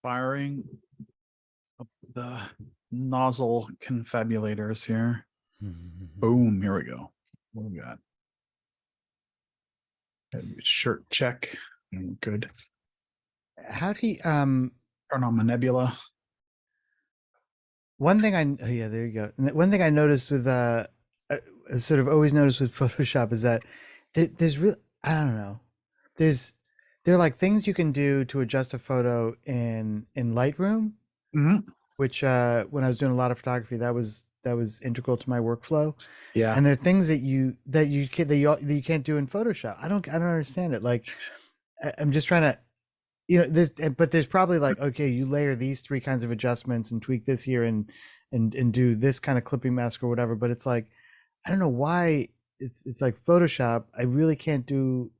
firing up the nozzle confabulators here. Boom, here we go. What do we got? Shirt check. Good. How do you Turn on my nebula. one thing oh yeah, there you go. One thing I noticed with sort of always noticed with Photoshop is that there's real, I don't know, there are like things you can do to adjust a photo in Lightroom, which when I was doing a lot of photography, that was integral to my workflow. Yeah. And there are things that you can't do in Photoshop. I don't understand it. Like I'm just trying to, but there's probably like, okay, you layer these three kinds of adjustments and tweak this here and do this kind of clipping mask or whatever. But it's like, I don't know why it's like Photoshop. I really can't do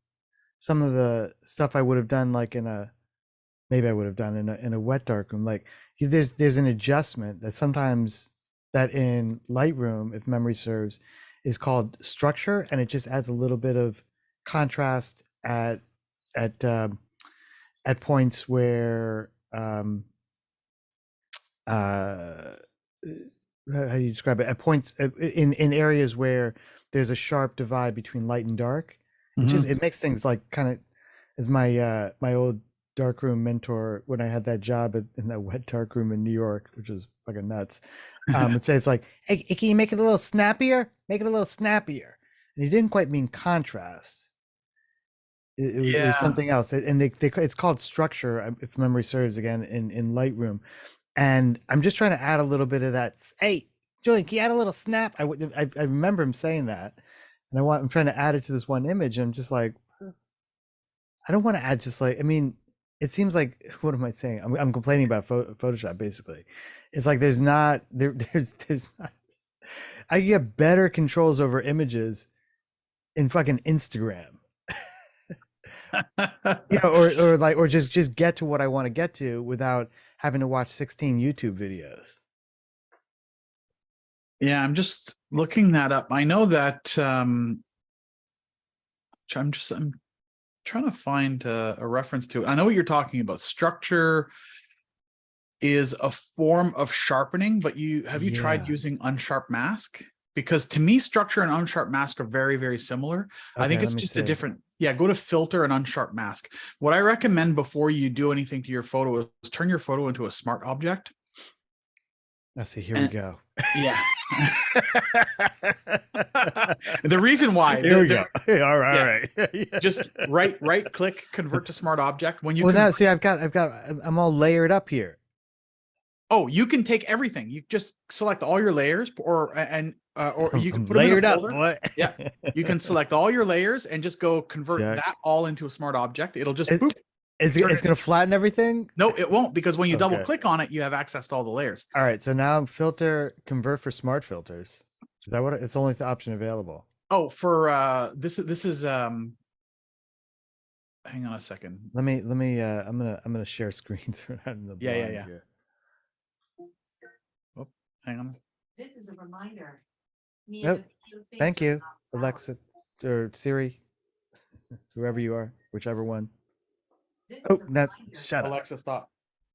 some of the stuff I would have done like maybe I would have done in a wet darkroom. Like there's an adjustment that sometimes that in Lightroom, if memory serves, is called structure, and it just adds a little bit of contrast at points where how do you describe it, at points in areas where there's a sharp divide between light and dark. It makes things like kind of, as my my old darkroom mentor when I had that job in that wet darkroom in New York, which was fucking nuts, would say, it's like, hey, can you make it a little snappier? Make it a little snappier. And he didn't quite mean contrast. It was something else, and it's called structure, if memory serves, again in Lightroom. And I'm just trying to add a little bit of that. Hey, Julian, can you add a little snap? I remember him saying that, and I'm trying to add it to this one image. And I'm just like, I don't want to add just like, I mean, it seems like, what am I saying? I'm complaining about Photoshop basically. It's like there's not. I get better controls over images in fucking Instagram. or just get to what I want to get to without having to watch 16 YouTube videos. Yeah, I'm just looking that up. I know that I'm trying to find a reference to it. I know what you're talking about. Structure is a form of sharpening, but have you tried using unsharp mask? Because to me, structure and unsharp mask are very, very similar. Okay, I think it's just a different, go to filter and unsharp mask. What I recommend before you do anything to your photo is turn your photo into a smart object. I see, here we go. Yeah. The reason why. Here we go. All right. Just right click, convert to smart object. When you now see, I'm all layered up here. Oh, you can take everything. You just select all your layers, or you can put them in a folder. Boy. Yeah, you can select all your layers and just go convert that all into a smart object. It'll just boop. It's going to flatten everything? No, it won't, because when you double click on it, you have access to all the layers. All right, so now filter, convert for smart filters. Is that what it's only the option available? Oh, for this is hang on a second. Let me I'm gonna share screens in the yeah. Oh, hang on. This is a reminder. Nope. Thank you, Alexa or Siri, whoever you are, whichever one. Oh, shut up. Alexa, stop.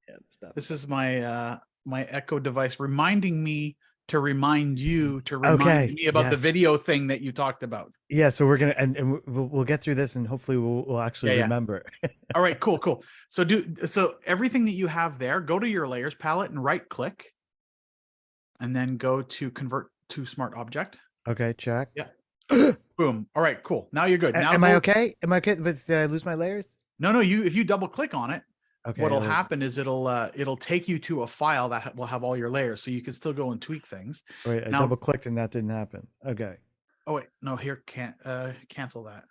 Yeah, stop. This is my my Echo device reminding me to remind you to remind me about the video thing that you talked about. Yeah, so we're gonna and we'll get through this, and hopefully we'll actually remember. All right, cool. So everything that you have there, go to your layers palette and right click, and then go to convert to smart object. Okay, check. Yeah. Boom. All right, cool. Now you're good. Now am I okay? Am I okay? But did I lose my layers? No. If you double click on it, what'll happen is it'll take you to a file that will have all your layers, so you can still go and tweak things. Wait, I double clicked and that didn't happen. Okay. Oh wait, no, here, can't cancel that.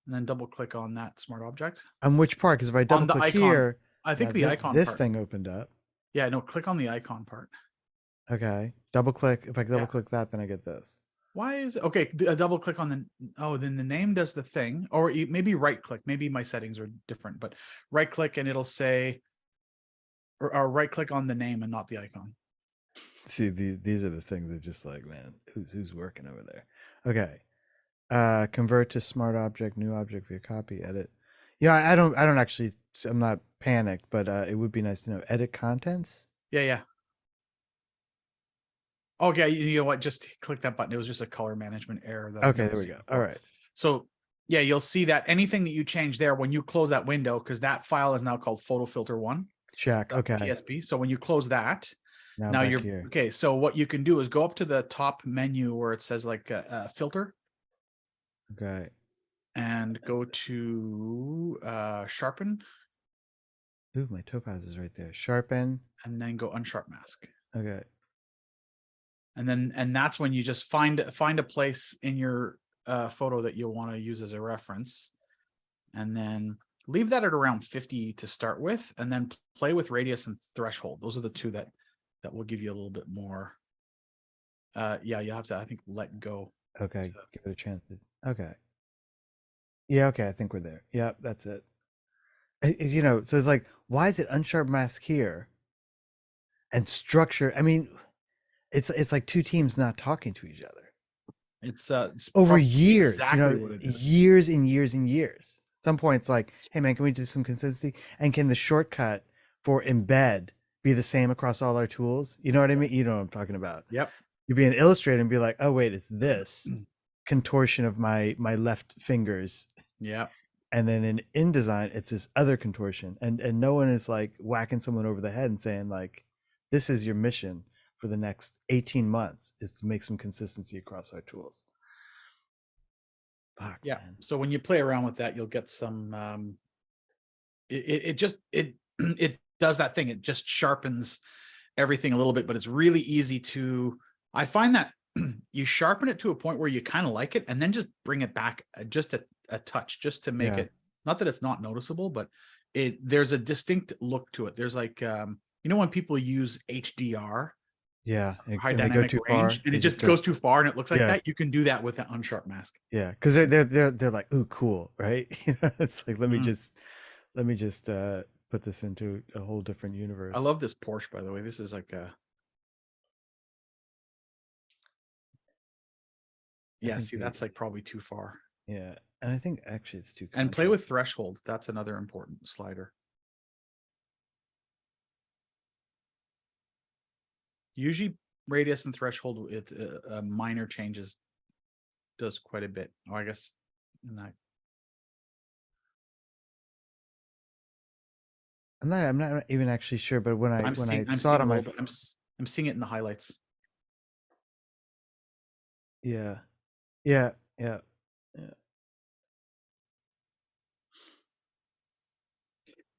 And then double click on that smart object. On which part? Because if I double click here, I think the icon this thing opened up. Yeah, no, click on the icon part. Okay. Double click. If I double click that, then I get this. Why is it okay? Double click on then the name does the thing, or maybe right click. Maybe my settings are different, but right click and it'll say, or right click on the name and not the icon. See, these are the things that just like, man, who's working over there? Okay. Convert to smart object, new object via copy, edit. Yeah, I don't actually, I'm not panicked, but it would be nice to know. Edit contents. Yeah, yeah. Okay, you know what? Just click that button. It was just a color management error that I've Okay, never there we seen go. All before. right. So yeah, you'll see that anything that you change there when you close that window, because that file is now called photo filter one Check. Okay. .psp. So when you close that, Now I'm now back you're here. okay. So what you can do is go up to the top menu where it says like filter Okay. and go to sharpen Ooh, my topaz is right there. Sharpen. and then go unsharp mask. Okay. And that's when you just find a place in your photo that you'll want to use as a reference, and then leave that at around 50 to start with, and then play with radius and threshold. Those are the two that will give you a little bit more. Yeah, you have to, I think, let go. Okay. Give it a chance to. Okay. Yeah. Okay. I think we're there. Yep. That's it. You know, so it's like, why is it unsharp mask here and structure? I mean, it's like two teams not talking to each other It's over probably years, you exactly know, what it is. years and years and years. At some point, it's like, hey man, can we do some consistency? And can the shortcut for embed be the same across all our tools? You know what I mean? You know what I'm talking about. Yep. You'd be an illustrator and be like, oh wait, it's this contortion of my left fingers. Yeah. And then in InDesign, it's this other contortion. And no one is like whacking someone over the head and saying, like, this is your mission for the next 18 months is to make some consistency across our tools. Fuck, Yeah. man. So when you play around with that, you'll get some it just it does that thing. It just sharpens everything a little bit, but it's really easy to, I find that you sharpen it to a point where you kind of like it, and then just bring it back just a touch, just to make Yeah. it, not that it's not noticeable, but there's a distinct look to it. There's like you know when people use HDR, Yeah. high And they go dynamic too range, far. and it They just just go, goes too far and it looks like yeah. that, you can do that with an unsharp mask. Yeah. Cause they're like, ooh, cool. Right. You know, it's like, let me just put this into a whole different I universe. love this Porsche, by the way. This is like a, yeah, see, that's like probably too far. Yeah. And I think actually it's too And play contrast. with threshold. That's another important slider. Usually radius and threshold, it minor changes does quite a bit. Oh, I guess in that. I'm not even actually sure, but when I I'm saw it seeing a on my, little bit. I'm seeing it in the highlights. yeah, yeah, yeah, yeah.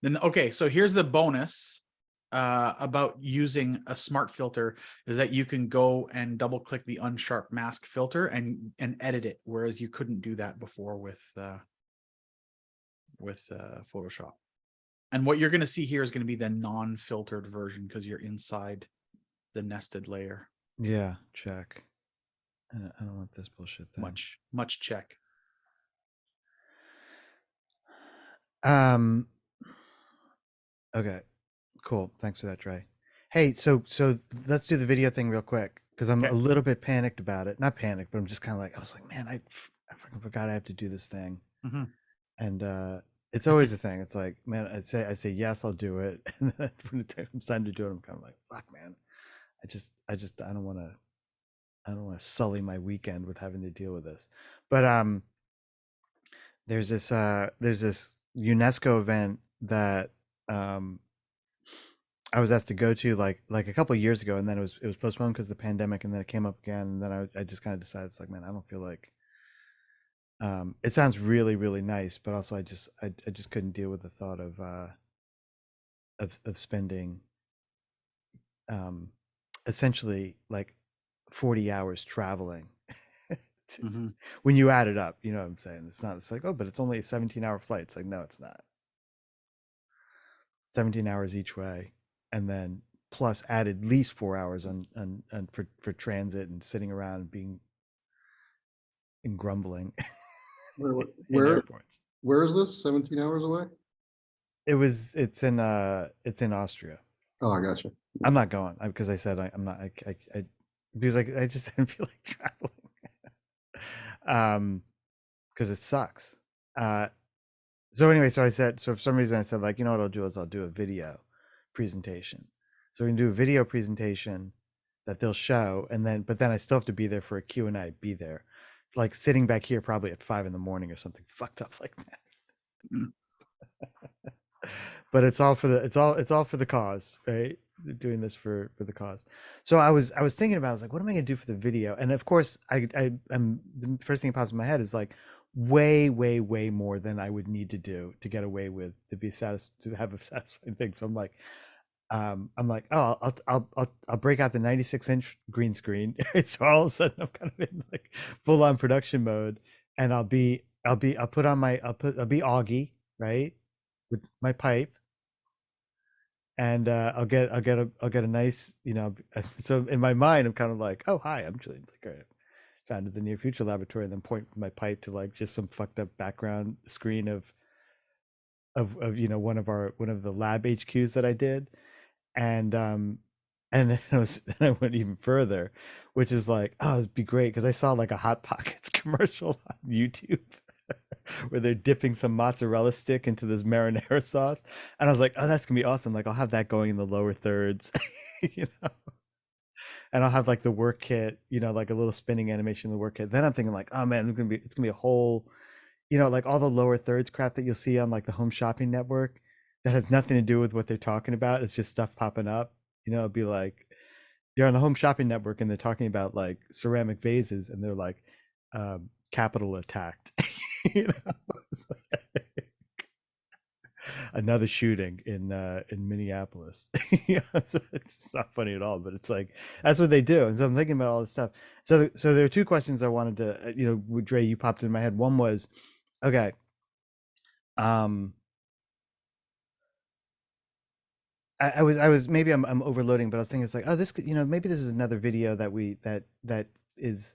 Then okay, so here's the bonus about using a smart filter, is that you can go and double click the unsharp mask filter and edit it, whereas you couldn't do that before with Photoshop. And what you're going to see here is going to be the non-filtered version, because you're inside the nested layer. Yeah, check. I don't want this bullshit thing. Much check. Okay, cool. Thanks for that, Trey. Hey, so let's do the video thing real quick because I'm a little bit panicked about it. Not panicked, but I'm just kind of like, I was like, man, I fucking forgot I have to do this thing. Mm-hmm. And it's always a thing. It's like, man, I say yes, I'll do it, and then when it comes time to do it, I'm kind of like, fuck, man. I don't want to sully my weekend with having to deal with this. But there's this UNESCO event that I was asked to go to like a couple of years ago, and then it was postponed because of the pandemic, and then it came up again, and then I just kind of decided, it's like, man, I don't feel like it sounds really, really nice, but also I just couldn't deal with the thought of spending essentially like 40 hours traveling. Mm-hmm. When you add it up, you know what I'm saying? It's like, oh, but it's only a 17-hour flight. It's like, no, it's not. 17 hours each way, and then plus add at least 4 hours on for transit and sitting around and being and grumbling Where, in where, airports. where is this? 17 hours away? It's in Austria. Oh, I got you. I'm not going because I said I'm not. I because I just didn't feel like traveling. Because it sucks. So anyway, so for some reason I said like, you know what I'll do is I'll do a video presentation. So we can do a video presentation that they'll show, but then I still have to be there for a Q&A, be there. Like sitting back here probably at 5 a.m. or something fucked up like that. Mm. But it's all for the cause, right? Doing this for the cause. So I was thinking about, I was like, what am I gonna do for the video? And of course I'm the first thing that pops in my head is like way more than I would need to do to get away with, to have a satisfying thing. So I'm like, oh, I'll break out the 96-inch green screen. So all of a sudden I'm kind of in like full on production mode, and I'll be Augie, right, with my pipe, and I'll get a nice, so in my mind I'm kind of like, oh hi, I'm Julian Bleeker, founded the Near Future Laboratory, and then point my pipe to like just some fucked up background screen of one of the lab HQs that I did. And then I went even further, which is like, oh, it'd be great because I saw like a Hot Pockets commercial on YouTube where they're dipping some mozzarella stick into this marinara sauce, and I was like, oh, that's gonna be awesome. Like I'll have that going in the lower thirds, and I'll have like the work kit, like a little spinning animation in the work kit. Then I'm thinking like, oh man, it's gonna be a whole, like all the lower thirds crap that you'll see on like the Home Shopping Network that has nothing to do with what they're talking about. It's just stuff popping up. It'd be like they're on the Home Shopping Network and they're talking about like ceramic vases, and they're like, Capitol attacked. It's like another shooting in Minneapolis. It's not funny at all, but it's like that's what they do. And so I'm thinking about all this stuff. So there are two questions I wanted to, Dre, you popped in my head. One was, okay, I was maybe I'm overloading, but I was thinking it's like, oh, this could, maybe this is another video that is,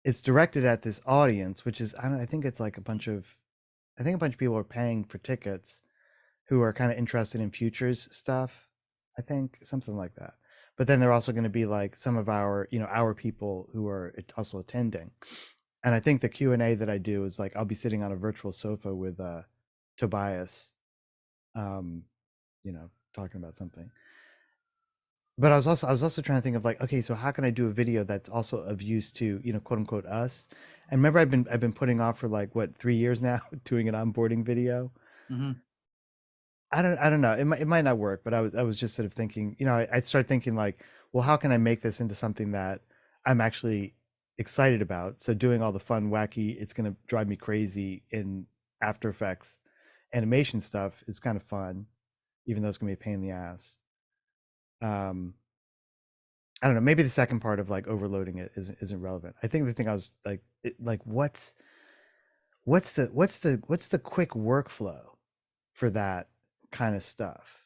it's directed at this audience, which is, I think it's like a bunch of people are paying for tickets who are kind of interested in futures stuff. I think something like that. But then they're also going to be like some of our, our people who are also attending. And I think the Q&A that I do is like, I'll be sitting on a virtual sofa with Tobias, talking about something. But I was also trying to think of like, okay, so how can I do a video that's also of use to, quote unquote us? And remember, I've been putting off for like what, 3 years now doing an onboarding video. Mm-hmm. I don't know. It might not work, but I was just sort of thinking, I started thinking like, well, how can I make this into something that I'm actually excited about? So doing all the fun, wacky, it's going to drive me crazy in After Effects animation stuff is kind of fun, even though it's going to be a pain in the ass. I don't know. Maybe the second part of like overloading it isn't relevant. I think the thing I was like, what's the quick workflow for that kind of stuff?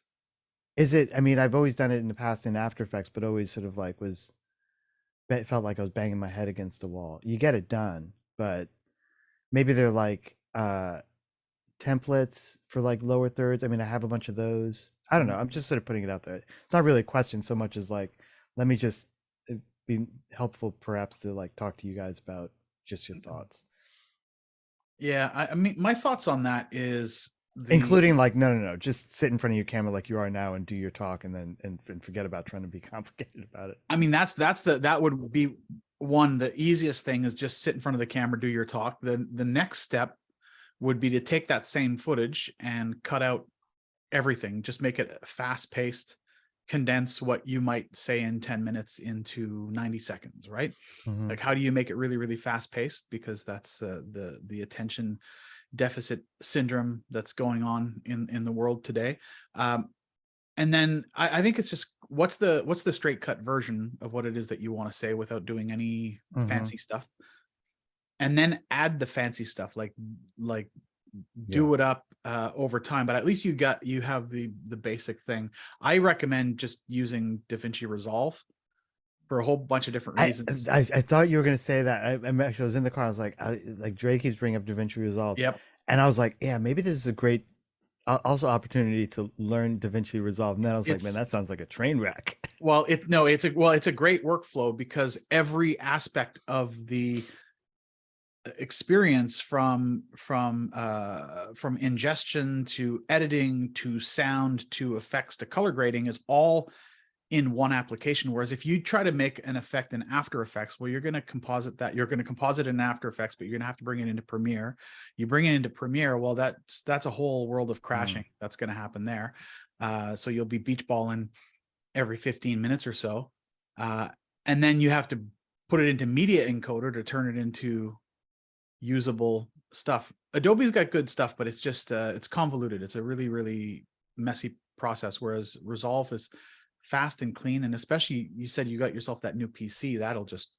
Is it? I mean, I've always done it in the past in After Effects, but always sort of like it felt like I was banging my head against the wall. You get it done, but maybe they're like templates for like lower thirds. I mean, I have a bunch of those. I don't know. I'm just sort of putting it out there. It's not really a question so much as like, let me just be helpful perhaps to like talk to you guys about just your thoughts. Yeah, I mean, my thoughts on that is including like, no, just sit in front of your camera like you are now and do your talk, and then and forget about trying to be complicated about it. I mean, that would be the easiest thing is just sit in front of the camera, do your talk. Then the next step would be to take that same footage and cut out everything, just make it fast paced, condense what you might say in 10 minutes into 90 seconds, right? Mm-hmm. Like, how do you make it really, really fast paced? Because that's the attention deficit syndrome that's going on in the world today. And then I think it's just, what's the straight cut version of what it is that you want to say without doing any fancy stuff, and then add the fancy stuff, like do it up over time. But at least you have the basic thing. I recommend just using DaVinci Resolve for a whole bunch of different reasons. I thought you were going to say that. I was in the car. I was like, Dre keeps bringing up DaVinci Resolve. Yep. And I was like, yeah, maybe this is a great also opportunity to learn DaVinci Resolve. And then I was like, man, that sounds like a train wreck. Well, it's a great workflow because every aspect of the experience from ingestion to editing to sound to effects to color grading is all in one application. Whereas if you try to make an effect in After Effects, well, you're going to composite in After Effects, but you're going to have to bring it into Premiere. You bring it into Premiere, well, that's a whole world of crashing that's going to happen there. So you'll be beach balling every 15 minutes or so. And then you have to put it into Media Encoder to turn it into usable stuff. Adobe's got good stuff, but it's just it's convoluted. It's a really, really messy process, whereas Resolve is fast and clean. And especially, you said you got yourself that new PC, that'll just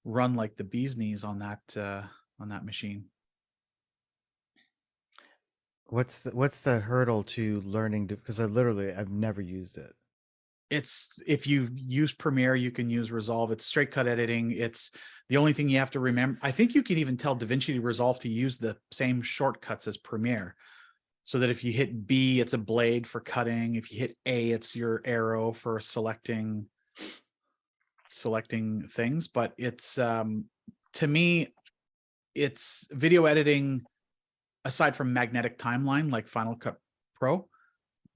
run like the bee's knees on that machine. What's the hurdle to learning to, because I've never used it. It's, if you use Premiere, you can use Resolve. It's straight cut editing. It's the only thing you have to remember. I think you can even tell DaVinci Resolve to use the same shortcuts as Premiere, so that if you hit B, it's a blade for cutting. If you hit A, it's your arrow for selecting things. But it's to me, it's video editing aside from magnetic timeline like Final Cut Pro.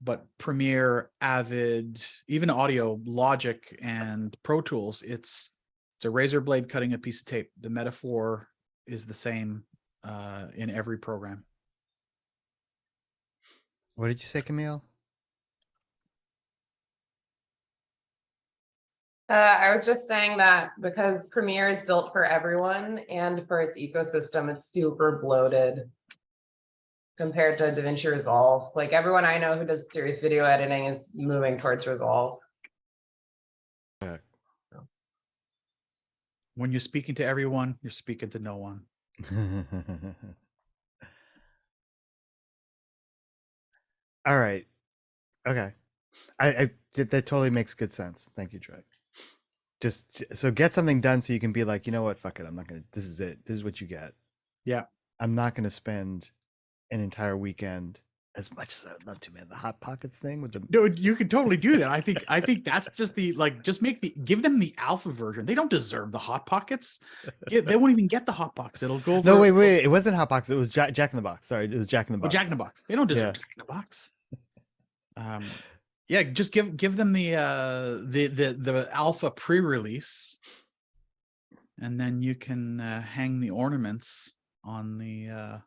But Premiere, Avid, even audio, Logic, and Pro Tools, it's a razor blade cutting a piece of tape. The metaphor is the same in every program. What did you say, Camille? I was just saying that because Premiere is built for everyone and for its ecosystem, it's super bloated compared to DaVinci Resolve. Like everyone I know who does serious video editing is moving towards Resolve. When you're speaking to everyone, you're speaking to no one. All right. Okay. I that totally makes good sense. Thank you, Drake. Just so get something done so you can be like, you know what, fuck it. I'm not gonna, this is it. This is what you get. Yeah. I'm not gonna spend an entire weekend, as much as I would love to, man. The Hot Pockets thing with the Dude, you could totally do that. I think that's just give them the alpha version. They don't deserve the Hot Pockets. They won't even get the Hot Box. It'll go over. No, wait. It wasn't Hot Box. It was Jack in the Box. Sorry, it was Jack in the Box. Jack in the Box. They don't deserve Yeah. Jack in the Box. Yeah, just give them the alpha pre-release, and then you can hang the ornaments on the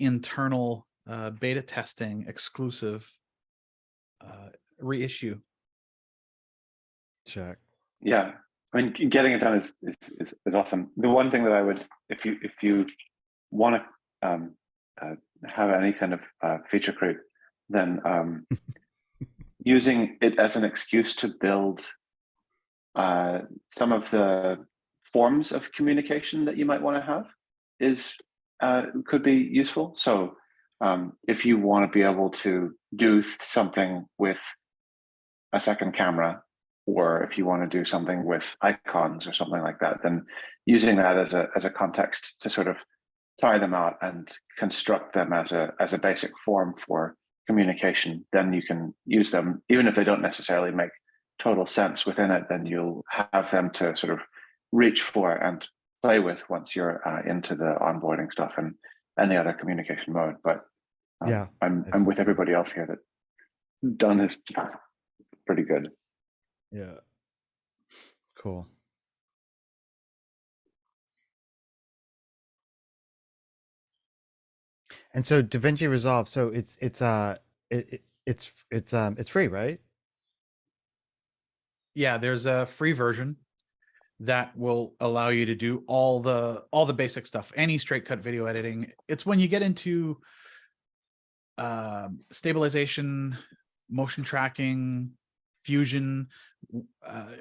internal beta testing exclusive reissue. Check. Yeah, I mean, getting it done is awesome. The one thing that I would, if you want to have any kind of feature creep, then using it as an excuse to build some of the forms of communication that you might want to have is could be useful. So if you want to be able to do something with a second camera, or if you want to do something with icons or something like that, then using that as a context to sort of try them out and construct them as a basic form for communication, then you can use them, even if they don't necessarily make total sense within it, then you'll have them to sort of reach for and play with once you're into the onboarding stuff and any other communication mode. But yeah, I'm with everybody else here that done is pretty good. Yeah. Cool. And so DaVinci Resolve, so it's free, right? Yeah, there's a free version that will allow you to do all the basic stuff, any straight cut video editing. It's when you get into stabilization, motion tracking, fusion,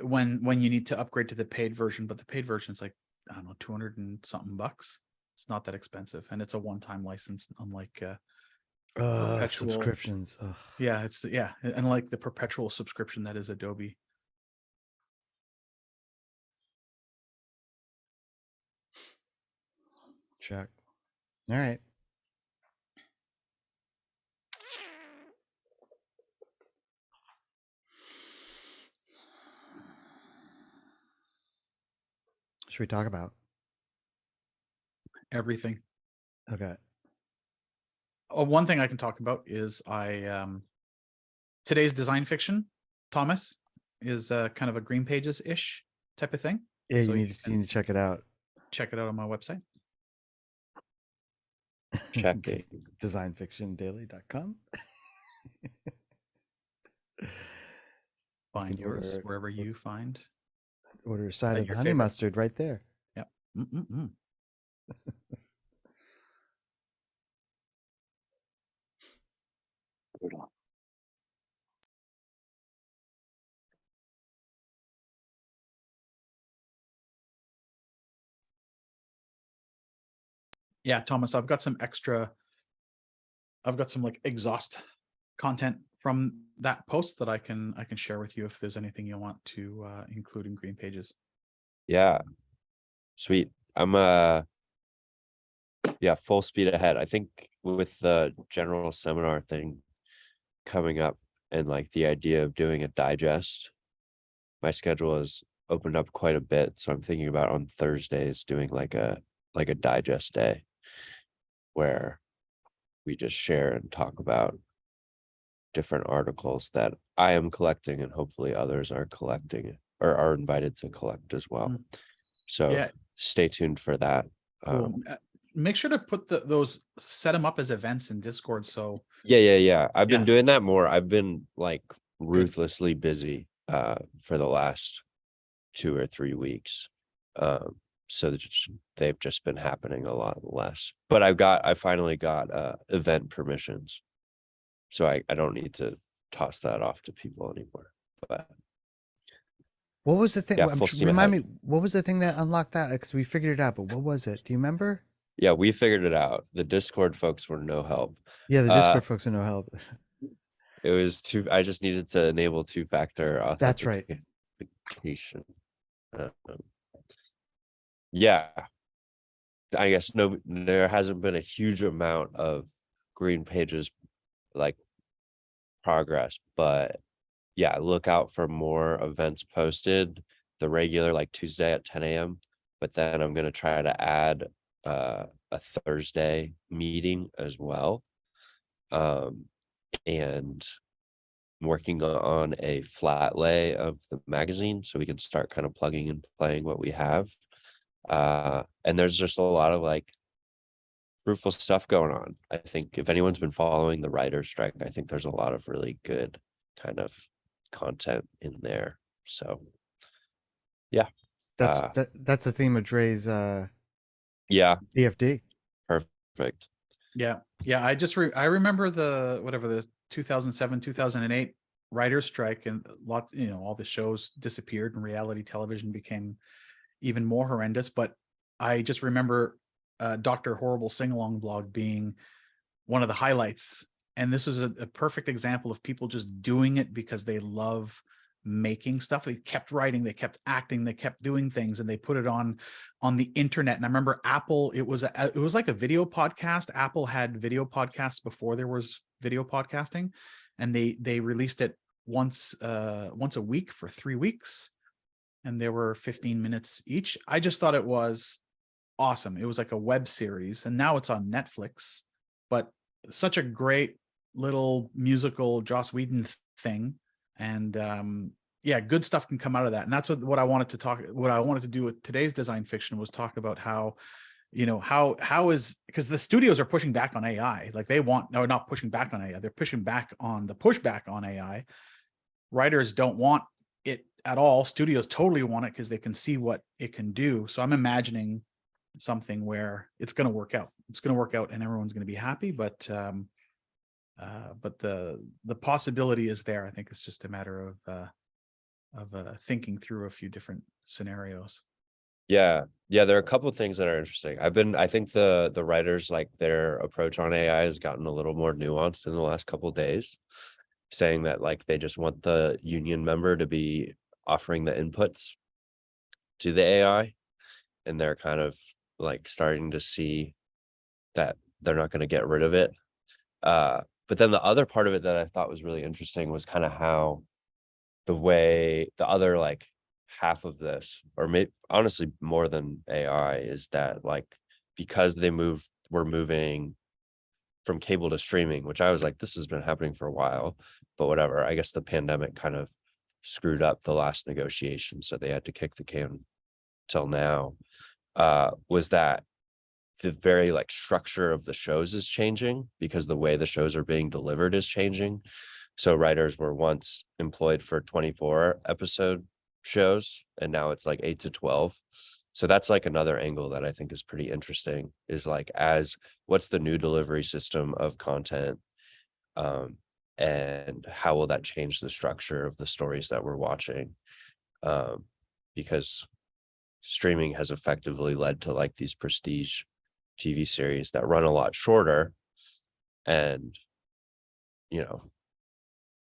when you need to upgrade to the paid version. But the paid version is like, I don't know, 200 and something bucks. It's not that expensive, and it's a one-time license, unlike perpetual subscriptions. Ugh. Yeah, and like the perpetual subscription that is Adobe. Check. All right. Should we talk about? Everything. Okay. Oh, one thing I can talk about is today's design fiction, Thomas, is kind of a Green Pages-ish type of thing. Yeah, So you need to check it out. check it out on my website. Checking. Designfictiondaily.com. Find can yours order- wherever you find. Order a side of your honey favorite. mustard right there. Yep. Mm-mm-mm. Hold on. Yeah, Thomas, I've got some like exhaust content from that post that I can share with you if there's anything you want to include in Green Pages. Yeah. Sweet. I'm yeah, full speed ahead. I think with the general seminar thing coming up and like the idea of doing a digest, my schedule has opened up quite a bit. So I'm thinking about on Thursdays doing like a digest day where we just share and talk about different articles that I am collecting and hopefully others are collecting or are invited to collect as well. Mm. So Yeah. stay tuned for that. Cool. Make sure to put those, set them up as events in Discord. So Yeah. I've been Yeah. doing that more. I've been like ruthlessly busy for the last 2 or 3 weeks. So they've just been happening a lot less. But I finally got event permissions. So I don't need to toss that off to people anymore. But What was the thing? Yeah, full steam Remind ahead. me, what was the thing that unlocked that? Because we figured it out, but what was it? Do you remember? yeah, we figured it out. The Discord folks were no help. Yeah, the Discord folks are no help. It was I just needed to enable two-factor That's right. authentication. Yeah, I guess there hasn't been a huge amount of Green Pages like progress, but yeah, look out for more events posted. The regular like Tuesday at 10 a.m. But then I'm gonna try to add a Thursday meeting as well. And I'm working on a flat lay of the magazine so we can start kind of plugging and playing what we have. And there's just a lot of like fruitful stuff going on. I think if anyone's been following the writer's strike, I think there's a lot of really good kind of content in there. So yeah. That's the theme of Dre's Yeah, DFD. perfect. yeah. I remember the 2007, 2008 writer's strike, and all the shows disappeared and reality television became even more horrendous. But I just remember Dr. Horrible Sing-Along blog being one of the highlights. And this was a perfect example of people just doing it because they love making stuff. They kept writing, they kept acting, they kept doing things, and they put it on the internet. And I remember Apple, it was like a video podcast. Apple had video podcasts before there was video podcasting, and they released it once a week for 3 weeks, and there were 15 minutes each. I just thought it was awesome. It was like a web series, and now it's on Netflix, but such a great little musical Joss Whedon thing. And yeah, good stuff can come out of that. And that's what I wanted to do with today's design fiction, was talk about how, because the studios are pushing back on AI. Like not pushing back on AI, they're pushing back on the pushback on AI. Writers don't want it at all. Studios totally want it because they can see what it can do. So I'm imagining something where it's going to work out. It's going to work out and everyone's going to be happy. But the possibility is there. I think it's just a matter of thinking through a few different scenarios. Yeah, there are a couple of things that are interesting. I think the writers, like, their approach on AI has gotten a little more nuanced in the last couple of days, saying that like they just want the union member to be offering the inputs to the AI, and they're kind of like starting to see that they're not going to get rid of it. But then the other part of it that I thought was really interesting was kind of how the other like half of this, or maybe honestly more than AI, is that like because were moving from cable to streaming, which I was like, this has been happening for a while, but whatever. I guess the pandemic kind of screwed up the last negotiation, so they had to kick the can till now. Was that the very like structure of the shows is changing because the way the shows are being delivered is changing. So writers were once employed for 24 episode shows, and now it's like 8 to 12. So that's like another angle that I think is pretty interesting, is like, as what's the new delivery system of content, and how will that change the structure of the stories that we're watching, because streaming has effectively led to like these prestige TV series that run a lot shorter and, you know,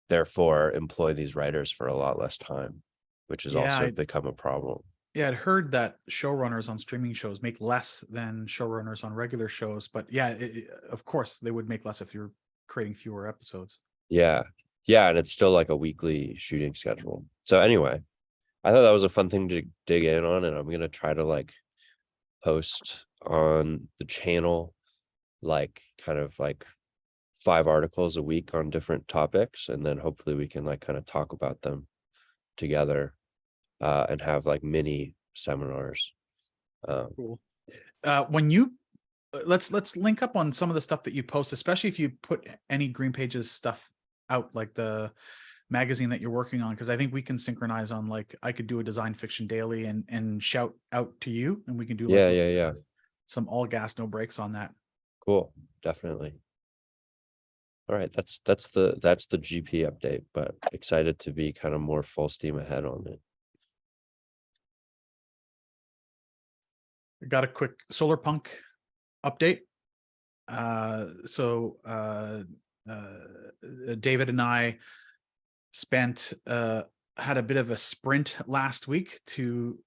therefore employ these writers for a lot less time, which has Yeah, also become a problem. Yeah, I'd heard that showrunners on streaming shows make less than showrunners on regular shows, but yeah, of course they would make less if you're creating fewer episodes. Yeah. Yeah. And it's still like a weekly shooting schedule. So anyway, I thought that was a fun thing to dig in on, and I'm going to try to like post on the channel, like kind of like 5 articles a week on different topics. And then hopefully we can like kind of talk about them together, and have like mini seminars. Cool. When you let's link up on some of the stuff that you post, especially if you put any Green Pages stuff out, like the magazine that you're working on, because I think we can synchronize on, like, I could do a design fiction daily and shout out to you, and we can do like Yeah. some all gas no brakes on that. Cool. Definitely. All right. That's the GP update, but excited to be kind of more full steam ahead on it. I got a quick solar punk update. David and I had a bit of a sprint last week to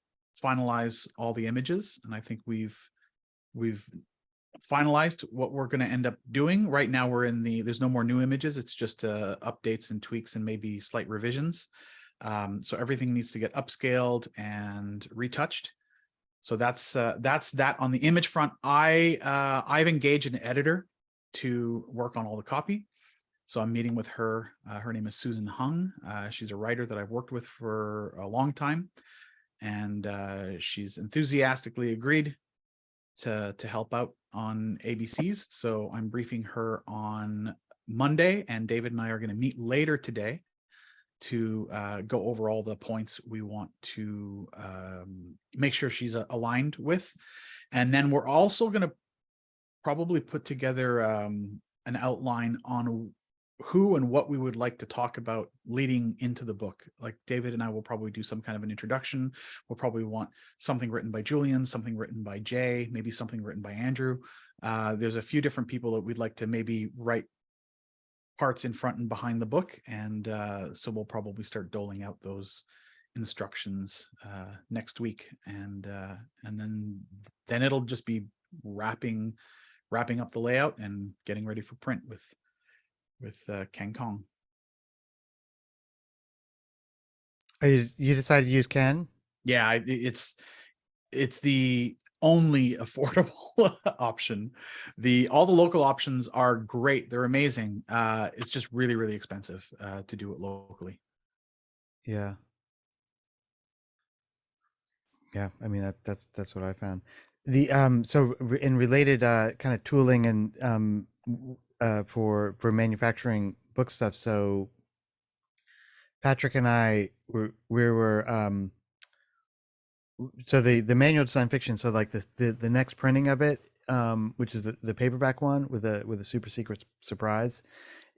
finalize all the images, and I think we've finalized what we're going to end up doing. Right now we're in there's no more new images, it's just updates and tweaks and maybe slight revisions. So everything needs to get upscaled and retouched. So that's that on the image front. I've engaged an editor to work on all the copy. So I'm meeting with her. Her name is Susan Hung. She's a writer that I've worked with for a long time, and she's enthusiastically agreed to help out on ABCs. So I'm briefing her on Monday, and David and I are going to meet later today to go over all the points we want to make sure she's aligned with. And then we're also going to probably put together an outline on who and what we would like to talk about leading into the book. Like, David and I will probably do some kind of an introduction. We'll probably want something written by Julian, something written by Jay, maybe something written by Andrew. There's a few different people that we'd like to maybe write parts in front and behind the book, and so we'll probably start doling out those instructions next week, and then it'll just be wrapping up the layout and getting ready for print with Ken Kong. You decided to use Ken? Yeah, it's the only affordable option. All the local options are great, they're amazing. It's just really, really expensive to do it locally. Yeah. I mean, that's what I found. So in related kind of tooling and for manufacturing book stuff. So Patrick and I were so the manual design fiction. So like the next printing of it, which is the paperback one with a super secret surprise,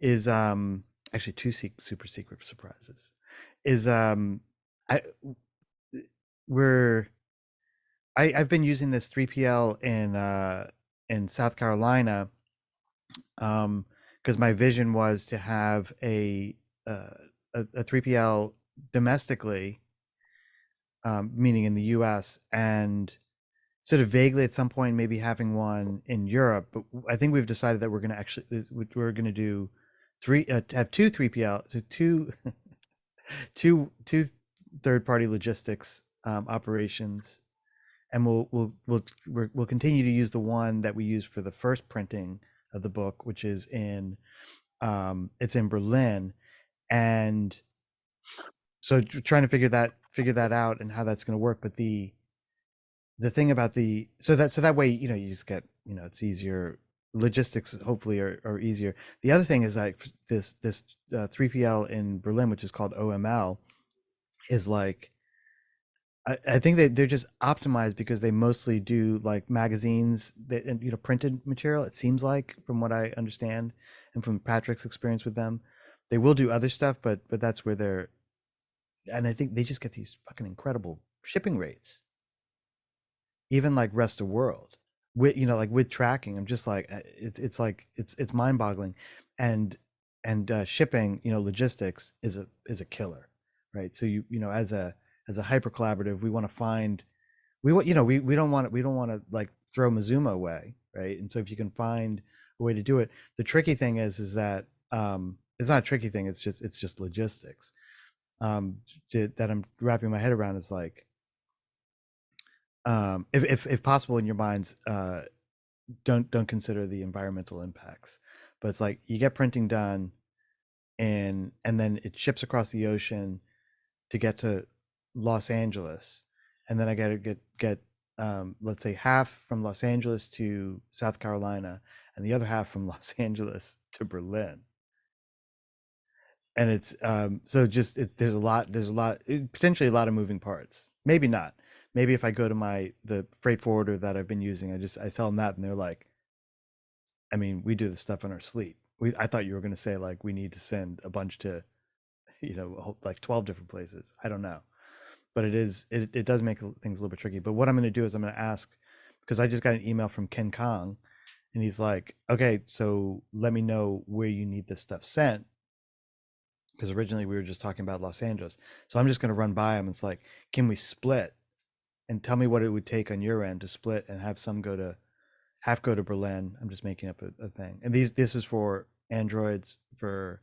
is actually 2 super secret surprises. Is I've been using this 3PL in South Carolina, because my vision was to have a 3PL domestically, meaning in the US, and sort of vaguely at some point maybe having one in Europe. But I think we've decided that we're going to do have 2 3PL, so two third-party logistics operations and we'll continue to use the one that we used for the first printing of the book, which is in it's in Berlin, and so trying to figure that out and how that's going to work. But the thing about so that way, you know, you just get, you know, it's easier. Logistics hopefully are easier. The other thing is like this 3PL in Berlin, which is called OML, is like I think that they're just optimized because they mostly do like magazines that, and, you know, printed material. It seems like, from what I understand, and from Patrick's experience with them, they will do other stuff, but that's where they're. And I think they just get these fucking incredible shipping rates, even like rest of world, with, you know, like with tracking. I'm just like it's like it's mind boggling, and shipping, you know, logistics is a killer, right? So you know, as a hyper collaborative, we want to find, you know, we don't want to like throw Mazuma away, right? And so if you can find a way to do it, the tricky thing is that it's not a tricky thing, it's just logistics that I'm wrapping my head around. Is like if possible in your minds, don't consider the environmental impacts, but it's like you get printing done and then it ships across the ocean to get to Los Angeles, and then I got to get let's say half from Los Angeles to South Carolina, and the other half from Los Angeles to Berlin. And it's so just there's a lot potentially a lot of moving parts. Maybe not. Maybe if I go to the freight forwarder that I've been using, I tell them that, and they're like, I mean, we do this stuff in our sleep. I thought you were going to say like we need to send a bunch to, you know, like 12 different places. I don't know, but it does make things a little bit tricky. But what I'm going to do is I'm going to ask, because I just got an email from Ken Kong, and he's like, okay, so let me know where you need this stuff sent, because originally we were just talking about Los Angeles. So I'm just going to run by him. It's like, can we split, and tell me what it would take on your end to split and have some half go to Berlin. I'm just making up a thing. And this is for Androids, for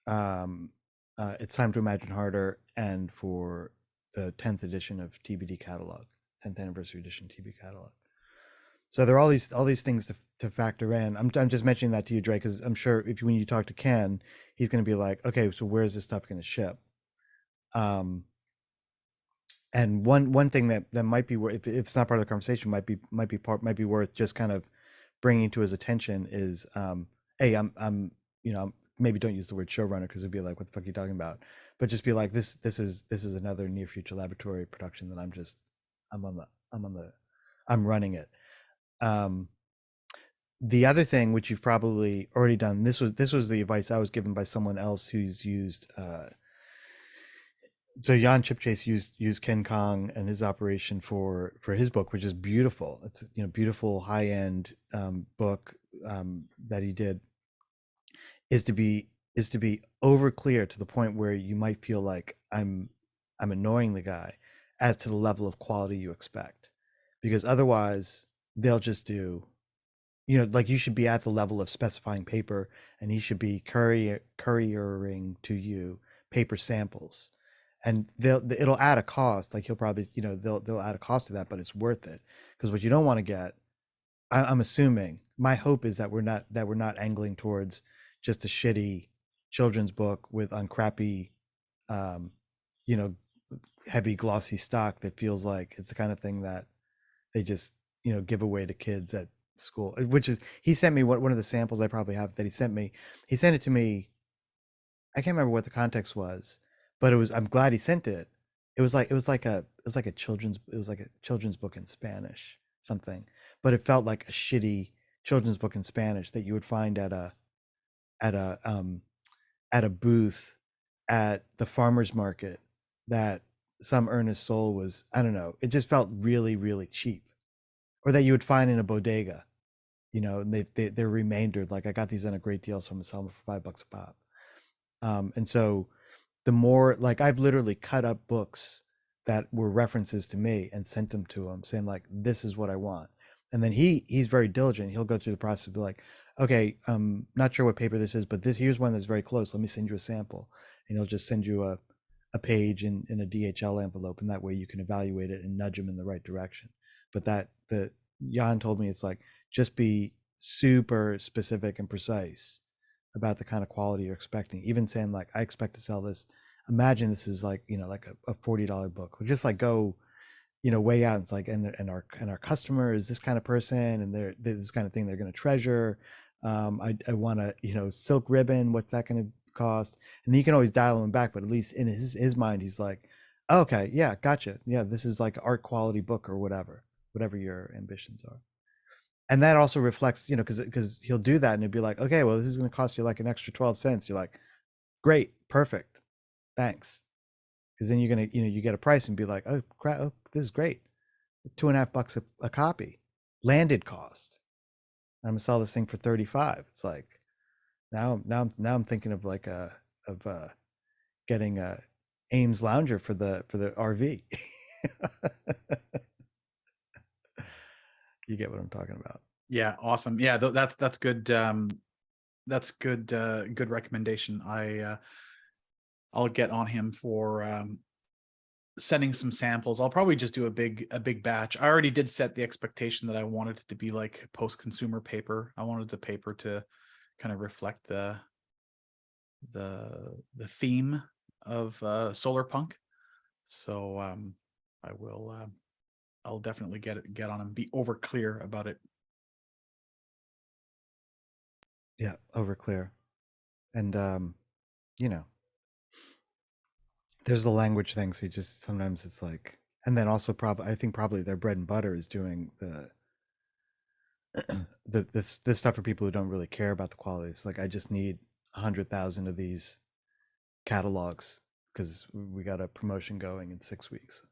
It's Time to Imagine Harder, and for the 10th edition of TBD catalog, 10th anniversary edition TBD catalog. So there are all these things to factor in. I'm just mentioning that to you, Dre, because I'm sure when you talk to Ken, he's going to be like, okay, so where's this stuff going to ship? And one thing that might be worth, if it's not part of the conversation, might be worth just kind of bringing to his attention is, hey, I'm you know, maybe don't use the word showrunner, because it'd be like, what the fuck are you talking about? But just be like, this is another near future laboratory production that I'm running it. The other thing, which you've probably already done, this was the advice I was given by someone else who's used. So Jan Chipchase used Ken Kong and his operation for his book, which is beautiful. It's, you know, beautiful high end book that he did. Is to be over clear to the point where you might feel like I'm annoying the guy as to the level of quality you expect, because otherwise they'll just do, you know, like you should be at the level of specifying paper, and he should be couriering to you paper samples, and it'll add a cost. Like he'll probably, you know, they'll add a cost to that, but it's worth it, because what you don't want to get, I'm assuming, my hope is that we're not angling towards just a shitty children's book with on crappy, you know, heavy glossy stock that feels like it's the kind of thing that they just, you know, give away to kids at school. Which is, he sent me one of the samples I probably have that he sent me. He sent it to me. I can't remember what the context was, but I'm glad he sent it. It was like a children's book in Spanish, something, but it felt like a shitty children's book in Spanish that you would find at a booth at the farmer's market, that some earnest soul was, I don't know, it just felt really, really cheap, or that you would find in a bodega, you know, and they're remaindered. Like, I got these on a great deal, so I'm gonna sell them for $5 a pop. And so the more, like, I've literally cut up books that were references to me and sent them to him, saying like, this is what I want. And then he's very diligent. He'll go through the process of be like, okay, not sure what paper this is, but here's one that's very close. Let me send you a sample. And he'll just send you a a page in a DHL envelope, and that way you can evaluate it and nudge them in the right direction. But the Jan told me it's like, just be super specific and precise about the kind of quality you're expecting. Even saying like, I expect to sell this. Imagine this is like, like a $40 book. Just like go, way out. It's like, and our customer is this kind of person, and they're this kind of thing they're going to treasure. I want to, silk ribbon. What's that going to cost? And then you can always dial him back, but at least in his mind, he's like, oh, okay, yeah, gotcha. Yeah, this is like art quality book or whatever your ambitions are. And that also reflects, because he'll do that and he'll be like, okay, well, this is going to cost you like an extra 12 cents. You're like, great, perfect, thanks. Because then you're going to, you get a price and be like, oh, crap, oh, this is great. $2.50 a copy, landed cost. I'm gonna sell this thing for 35. It's like, now I'm thinking of like getting a Ames lounger for the RV. You get what I'm talking about. Yeah, awesome. Yeah, that's good. That's good recommendation. I'll get on him for sending some samples. I'll probably just do a big batch. I already did set the expectation that I wanted it to be like post-consumer paper. I wanted the paper to kind of reflect the theme of solar punk. So I'll definitely get on and be over clear about it. Yeah, over clear. And there's the language thing, so you just sometimes it's like, and then also I think probably their bread and butter is doing this stuff for people who don't really care about the quality. It's like, I just need 100,000 of these catalogs because we got a promotion going in 6 weeks.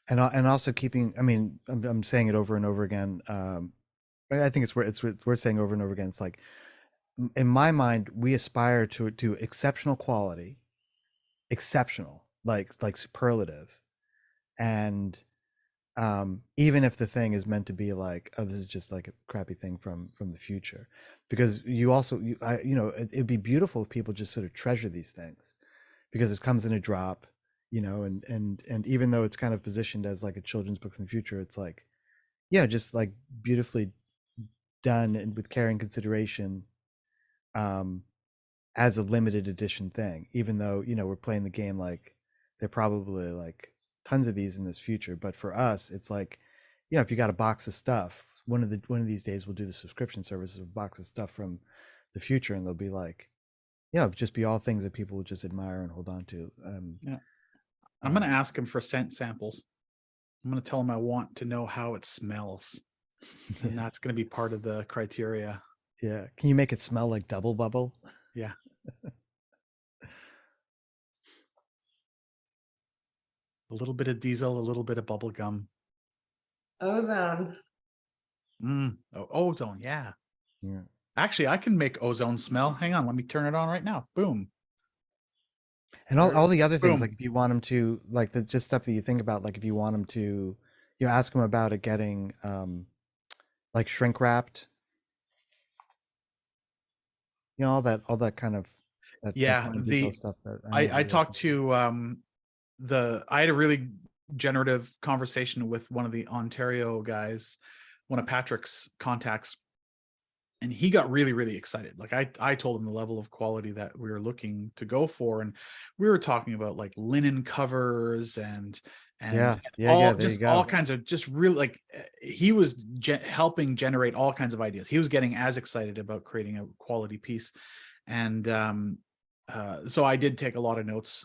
And also keeping, I mean, I'm saying it over and over again. I think it's worth saying over and over again. It's like, in my mind, we aspire to exceptional quality, exceptional, like superlative, and even if the thing is meant to be like, oh, this is just like a crappy thing from the future, because you also, it'd be beautiful if people just sort of treasure these things, because it comes in a drop, and even though it's kind of positioned as like a children's book from the future, it's like, yeah, just like beautifully done and with care and consideration, as a limited edition thing, even though, we're playing the game like they're probably like tons of these in this future. But for us, it's like, if you got a box of stuff, one of these days we'll do the subscription service of a box of stuff from the future, and they'll be like, just be all things that people will just admire and hold on to. Yeah. I'm going to ask him for scent samples. I'm going to tell him I want to know how it smells. And that's going to be part of the criteria. Yeah. Can you make it smell like Double Bubble? Yeah. A little bit of diesel, a little bit of bubble gum. Ozone. Ozone. Yeah. Yeah. Actually, I can make ozone smell. Hang on. Let me turn it on right now. Boom. And all the other things, Boom. like if you want them to, like the just stuff that you think about, like if you want them to, ask them about it getting like shrink wrapped, all that kind of that Yeah, fine detail stuff that I talked to I had a really generative conversation with one of the Ontario guys, one of Patrick's contacts, and he got really excited. Like I told him the level of quality that we were looking to go for, and we were talking about like linen covers and there just you go. all kinds of just really like he was helping generate all kinds of ideas. He was getting as excited about creating a quality piece, and so I did take a lot of notes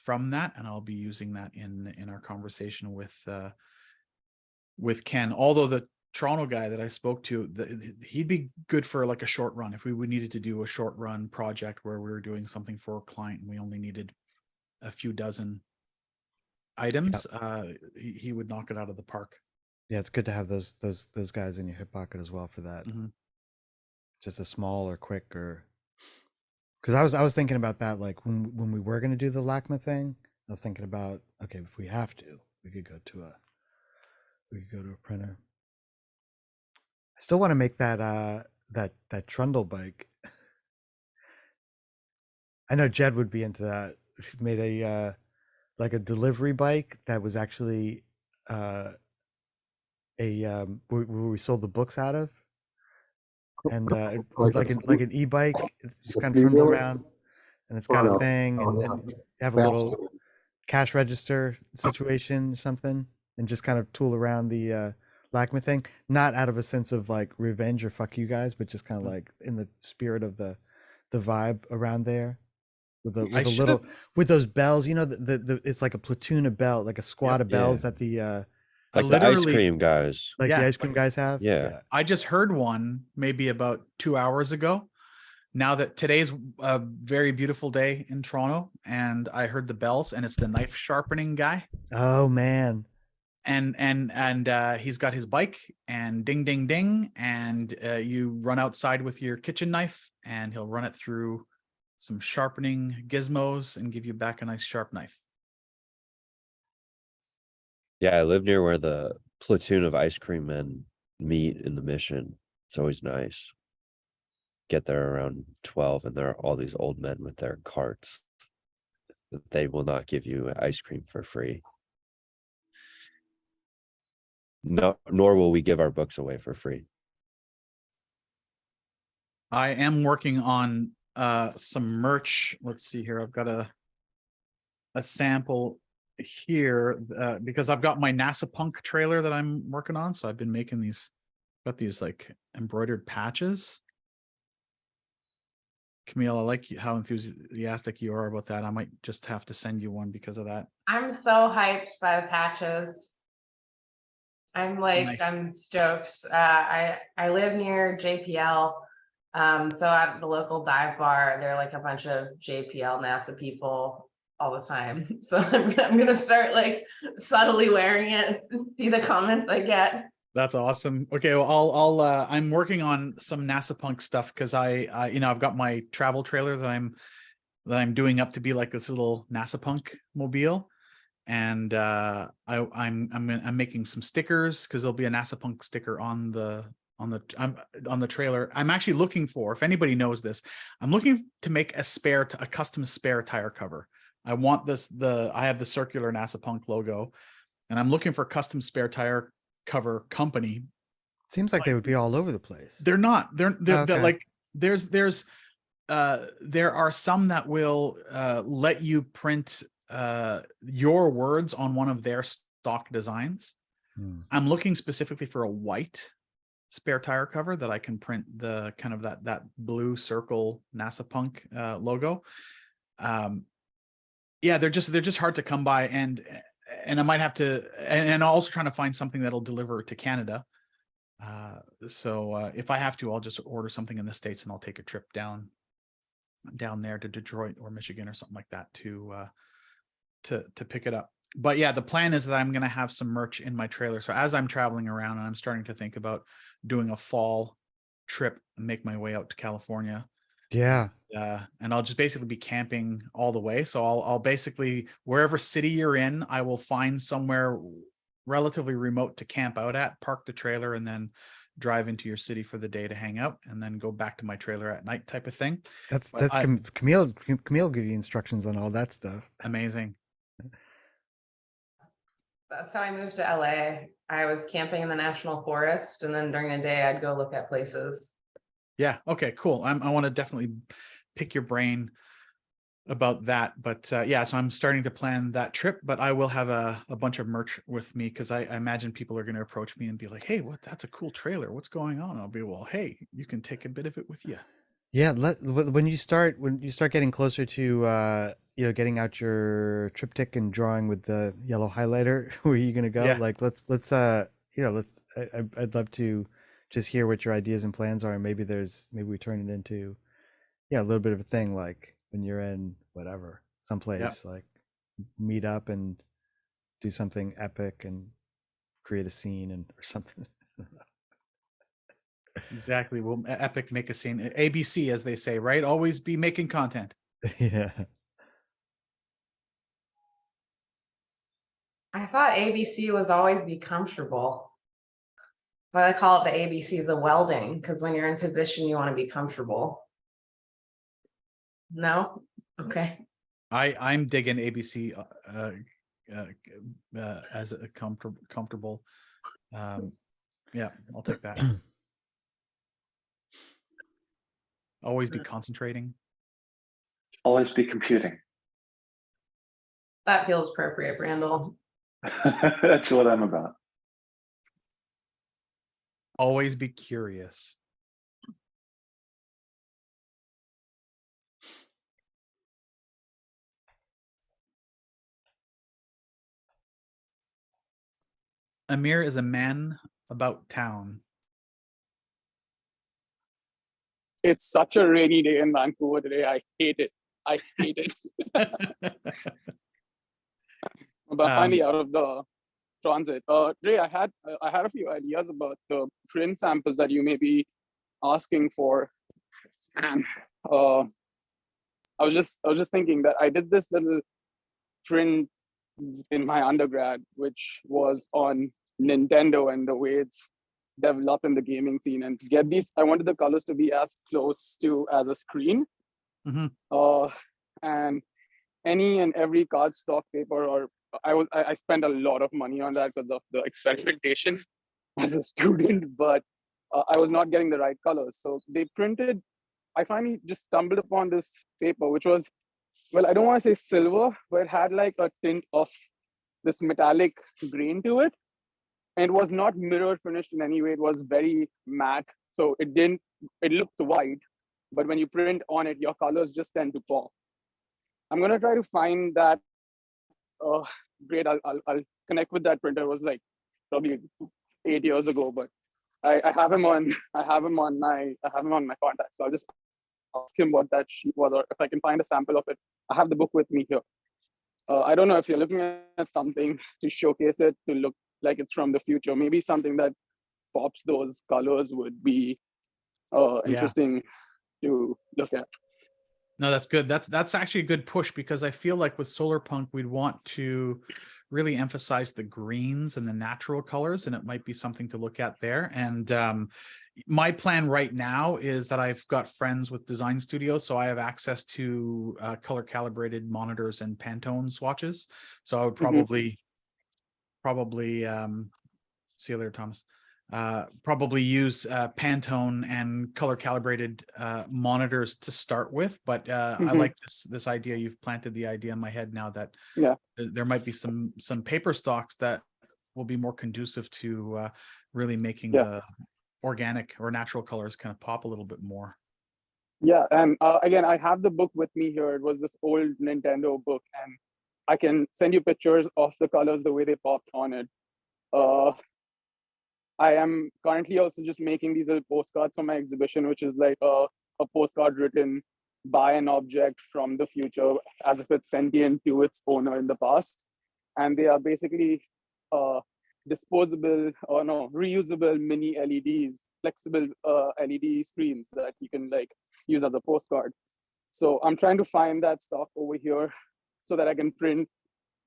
from that, and I'll be using that in our conversation with Ken. Although the Toronto guy that I spoke to, he'd be good for like a short run. If we needed to do a short run project where we were doing something for a client and we only needed a few dozen items, he would knock it out of the park. Yeah, it's good to have those guys in your hip pocket as well for that. Mm-hmm. Just a small or quick, or because I was thinking about that, like when we were going to do the LACMA thing, I was thinking about, okay, if we have to, we could go to We could go to a printer. I still want to make that that trundle bike. I know Jed would be into that. He made a like a delivery bike that was actually where we sold the books out of, and like an e-bike. It's just a kind of trundle three-wheeler? around, and it's Oh, got a no. thing, Oh, and yeah. you have a Fast little food. cash register situation or something, and just kind of tool around the LACMA thing, not out of a sense of like revenge or fuck you guys, but just kind of like in the spirit of the vibe around there. With I a should little have, with those bells, you know, the it's like a platoon of bell, like a squad of bells Yeah. that the I Like the ice literally, cream guys. like the yeah, ice cream guys have. Yeah. I just heard one maybe about 2 hours ago. Now that today's a very beautiful day in Toronto, and I heard the bells, and it's the knife sharpening guy, Oh man. and he's got his bike, and ding ding ding, and you run outside with your kitchen knife, and he'll run it through some sharpening gizmos and give you back a nice sharp knife. Yeah, I live near where the platoon of ice cream men meet in the Mission. It's always nice. Get there around 12 and there are all these old men with their carts. They will not give you ice cream for free. No, nor will we give our books away for free. I am working on some merch. Let's see here. I've got a sample here because I've got my NASA Punk trailer that I'm working on. So I've been making these, got these like embroidered patches. Camille, I like how enthusiastic you are about that. I might just have to send you one because of that. I'm so hyped by the patches. I'm like, Nice. I'm stoked. I live near JPL. So at the local dive bar, there are like a bunch of JPL NASA people all the time. So I'm gonna start like subtly wearing it, see the comments I get. That's awesome. Okay, well, I'm working on some NASA Punk stuff because I you know, I've got my travel trailer that I'm doing up to be like this little NASA Punk mobile, and I'm making some stickers because there'll be a NASA Punk sticker on the trailer. I'm actually looking for, if anybody knows this, I'm looking to make a custom spare tire cover. I want I have the circular NASA Punk logo, and I'm looking for custom spare tire cover company. Seems like they would be all over the place. They're not. They're Okay. like there are some that will let you print your words on one of their stock designs. I'm looking specifically for a white spare tire cover that I can print the kind of that blue circle NASA Punk logo. Yeah, they're just hard to come by, and I might have to, and also trying to find something that'll deliver to Canada. So if I have to, I'll just order something in the States and I'll take a trip down there to Detroit or Michigan or something like that to pick it up. But yeah, the plan is that I'm going to have some merch in my trailer. So as I'm traveling around, and I'm starting to think about doing a fall trip and make my way out to California. Yeah. And I'll just basically be camping all the way. So I'll basically, wherever city you're in, I will find somewhere relatively remote to camp out at, park the trailer, and then drive into your city for the day to hang out, and then go back to my trailer at night, type of thing. That's But Camille give you instructions on all that stuff. Amazing. That's how I moved to LA. I was camping in the National Forest, and then during the day I'd go look at places. Yeah. Okay, cool. I want to definitely pick your brain about that. But yeah, so I'm starting to plan that trip, but I will have a bunch of merch with me because I imagine people are going to approach me and be like, hey, that's a cool trailer. What's going on? I'll be, well, hey, you can take a bit of it with you. Yeah, when you start getting closer to getting out your triptych and drawing with the yellow highlighter, where are you gonna go? Yeah. Like let's I'd love to just hear what your ideas and plans are, and maybe we turn it into a little bit of a thing, like when you're in whatever someplace, like meet up and do something epic and create a scene or something. Exactly. Well, epic, make a scene. ABC, as they say, right? Always be making content. Yeah. I thought ABC was always be comfortable. So I call it the ABC, the welding, because when you're in position, you want to be comfortable. No? Okay. I'm digging ABC as a comfortable. Yeah, I'll take that. Always be concentrating. Always be computing. That feels appropriate, Randall. That's what I'm about. Always be curious. Amir is a man about town. It's such a rainy day in Vancouver today. I hate it. I hate it. But finally out of the transit. Ray, I had a few ideas about the print samples that you may be asking for. And I was just thinking that I did this little print in my undergrad, which was on Nintendo and the way it's developed in the gaming scene. And to get these, I wanted the colors to be as close to as a screen. Mm-hmm. And any and every cardstock paper, or I spent a lot of money on that because of the experimentation as a student, but I was not getting the right colors. So they printed, I finally just stumbled upon this paper, which was, well, I don't want to say silver, but it had like a tint of this metallic grain to it. And it was not mirror finished in any way. It was very matte. So it looked white, but when you print on it, your colors just tend to pop. I'm gonna try to find that. Great, I'll connect with that printer. It was like probably 8 years ago, but I have him on my contacts. So I'll just ask him what that sheet was, or if I can find a sample of it. I have the book with me here. I don't know if you're looking at something to showcase it to look like it's from the future. Maybe something that pops those colors would be interesting to look at. No, that's good. That's actually a good push, because I feel like with solar punk, we'd want to really emphasize the greens and the natural colors, and it might be something to look at there. And my plan right now is that I've got friends with design studios, so I have access to color calibrated monitors and Pantone swatches. So I would probably see you later, Thomas. Probably use Pantone and color calibrated monitors to start with, but I like this idea. You've planted the idea in my head now that there might be some paper stocks that will be more conducive to really making the organic or natural colors kind of pop a little bit more. Yeah, and again, I have the book with me here. It was this old Nintendo book, and I can send you pictures of the colors the way they popped on it. I am currently also just making these little postcards for my exhibition, which is like a postcard written by an object from the future as if it's sentient to its owner in the past. And they are basically disposable or reusable mini LEDs, flexible LED screens that you can like use as a postcard. So I'm trying to find that stock over here so that I can print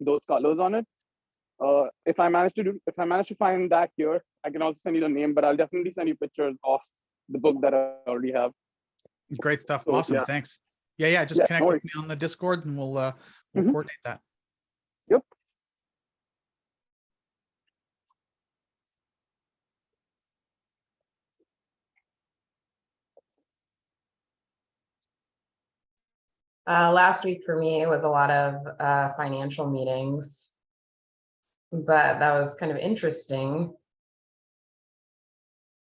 those colors on it. If I manage to find that here, I can also send you the name, but I'll definitely send you pictures of the book that I already have. Great stuff. So, awesome. yeah. Thanks. Yeah. Just connect with me on the Discord, and we'll coordinate that. Yep. Last week for me, it was a lot of financial meetings, but that was kind of interesting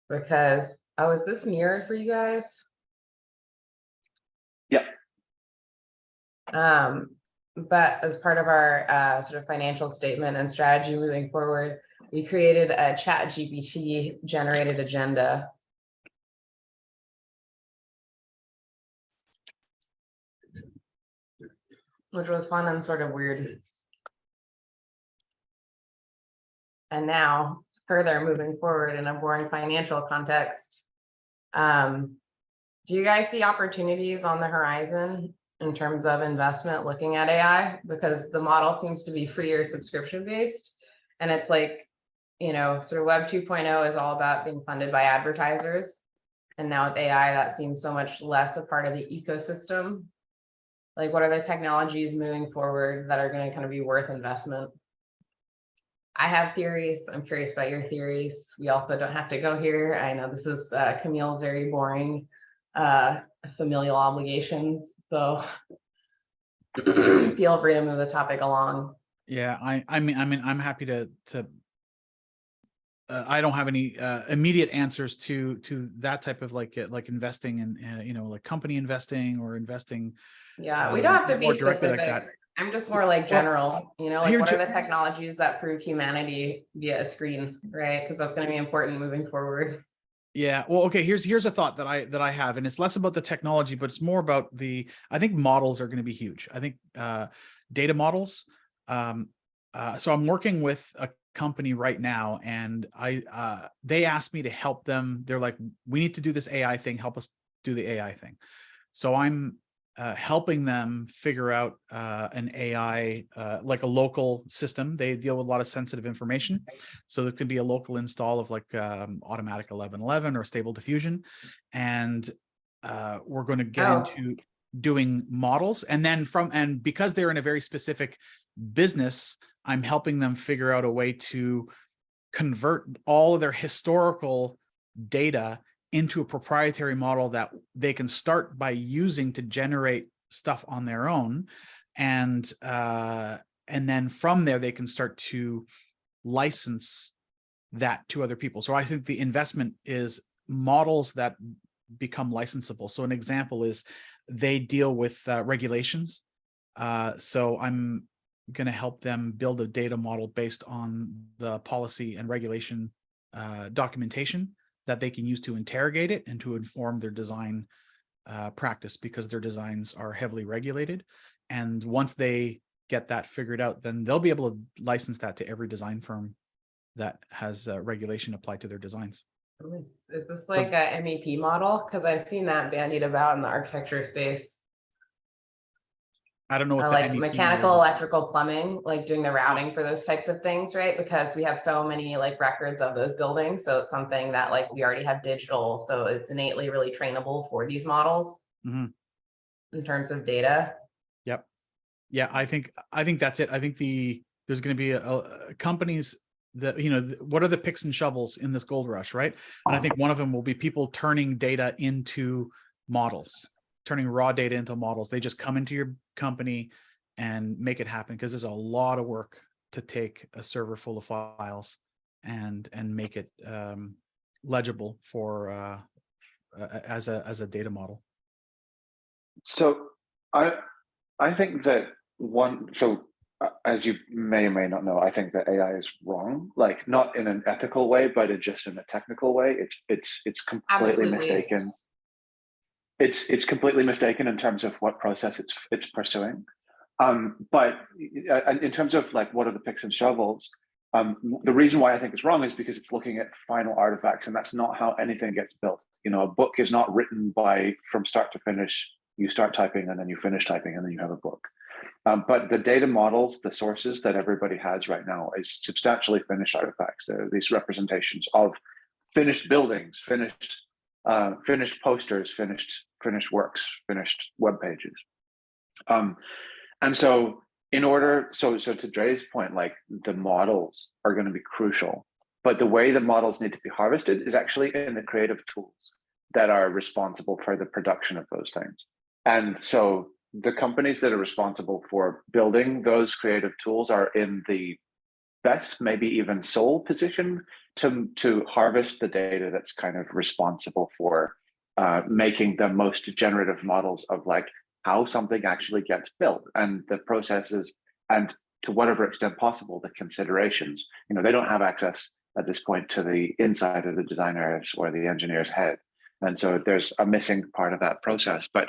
because, is this mirrored for you guys? Yeah. But as part of our sort of financial statement and strategy moving forward, we created a ChatGPT generated agenda. Which was fun and sort of weird. And now, further moving forward in a boring financial context, do you guys see opportunities on the horizon in terms of investment looking at AI? Because the model seems to be free or subscription based. And it's like, sort of Web 2.0 is all about being funded by advertisers. And now with AI, that seems so much less a part of the ecosystem. Like, what are the technologies moving forward that are going to kind of be worth investment? I have theories. I'm curious about your theories. We also don't have to go here. I know this is Camille's very boring familial obligations. So feel free to move the topic along. Yeah, I mean, I'm happy to. I don't have any immediate answers to that type of like investing in like company investing or investing. Yeah, we don't have to be more directly specific. like that. I'm just more like general, like here what are to- the technologies that prove humanity via a screen, right? Because that's going to be important moving forward. Yeah, well, okay, here's a thought that I have, and it's less about the technology, but it's more about I think models are going to be huge. I think data models. So I'm working with a company right now, and they asked me to help them. They're like, we need to do this AI thing, help us do the AI thing. So I'm helping them figure out an AI, like a local system. They deal with a lot of sensitive information. So there can be a local install of like automatic 1111 or stable diffusion. And we're going to get into doing models. And then because they're in a very specific business, I'm helping them figure out a way to convert all of their historical data into a proprietary model that they can start by using to generate stuff on their own. And then from there, they can start to license that to other people. So I think the investment is models that become licensable. So an example is they deal with regulations. So I'm going to help them build a data model based on the policy and regulation documentation that they can use to interrogate it and to inform their design practice, because their designs are heavily regulated. And once they get that figured out, then they'll be able to license that to every design firm that has regulation applied to their designs. Is this like a MEP model? Because I've seen that bandied about in the architecture space. I don't know what like mechanical, electrical, plumbing, like doing the routing for those types of things, right? Because we have so many like records of those buildings. So it's something that like we already have digital. So it's innately really trainable for these models in terms of data. Yep. Yeah, I think that's it. I think there's going to be companies that, what are the picks and shovels in this gold rush, right? And I think one of them will be people turning data into models. Turning raw data into models. They just come into your company and make it happen, because there's a lot of work to take a server full of files and make it legible for as a data model. So I think that as you may or may not know, I think that AI is wrong, like not in an ethical way, but just in a technical way. It's completely mistaken. It's completely mistaken in terms of what process it's pursuing. But in terms of like what are the picks and shovels, the reason why I think it's wrong is because it's looking at final artifacts, and that's not how anything gets built. A book is not written from start to finish. You start typing and then you finish typing and then you have a book. But the data models, the sources that everybody has right now is substantially finished artifacts. There are these representations of finished buildings, finished posters, finished works, finished web pages. And so to Dre's point, like the models are going to be crucial, but the way the models need to be harvested is actually in the creative tools that are responsible for the production of those things. And so the companies that are responsible for building those creative tools are in the best, maybe even sole position to harvest the data that's kind of responsible for making the most generative models of like how something actually gets built and the processes, and to whatever extent possible, the considerations. They don't have access at this point to the inside of the designer's or the engineer's head. And so there's a missing part of that process. But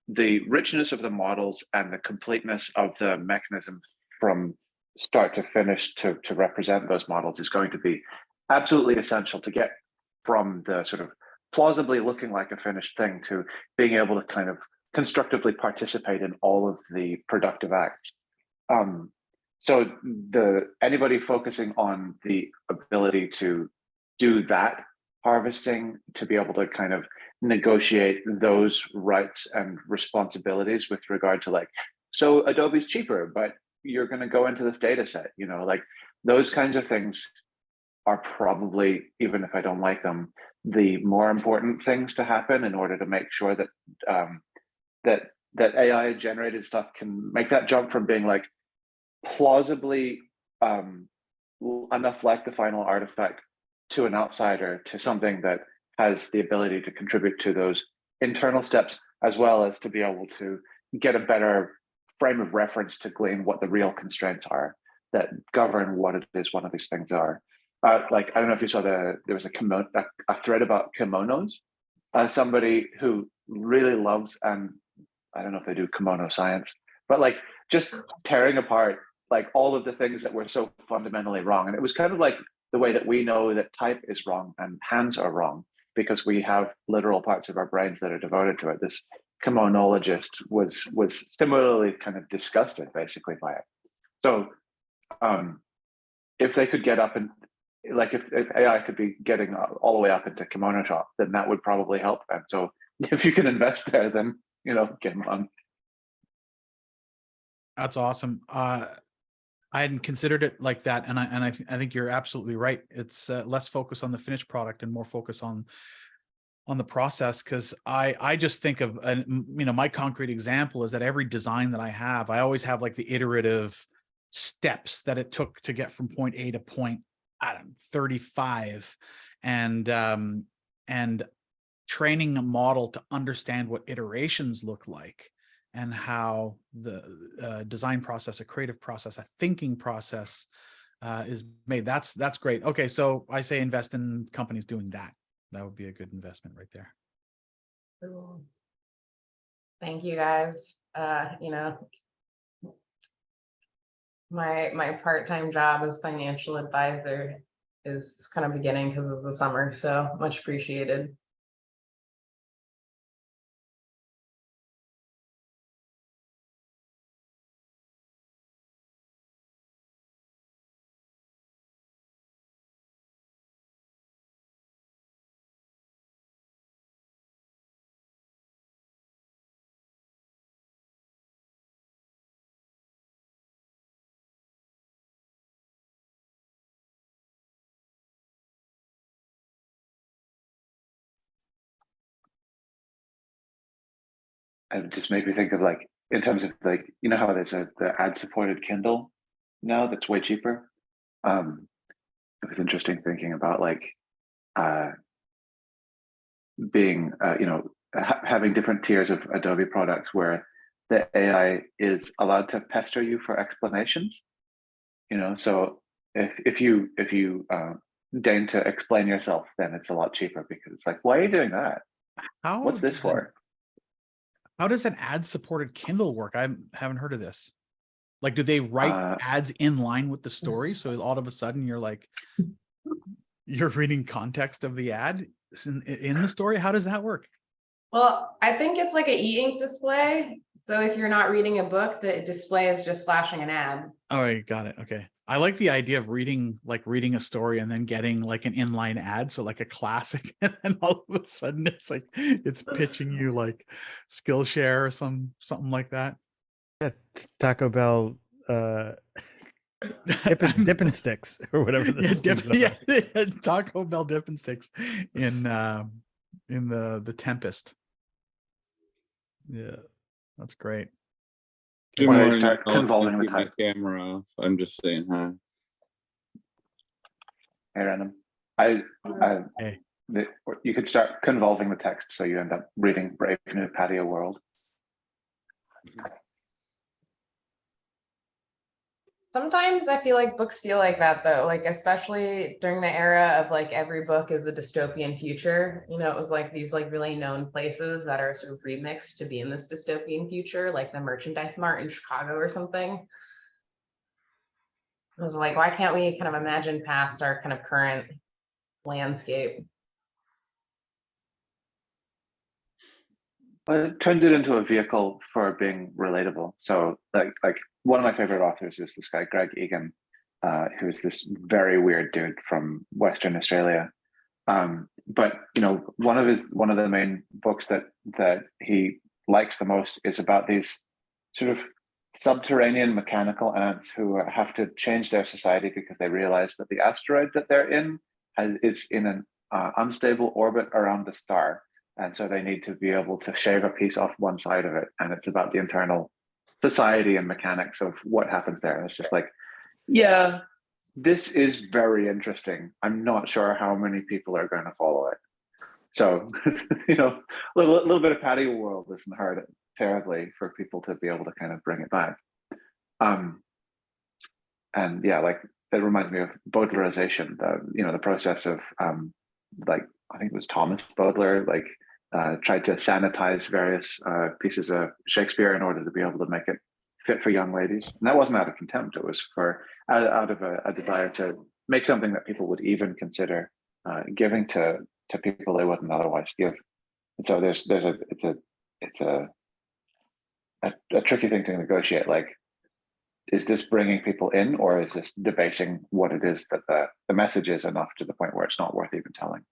the richness of the models and the completeness of the mechanism from start to finish to represent those models is going to be absolutely essential to get from the sort of plausibly looking like a finished thing to being able to kind of constructively participate in all of the productive acts. so anybody focusing on the ability to do that harvesting, to be able to kind of negotiate those rights and responsibilities with regard to like, so Adobe's cheaper, but you're going to go into this data set, you know, like those kinds of things are probably, even if I don't like them, the more important things to happen in order to make sure that that AI generated stuff can make that jump from being like plausibly enough like the final artifact to an outsider to something that has the ability to contribute to those internal steps, as well as to be able to get a better frame of reference to glean what the real constraints are that govern what it is one of these things are. Like, I don't know if you saw there was a thread about kimonos. Somebody who really loves, and I don't know if they do kimono science, but like just tearing apart like all of the things that were so fundamentally wrong. And it was kind of like the way that we know that type is wrong and hands are wrong, because we have literal parts of our brains that are devoted to it. This kimonologist was similarly kind of disgusted basically by it. So if they could get up and like if AI could be getting all the way up into kimono shop, then that would probably help them. So if you can invest there, then, you know, get them on. That's awesome. I hadn't considered it like that, and I think you're absolutely right. It's less focus on the finished product and more focus on the process, because I just think of, you know, my concrete example is that every design that I have, I always have like the iterative steps that it took to get from point A to point, I don't know, 35, and training a model to understand what iterations look like and how the design process, a creative process, a thinking process is made. That's great. Okay, so I say invest in companies doing that. That would be a good investment right there. Cool. Thank you guys. You know, my part-time job as financial advisor is kind of beginning because of the summer, so much appreciated. And it just made me think of like, in terms of like, you know how there's the ad supported Kindle now that's way cheaper. It was interesting thinking about like being you know, having different tiers of Adobe products where the AI is allowed to pester you for explanations. You know, so if you deign to explain yourself, then it's a lot cheaper, because it's like, why are you doing that? How What's this for? How does an ad-supported Kindle work? I haven't heard of this. Like, do they write ads in line with the story? So all of a sudden you're like, you're reading context of the ad in the story? How does that work? Well, I think it's like an e-ink display. So if you're not reading a book, the display is just flashing an ad. All right, got it. Okay. I like the idea of reading a story and then getting like an inline ad. So like a classic, and then all of a sudden it's like, it's pitching you like Skillshare or something like that. Yeah, Taco Bell dipping sticks or whatever. Yeah, Taco Bell dipping sticks in the Tempest. Yeah, that's great. Good Why morning. start I'll convolving the keep my type. camera off. I'm just saying hi. Hey, random. Hey. You could start convolving the text, so you end up reading Brave New Patio World. Sometimes I feel like books feel like that though, like especially during the era of like every book is a dystopian future. You know, it was like these like really known places that are sort of remixed to be in this dystopian future, like the Merchandise Mart in Chicago or something. I was like, why can't we kind of imagine past our kind of current landscape? Well, it turns it into a vehicle for being relatable. So like one of my favorite authors is this guy, Greg Egan, who is this very weird dude from Western Australia. But you know, one of the main books that he likes the most is about these sort of subterranean mechanical ants who have to change their society because they realize that the asteroid that they're in is in an unstable orbit around the star, and so they need to be able to shave a piece off one side of it, and it's about the internal society and mechanics of what happens there. And it's just like, yeah, this is very interesting. I'm not sure how many people are going to follow it. So, you know, a little bit of Patty World isn't hard terribly for people to be able to kind of bring it back. And yeah, like it reminds me of Baudelarization, the process of like, I think it was Thomas Baudelaire, like tried to sanitize various pieces of Shakespeare in order to be able to make it fit for young ladies. And that wasn't out of contempt, it was for out of a desire to make something that people would even consider giving to people they wouldn't otherwise give. And so it's a tricky thing to negotiate. Like, is this bringing people in, or is this debasing what it is that the message is enough to the point where it's not worth even telling?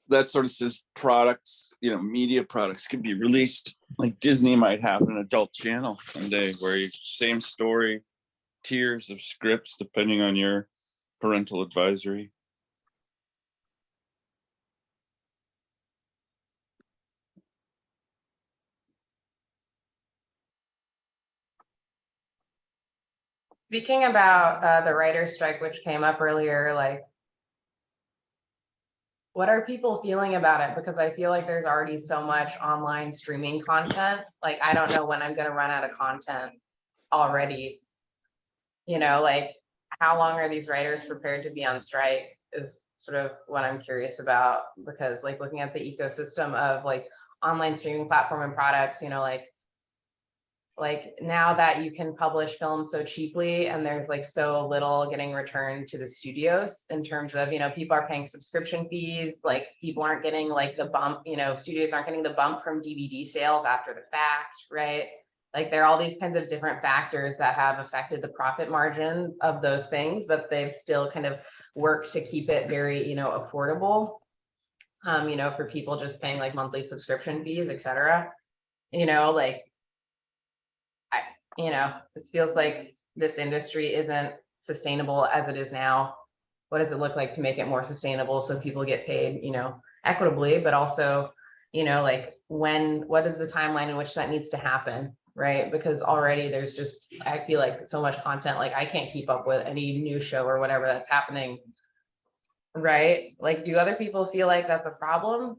That sort of says products, media products could be released like Disney might have an adult channel someday where you same story, tiers of scripts depending on your parental advisory. Speaking about the writer's strike, which came up earlier, like, what are people feeling about it? Because I feel like there's already so much online streaming content. Like, I don't know when I'm going to run out of content already. Like, how long are these writers prepared to be on strike is sort of what I'm curious about, because like looking at the ecosystem of like online streaming platform and products, like now that you can publish films so cheaply and there's like so little getting returned to the studios in terms of, people are paying subscription fees, like people aren't getting like the bump, studios aren't getting the bump from DVD sales after the fact, right? Like there are all these kinds of different factors that have affected the profit margin of those things, but they've still kind of worked to keep it very, affordable, for people just paying like monthly subscription fees, etc. Like, it feels like this industry isn't sustainable as it is now. What does it look like to make it more sustainable so people get paid, equitably, but also, like what is the timeline in which that needs to happen, right? Because already there's just, I feel like so much content, like I can't keep up with any new show or whatever that's happening, right? Like, do other people feel like that's a problem,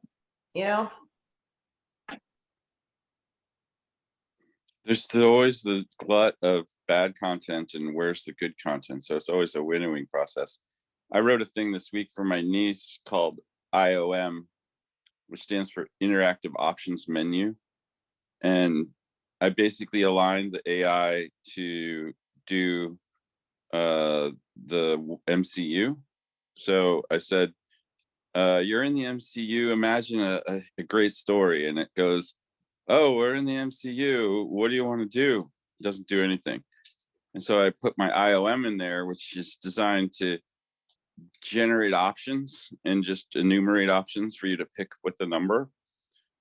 There's still always the glut of bad content and where's the good content. So it's always a winnowing process. I wrote a thing this week for my niece called IOM, which stands for Interactive Options Menu. And I basically aligned the AI to do the MCU. So I said, you're in the MCU, imagine a great story. And it goes, oh, we're in the MCU. What do you want to do? It doesn't do anything. And so I put my IOM in there, which is designed to generate options and just enumerate options for you to pick with the number.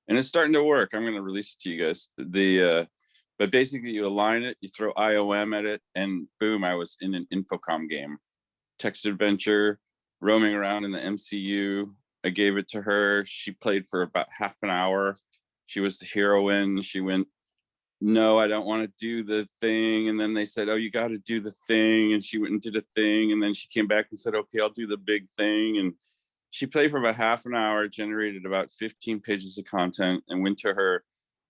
And it's starting to work. I'm going to release it to you guys. But basically you align it, you throw IOM at it, and boom, I was in an Infocom game. Text adventure, roaming around in the MCU. I gave it to her. She played for about half an hour. She was the heroine. She went, no, I don't want to do the thing. And then they said, oh, you got to do the thing. And she went and did a thing. And then she came back and said, okay, I'll do the big thing. And she played for about half an hour, generated about 15 pages of content, and went to her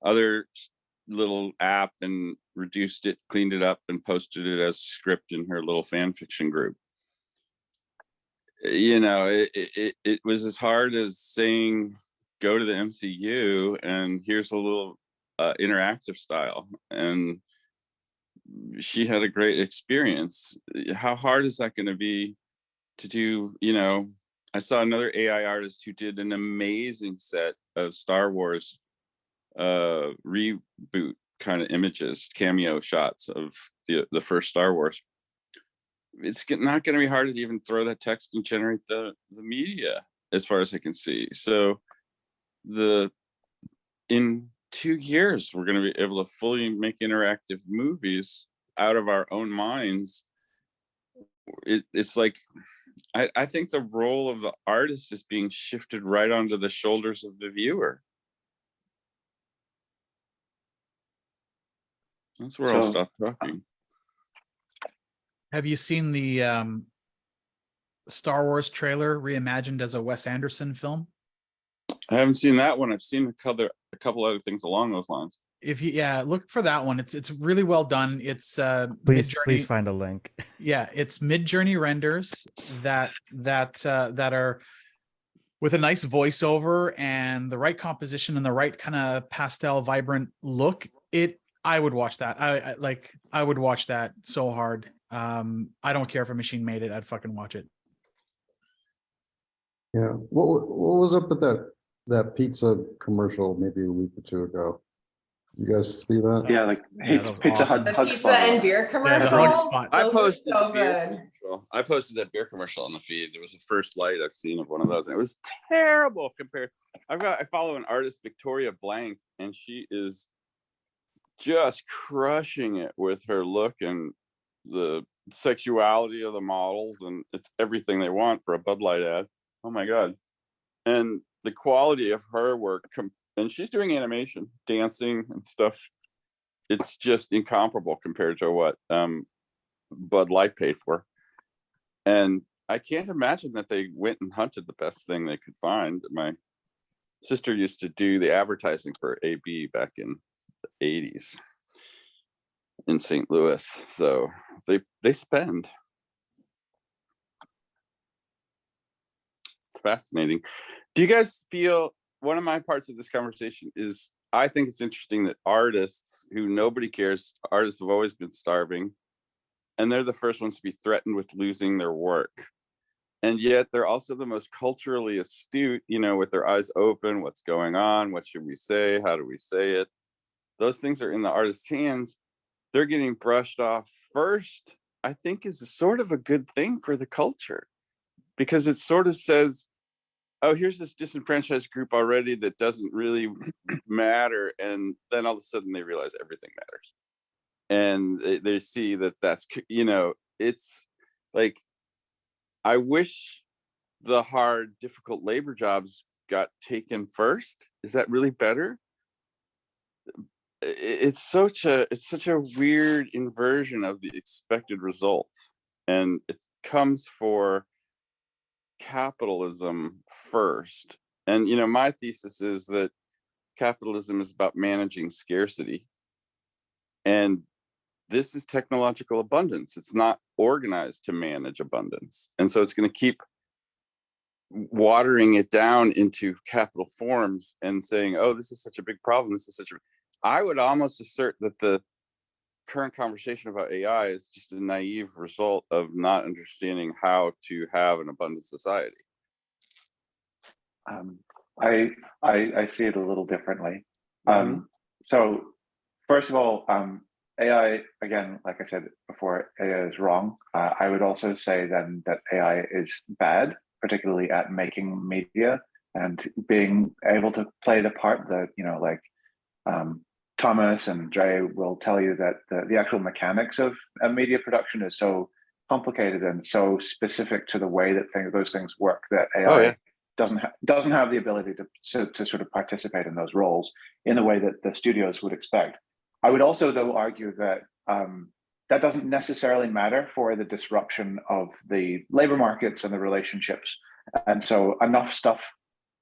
other little app and reduced it, cleaned it up, and posted it as a script in her little fan fiction group. It was as hard as saying, go to the MCU and here's a little interactive style. And she had a great experience. How hard is that going to be to do? I saw another AI artist who did an amazing set of Star Wars reboot kind of images, cameo shots of the first Star Wars. It's not going to be hard to even throw that text and generate the media, as far as I can see. So in 2 years, we're going to be able to fully make interactive movies out of our own minds. It's like, I think the role of the artist is being shifted right onto the shoulders of the viewer. That's where I'll stop talking. Have you seen the Star Wars trailer reimagined as a Wes Anderson film? I haven't seen that one. I've seen a couple other things along those lines. If you look for that one. It's really well done. It's please find a link. Yeah, it's Mid-Journey renders that are with a nice voiceover and the right composition and the right kind of pastel, vibrant look. I would watch that. I would watch that so hard. I don't care if a machine made it. I'd fucking watch it. Yeah. What was up with that pizza commercial maybe a week or two ago? You guys see that? Yeah, like that was Pizza awesome. Hut The hug pizza spot. and beer commercial. Yeah, the hug spot. I Those were posted so the beer good. commercial. I posted that beer commercial on the feed. It was the first light I've seen of one of those, and it was terrible compared. I follow an artist, Victoria Blank, and she is just crushing it with her look and the sexuality of the models, and it's everything they want for a Bud Light ad. Oh my god. And the quality of her work, and she's doing animation, dancing and stuff. It's just incomparable compared to what Bud Light paid for. And I can't imagine that they went and hunted the best thing they could find. My sister used to do the advertising for AB back in the 80s in St. Louis. So they spend. It's fascinating. Do you guys feel, one of my parts of this conversation is, I think it's interesting that artists who nobody cares, artists have always been starving, and they're the first ones to be threatened with losing their work. And yet they're also the most culturally astute, with their eyes open, what's going on, what should we say, how do we say it? Those things are in the artist's hands. They're getting brushed off first, I think, is sort of a good thing for the culture, because it sort of says, oh, here's this disenfranchised group already that doesn't really matter. And then all of a sudden they realize everything matters. And they see that's, it's like, I wish the hard, difficult labor jobs got taken first. Is that really better? It's such a weird inversion of the expected result. And it comes for capitalism first. And my thesis is that capitalism is about managing scarcity, and this is technological abundance. It's not organized to manage abundance, and so it's going to keep watering it down into capital forms and saying, oh, this is such a big problem, I would almost assert that the current conversation about AI is just a naive result of not understanding how to have an abundant society. I see it a little differently. So first of all, AI, again, like I said before, AI is wrong. I would also say then that AI is bad, particularly at making media and being able to play the part that, Thomas and Dre will tell you that the actual mechanics of media production is so complicated and so specific to the way that those things work that AI doesn't have the ability to sort of participate in those roles in the way that the studios would expect. I would also, though, argue that that doesn't necessarily matter for the disruption of the labor markets and the relationships. And so enough stuff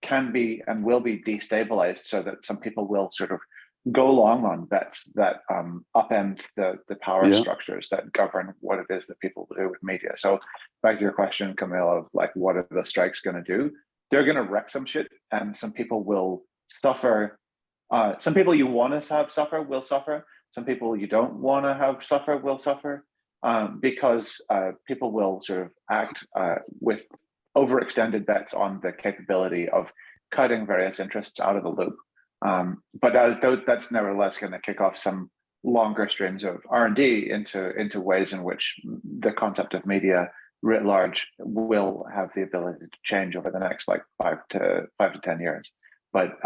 can be and will be destabilized so that some people will sort of go long on bets that upend the power structures that govern what it is that people do with media. So back to your question, Camille, of like, what are the strikes going to do? They're going to wreck some shit, and some people will suffer. Some people you want to have suffer will suffer. Some people you don't want to have suffer will suffer, because people will sort of act with overextended bets on the capability of cutting various interests out of the loop. But that's nevertheless going to kick off some longer streams of R&D into ways in which the concept of media writ large will have the ability to change over the next like 5 to 10 years. But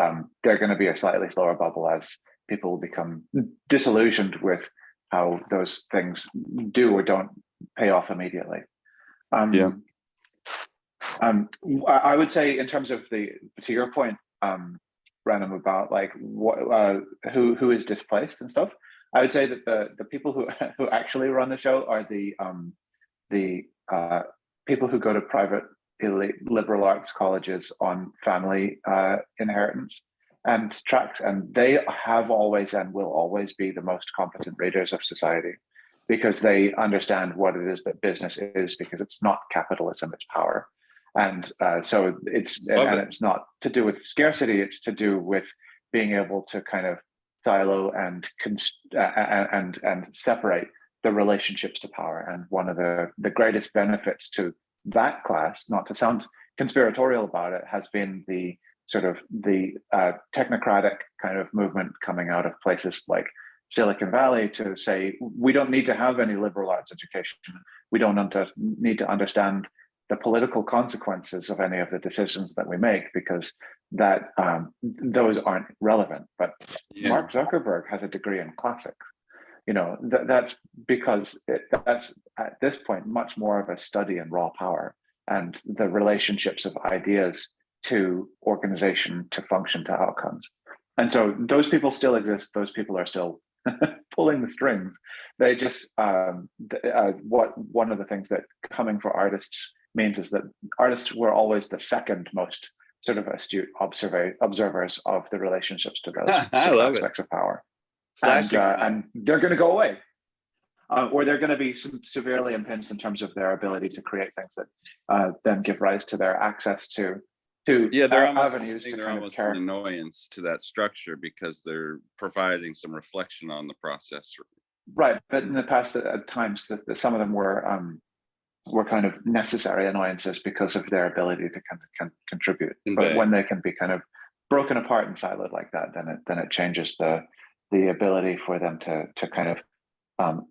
they're going to be a slightly slower bubble as people will become disillusioned with how those things do or don't pay off immediately. I would say, in terms of to your point, Random, about like what who is displaced and stuff, I would say that the people who actually run the show are the people who go to private elite liberal arts colleges on family inheritance and tracks, and they have always and will always be the most competent readers of society, because they understand what it is that business is, because it's not capitalism, it's power. And so it's it's not to do with scarcity, it's to do with being able to kind of silo and separate the relationships to power. And one of the greatest benefits to that class, not to sound conspiratorial about it, has been the sort of the technocratic kind of movement coming out of places like Silicon Valley to say, we don't need to have any liberal arts education. We don't need to understand the political consequences of any of the decisions that we make, because that those aren't relevant. But Mark Zuckerberg has a degree in classics. You know, that's because that's at this point much more of a study in raw power and the relationships of ideas to organization, to function, to outcomes. And so those people still exist. Those people are still pulling the strings. They just one of the things that coming for artists means is that artists were always the second most sort of astute observers of the relationships to those aspects of power. And they're going to go away, or they're going to be severely impinged in terms of their ability to create things that then give rise to their access to they're almost avenues to an annoyance to that structure, because they're providing some reflection on the process. Right, but in the past, at times, some of them were kind of necessary annoyances because of their ability to kind of contribute. But when they can be kind of broken apart and siloed like that, then it changes the ability for them to kind of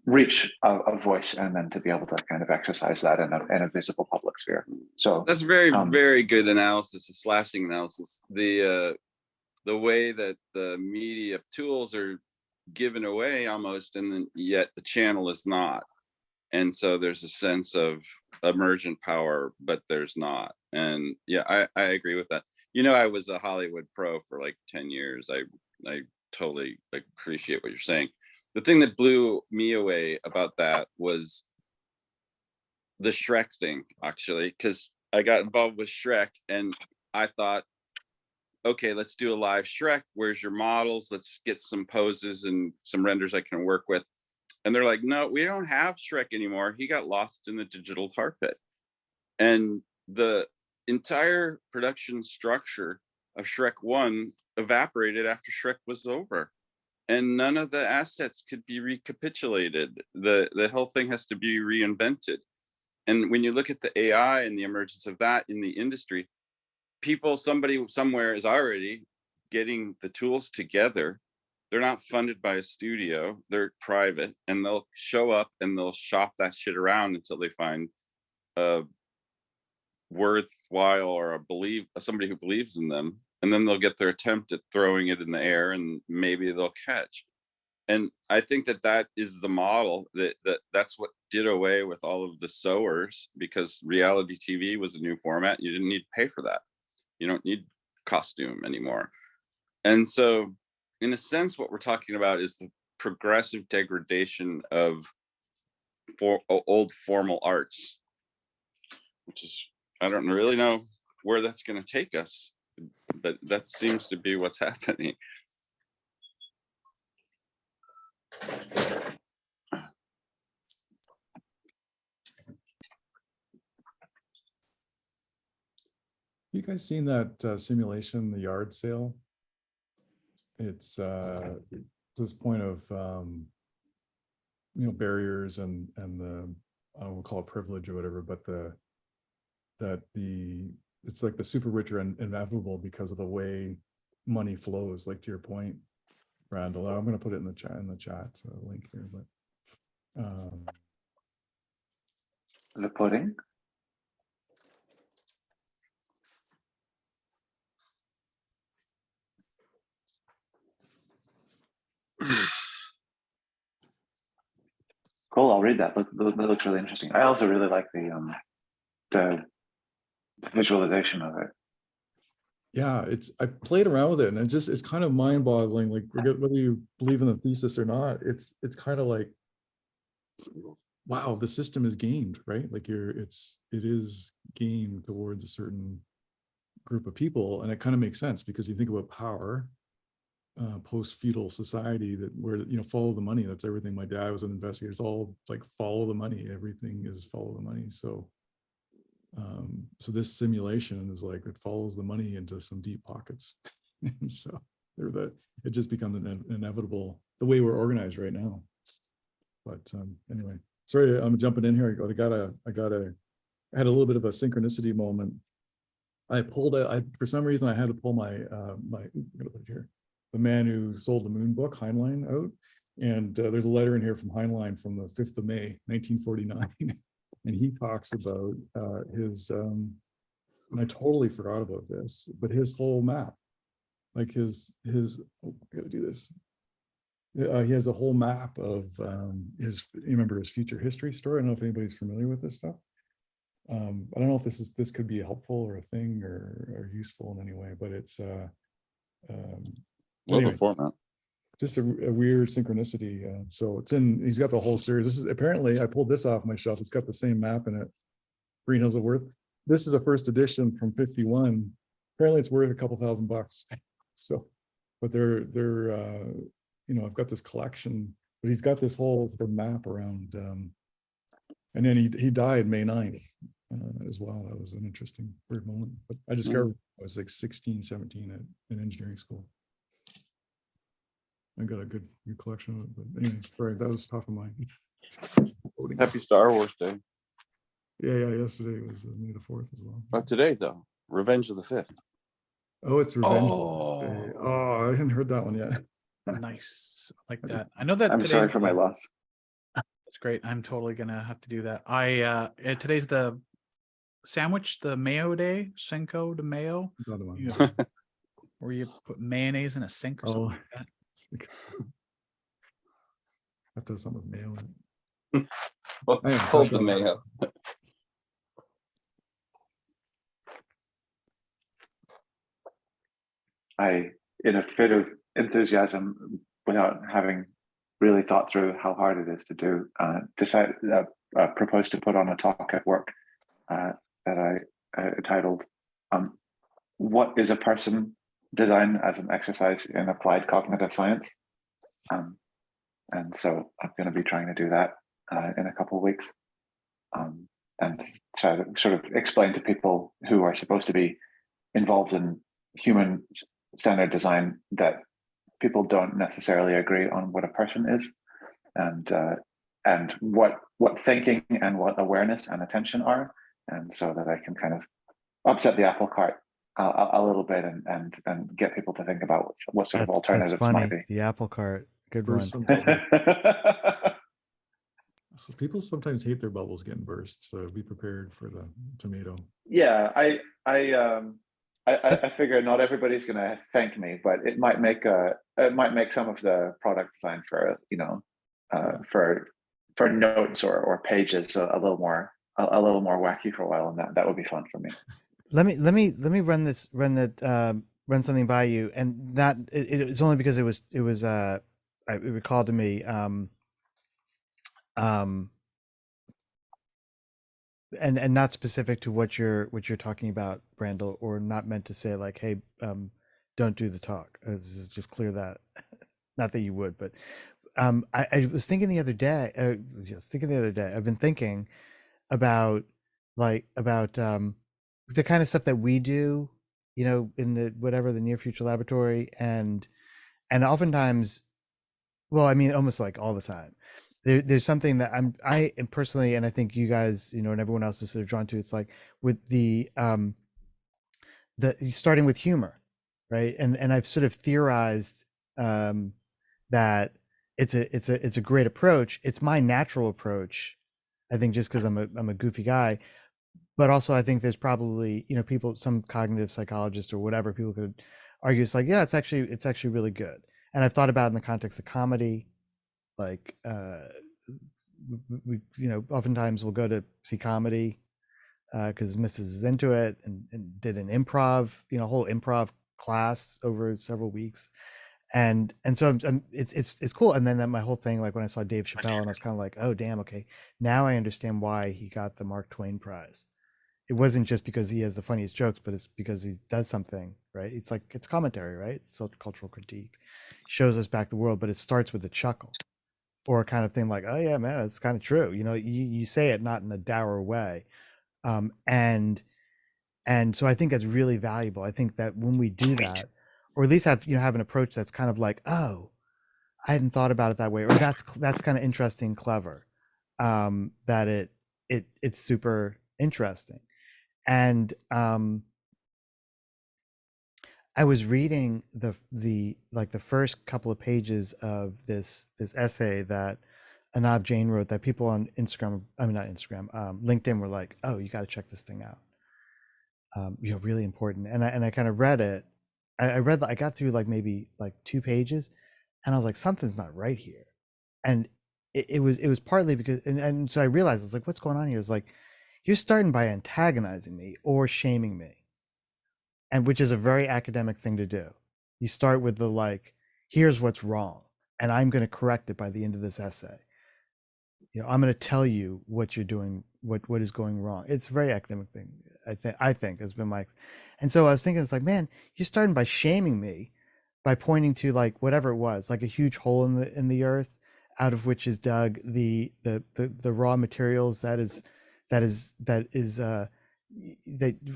reach a voice, and then to be able to kind of exercise that in a visible public sphere. So that's very good analysis, a slashing analysis. The way that the media tools are given away almost, and then yet the channel is not. And so there's a sense of emergent power, but there's not. And yeah, I agree with that. You know, I was a Hollywood pro for like 10 years. I totally appreciate what you're saying. The thing that blew me away about that was the Shrek thing, actually, because I got involved with Shrek and I thought, okay, let's do a live Shrek. Where's your models? Let's get some poses and some renders I can work with. And they're like, no, we don't have Shrek anymore. He got lost in the digital tar pit. And the entire production structure of Shrek 1 evaporated after Shrek was over. And none of the assets could be recapitulated. The whole thing has to be reinvented. And when you look at the AI and the emergence of that in the industry, somebody somewhere is already getting the tools together. They're not funded by a studio, they're private, and they'll show up and they'll shop that shit around until they find a worthwhile or somebody who believes in them. And then they'll get their attempt at throwing it in the air, and maybe they'll catch. And I think that is the model, that's what did away with all of the sewers, because reality TV was a new format. You didn't need to pay for that. You don't need costume anymore. And so in a sense, what we're talking about is the progressive degradation of old formal arts, which is, I don't really know where that's going to take us, but that seems to be what's happening. You guys seen that simulation, the yard sale? It's this point of barriers and the, I won't call it privilege or whatever, but it's like the super rich are inevitable because of the way money flows, like to your point, Randall. I'm going to put it in the chat, so a link here, but The pudding. Cool. I'll read that. That looks really interesting. I also really like the visualization of it. yeah, I played around with it, and it's kind of mind-boggling. Like, forget whether you believe in the thesis or not. It's kind of like, wow, the system is gamed, right? Like it is gamed towards a certain group of people, and it kind of makes sense because you think about power, post-feudal society, that where, you know, follow the money. That's everything. My dad was an investigator. It's all like follow the money. Everything is follow the money. So so this simulation is like, it follows the money into some deep pockets. And so it just becomes an inevitable, the way we're organized right now. But anyway, sorry, I'm jumping in here. I had a little bit of a synchronicity moment. For some reason, I had to pull I'm gonna put it here, The Man Who Sold the Moon book, Heinlein, out. And there's a letter in here from Heinlein from the 5th of May, 1949. And he talks about his, and I totally forgot about this, but his whole map, like his, oh, I gotta do this. He has a whole map of you remember his future history story. I don't know if anybody's familiar with this stuff. I don't know if this could be helpful or a thing or useful in any way, but it's Love anyway, the format. just a weird synchronicity. So he's got the whole series. This is apparently, I pulled this off my shelf. It's got the same map in it. Green Hills of Worth. This is a first edition from 51. Apparently it's worth a couple $1,000. So, but they're you know, I've got this collection, but he's got this whole map around, and then he died May 9th as well. That was an interesting weird moment, but I discovered I was like 16, 17 at engineering school. I got a good collection of it, but anyway, sorry, that was top of mind. Happy Star Wars Day. Yeah, yesterday was May the 4th as well. But today, though, Revenge of the 5th. Oh, it's Revenge. Oh. Oh, I hadn't heard that one yet. Nice. I like that. I know that I'm sorry for my loss. That's great. I'm totally gonna have to do that. Today's the sandwich, the mayo day, Cinco de Mayo, Another one. you know, where you put mayonnaise in a sink or something like that. Have to have something with mayo in it. Well, I am hold the fucking- mayo. In a fit of enthusiasm, without having really thought through how hard it is to do, proposed to put on a talk at work that I titled, "What is a Person? Design as an Exercise in Applied Cognitive Science." And so I'm going to be trying to do that in a couple of weeks, and try to sort of explain to people who are supposed to be involved in human-centered design that people don't necessarily agree on what a person is, and what thinking and what awareness and attention are, and so that I can kind of upset the apple cart a little bit and get people to think about what sort of alternatives might be. The apple cart, good Burst one. some bubbles. So people sometimes hate their bubbles getting burst, so be prepared for the tomato. Yeah, I figure not everybody's going to thank me, but it might make some of the product design for for notes or pages a little more wacky for a while, and that would be fun for me. Let me run something by you, and not it's only because it recalled to me and not specific to what you're talking about, Brandel, or not meant to say like, hey, don't do the talk. This is just clear that not that you would, but I was thinking the other day. I've been thinking about the kind of stuff that we do, you know, in the near future laboratory, and oftentimes, well, I mean, almost like all the time, there's something that I am personally, and I think you guys, you know, and everyone else is sort of drawn to. It's like with the starting with humor, right? And I've sort of theorized that it's a great approach. It's my natural approach, I think, just because I'm a goofy guy. But also, I think there's probably, you know, people, some cognitive psychologists or whatever, people could argue it's like, yeah, it's actually really good. And I've thought about it in the context of comedy, like we you know, oftentimes we'll go to see comedy because Mrs. is into it, and did an improv, you know, whole improv class over several weeks. And so it's cool. And then my whole thing, like when I saw Dave Chappelle, and I was kind of like, oh damn, okay, now I understand why he got the Mark Twain Prize. It wasn't just because he has the funniest jokes, but it's because he does something, right? It's like, it's commentary, right? It's cultural critique, shows us back the world, but it starts with a chuckle or a kind of thing like, oh yeah, man, it's kind of true. You know, you say it not in a dour way. And so I think that's really valuable. I think that when we do that, or at least have, you know, have an approach that's kind of like, oh, I hadn't thought about it that way, or that's kind of interesting, clever. That it's super interesting. And I was reading the like the first couple of pages of this essay that Anab Jain wrote, that people on Instagram, I mean not Instagram, LinkedIn were like, oh, you got to check this thing out. You know, really important. And I kind of read it. I got through like maybe like 2 pages, and I was like, something's not right here. And it was partly because, and so I realized, it's like, what's going on here? It's like, you're starting by antagonizing me or shaming me, and which is a very academic thing to do. You start with the like, here's what's wrong, and I'm going to correct it by the end of this essay. You know, I'm going to tell you what you're doing, what is going wrong. It's a very academic thing. I think has been my, and so I was thinking, it's like, man, you're starting by shaming me, by pointing to like whatever it was, like a huge hole in the earth, out of which is dug the raw materials that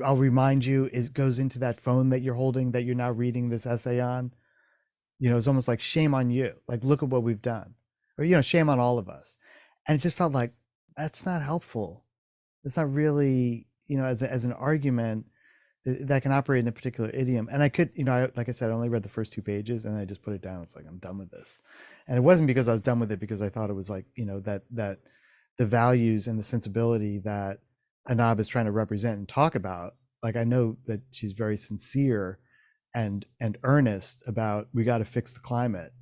I'll remind you goes into that phone that you're holding, that you're now reading this essay on. You know, it's almost like, shame on you. Like, look at what we've done, or, you know, shame on all of us. And it just felt like that's not helpful. It's not really, you know, as an argument that can operate in a particular idiom. And I could, you know, like I said, I only read the first 2 pages, and I just put it down. It's like, I'm done with this. And it wasn't because I was done with it, because I thought it was like, you know, that the values and the sensibility that Anab is trying to represent and talk about, like, I know that she's very sincere and earnest about, we got to fix the climate.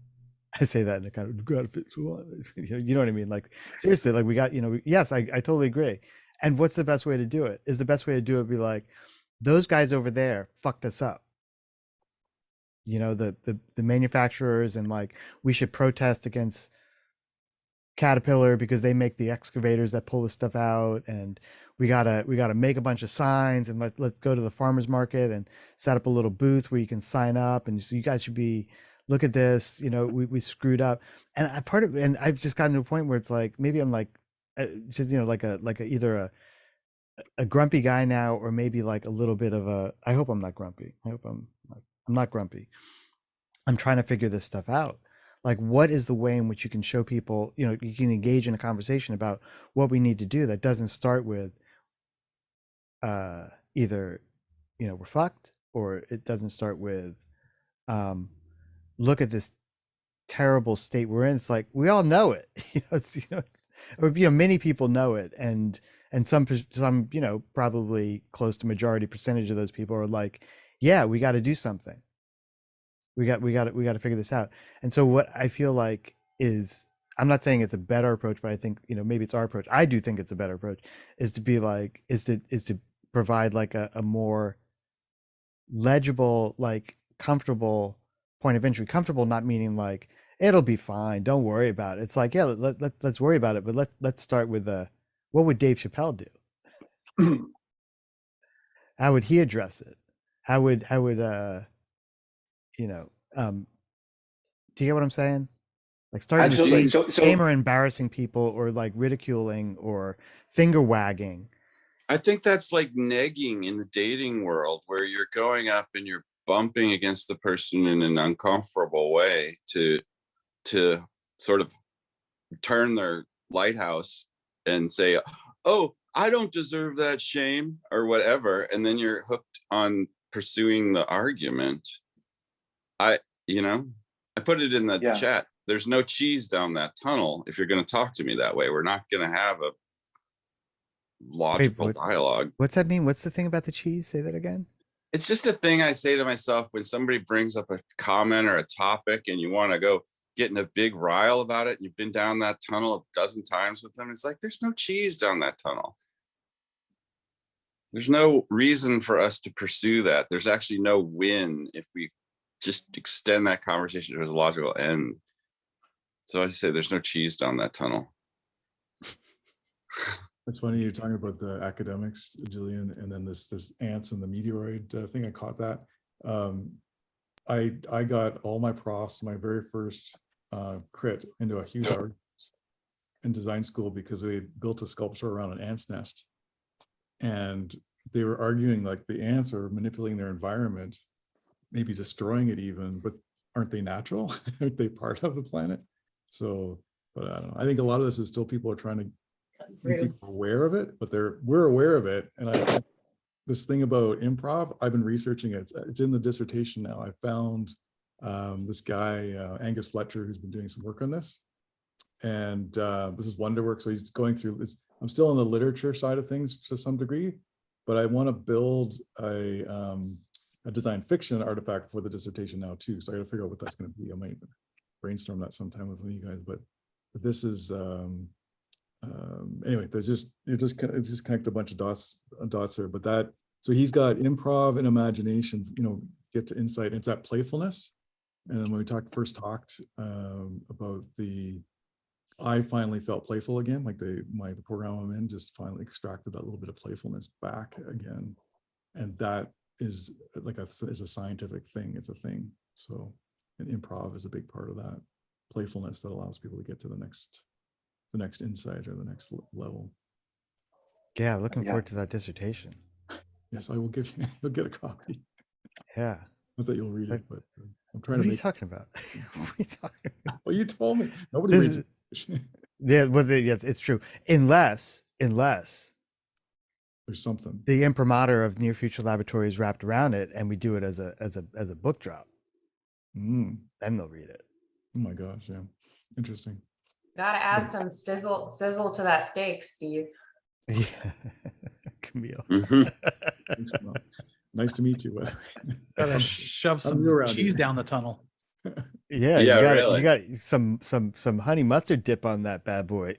I say that in a kind of, got to fix what? You know what I mean? Like, seriously, like, we got, you know, yes, I totally agree. And what's the best way to do it? Is the best way to do it be like, those guys over there fucked us up. You know, the manufacturers, and like, we should protest against Caterpillar because they make the excavators that pull this stuff out, and we gotta make a bunch of signs, and let's go to the farmers market and set up a little booth where you can sign up, and so you guys should be, look at this, you know, we screwed up. And and I've just gotten to a point where it's like, maybe I'm like, just, you know, like a either a grumpy guy now, or maybe like a little bit of a, I hope I'm not grumpy. I hope I'm not grumpy. I'm trying to figure this stuff out. Like, what is the way in which you can show people, you know, you can engage in a conversation about what we need to do that doesn't start with either, you know, we're fucked, or it doesn't start with, look at this terrible state we're in. It's like, we all know it, you know, it's, you know, or, you know, many people know it, and some, you know, probably close to majority percentage of those people are like, yeah, we got to do something. We got to figure this out. And so what I feel like is, I'm not saying it's a better approach, but I think, you know, maybe it's our approach. I do think it's a better approach, is to be like, is to provide like a more legible, like, comfortable point of entry. Comfortable, not meaning like, it'll be fine, don't worry about it. It's like, yeah, let's worry about it, but let's start with what would Dave Chappelle do? How would he address it? How would you know, do you get what I'm saying? Like, starting with Absolutely. shame or embarrassing people, or like ridiculing or finger wagging. I think that's like negging in the dating world, where you're going up and you're bumping against the person in an uncomfortable way to sort of turn their lighthouse and say, oh, I don't deserve that shame, or whatever. And then you're hooked on pursuing the argument. you know, I put it in the Yeah. chat. There's no cheese down that tunnel. If you're going to talk to me that way, we're not going to have a logical dialogue. What's that mean? What's the thing about the cheese? Say that again. It's just a thing I say to myself when somebody brings up a comment or a topic and you want to go get in a big rile about it. And you've been down that tunnel a dozen times with them. It's like, there's no cheese down that tunnel. There's no reason for us to pursue that. There's actually no win if we just extend that conversation to a logical end. So I say there's no cheese down that tunnel. It's funny you're talking about the academics, Jillian, and then this ants and the meteoroid thing. I caught that. I got all my profs, my very first crit, into a huge argument in design school because they built a sculpture around an ant's nest, and they were arguing like the ants are manipulating their environment, maybe destroying it even, but aren't they natural? Aren't they part of the planet? So, but I don't know. I think a lot of this is still people are trying to make people aware of it, but we're aware of it. And this thing about improv, I've been researching it. It's in the dissertation now. I found this guy, Angus Fletcher, who's been doing some work on this. And this is Wonderwork. So he's going through this. I'm still on the literature side of things to some degree, but I want to build a design fiction artifact for the dissertation now too. So I got to figure out what that's going to be. I might brainstorm that sometime with you guys, but this is anyway, there's just connect a bunch of dots there. But that, so he's got improv and imagination, you know, get to insight. It's that playfulness. And then when we first talked about I finally felt playful again, like the program I'm in just finally extracted that little bit of playfulness back again. And that is like is a scientific thing. It's a thing. So, and improv is a big part of that playfulness that allows people to get to the next insight or the next level. Yeah, looking forward to that dissertation. Yes, I will give you. You'll get a copy. Yeah. Not that you'll read it, but I'm trying what to. What are you talking about? What are you talking about? Well, you told me nobody reads it. Yeah, well, yes, it's true. Unless there's something. the imprimatur of Near Future Laboratory is wrapped around it, and we do it as a book drop. Then they'll read it. Oh my gosh, yeah, interesting. Gotta add some sizzle to that steak, Steve. Yeah, Camille. Nice to meet you. Gotta shove I'm new some around cheese here. down the tunnel. Yeah, really. you got some honey mustard dip on that bad boy.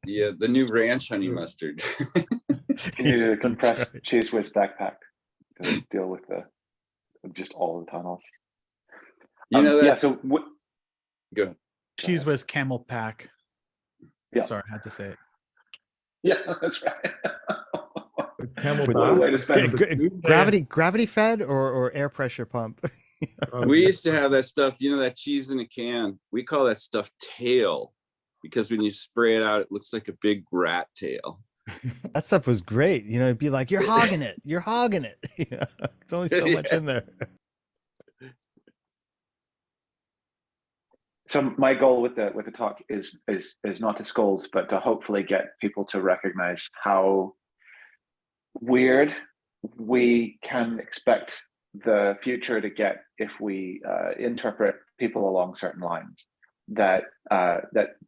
Yeah, the new ranch honey mustard. You need a compressed That's right. cheese whiz backpack to deal with just all the tunnels. You know, yeah. that's So go ahead. Cheese whiz camel pack. Yeah. Sorry, I had to say it. Yeah, that's right. Camel With- What a way to back. spend. Gravity fed or air pressure pump. We used to have that stuff, you know, that cheese in a can. We call that stuff tail because when you spray it out, it looks like a big rat tail. That stuff was great. You know, it'd be like, you're hogging it. You're hogging it. You know, it's only so much in there. So my goal with the talk is not to scold, but to hopefully get people to recognize how weird we can expect the future to get if we interpret people along certain lines. That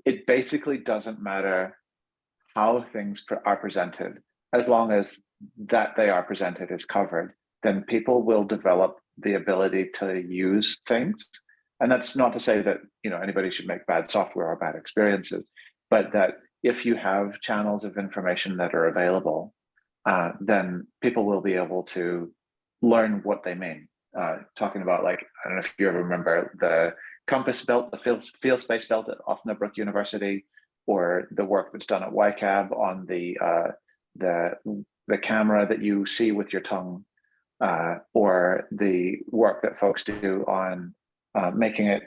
it basically doesn't matter how things are presented, as long as that they are presented is covered, then people will develop the ability to use things. And that's not to say that, you know, anybody should make bad software or bad experiences, but that if you have channels of information that are available, then people will be able to learn what they mean. Talking about, like, I don't know if you ever remember the compass belt, the field space belt at Osnabrück University, or the work that's done at YCAB on the camera that you see with your tongue, or the work that folks do on making it,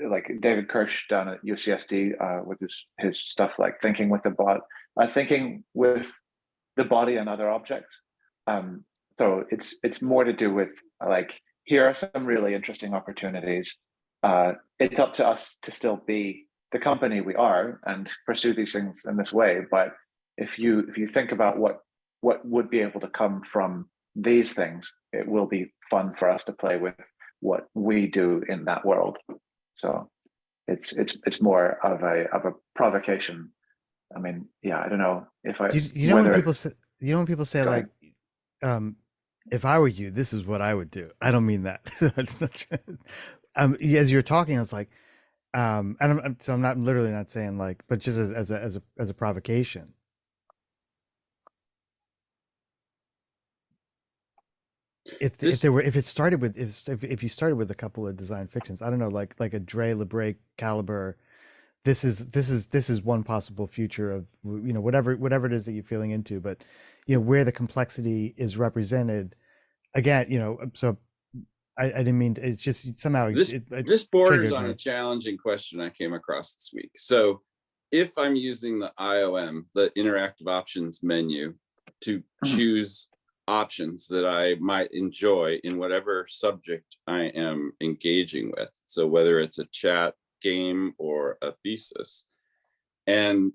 like David Kirsch down at UCSD with his stuff like thinking with the body and other objects. So it's more to do with, like, here are some really interesting opportunities. It's up to us to still be the company we are and pursue these things in this way. But if you think about what would be able to come from these things, it will be fun for us to play with what we do in that world. So it's more of a provocation. I mean, yeah, I don't know if I You know when whether people say, you know when people say Go like, if I were you, this is what I would do. I don't mean that. It's not as you're talking, I was like, and so I'm not literally not saying like, but just as a provocation. If it started with if you started with a couple of design fictions, I don't know, like a Dre LeBray caliber, this is one possible future of, you know, whatever it is that you're feeling into, but you know where the complexity is represented. Again, you know, so I didn't mean to, it's just somehow This borders triggered on me. a challenging question I came across this week. So if I'm using the IOM, the interactive options menu, to choose options that I might enjoy in whatever subject I am engaging with, so whether it's a chat, game, or a thesis, and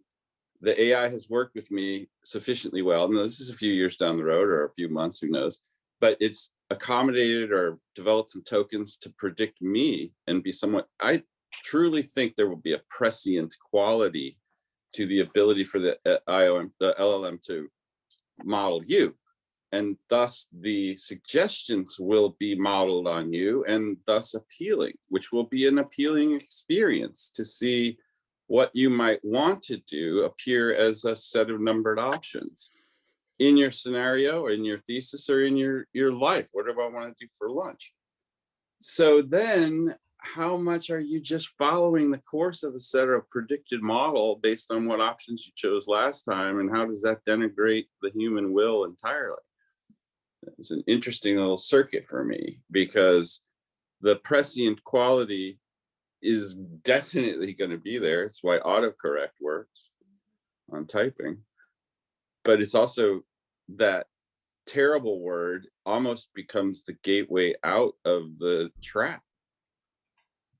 the AI has worked with me sufficiently well. And this is a few years down the road, or a few months, who knows, but it's accommodated or developed some tokens to predict me and be somewhat, I truly think there will be a prescient quality to the ability for the IOM, the LLM, to model you. And thus the suggestions will be modeled on you and thus appealing, which will be an appealing experience to see what you might want to do appear as a set of numbered options in your scenario or in your thesis or in your life. What do I want to do for lunch? So then how much are you just following the course of a set of predicted model based on what options you chose last time? And how does that denigrate the human will entirely? It's an interesting little circuit for me, because the prescient quality is definitely going to be there. It's why autocorrect works on typing. But it's also that terrible word almost becomes the gateway out of the trap.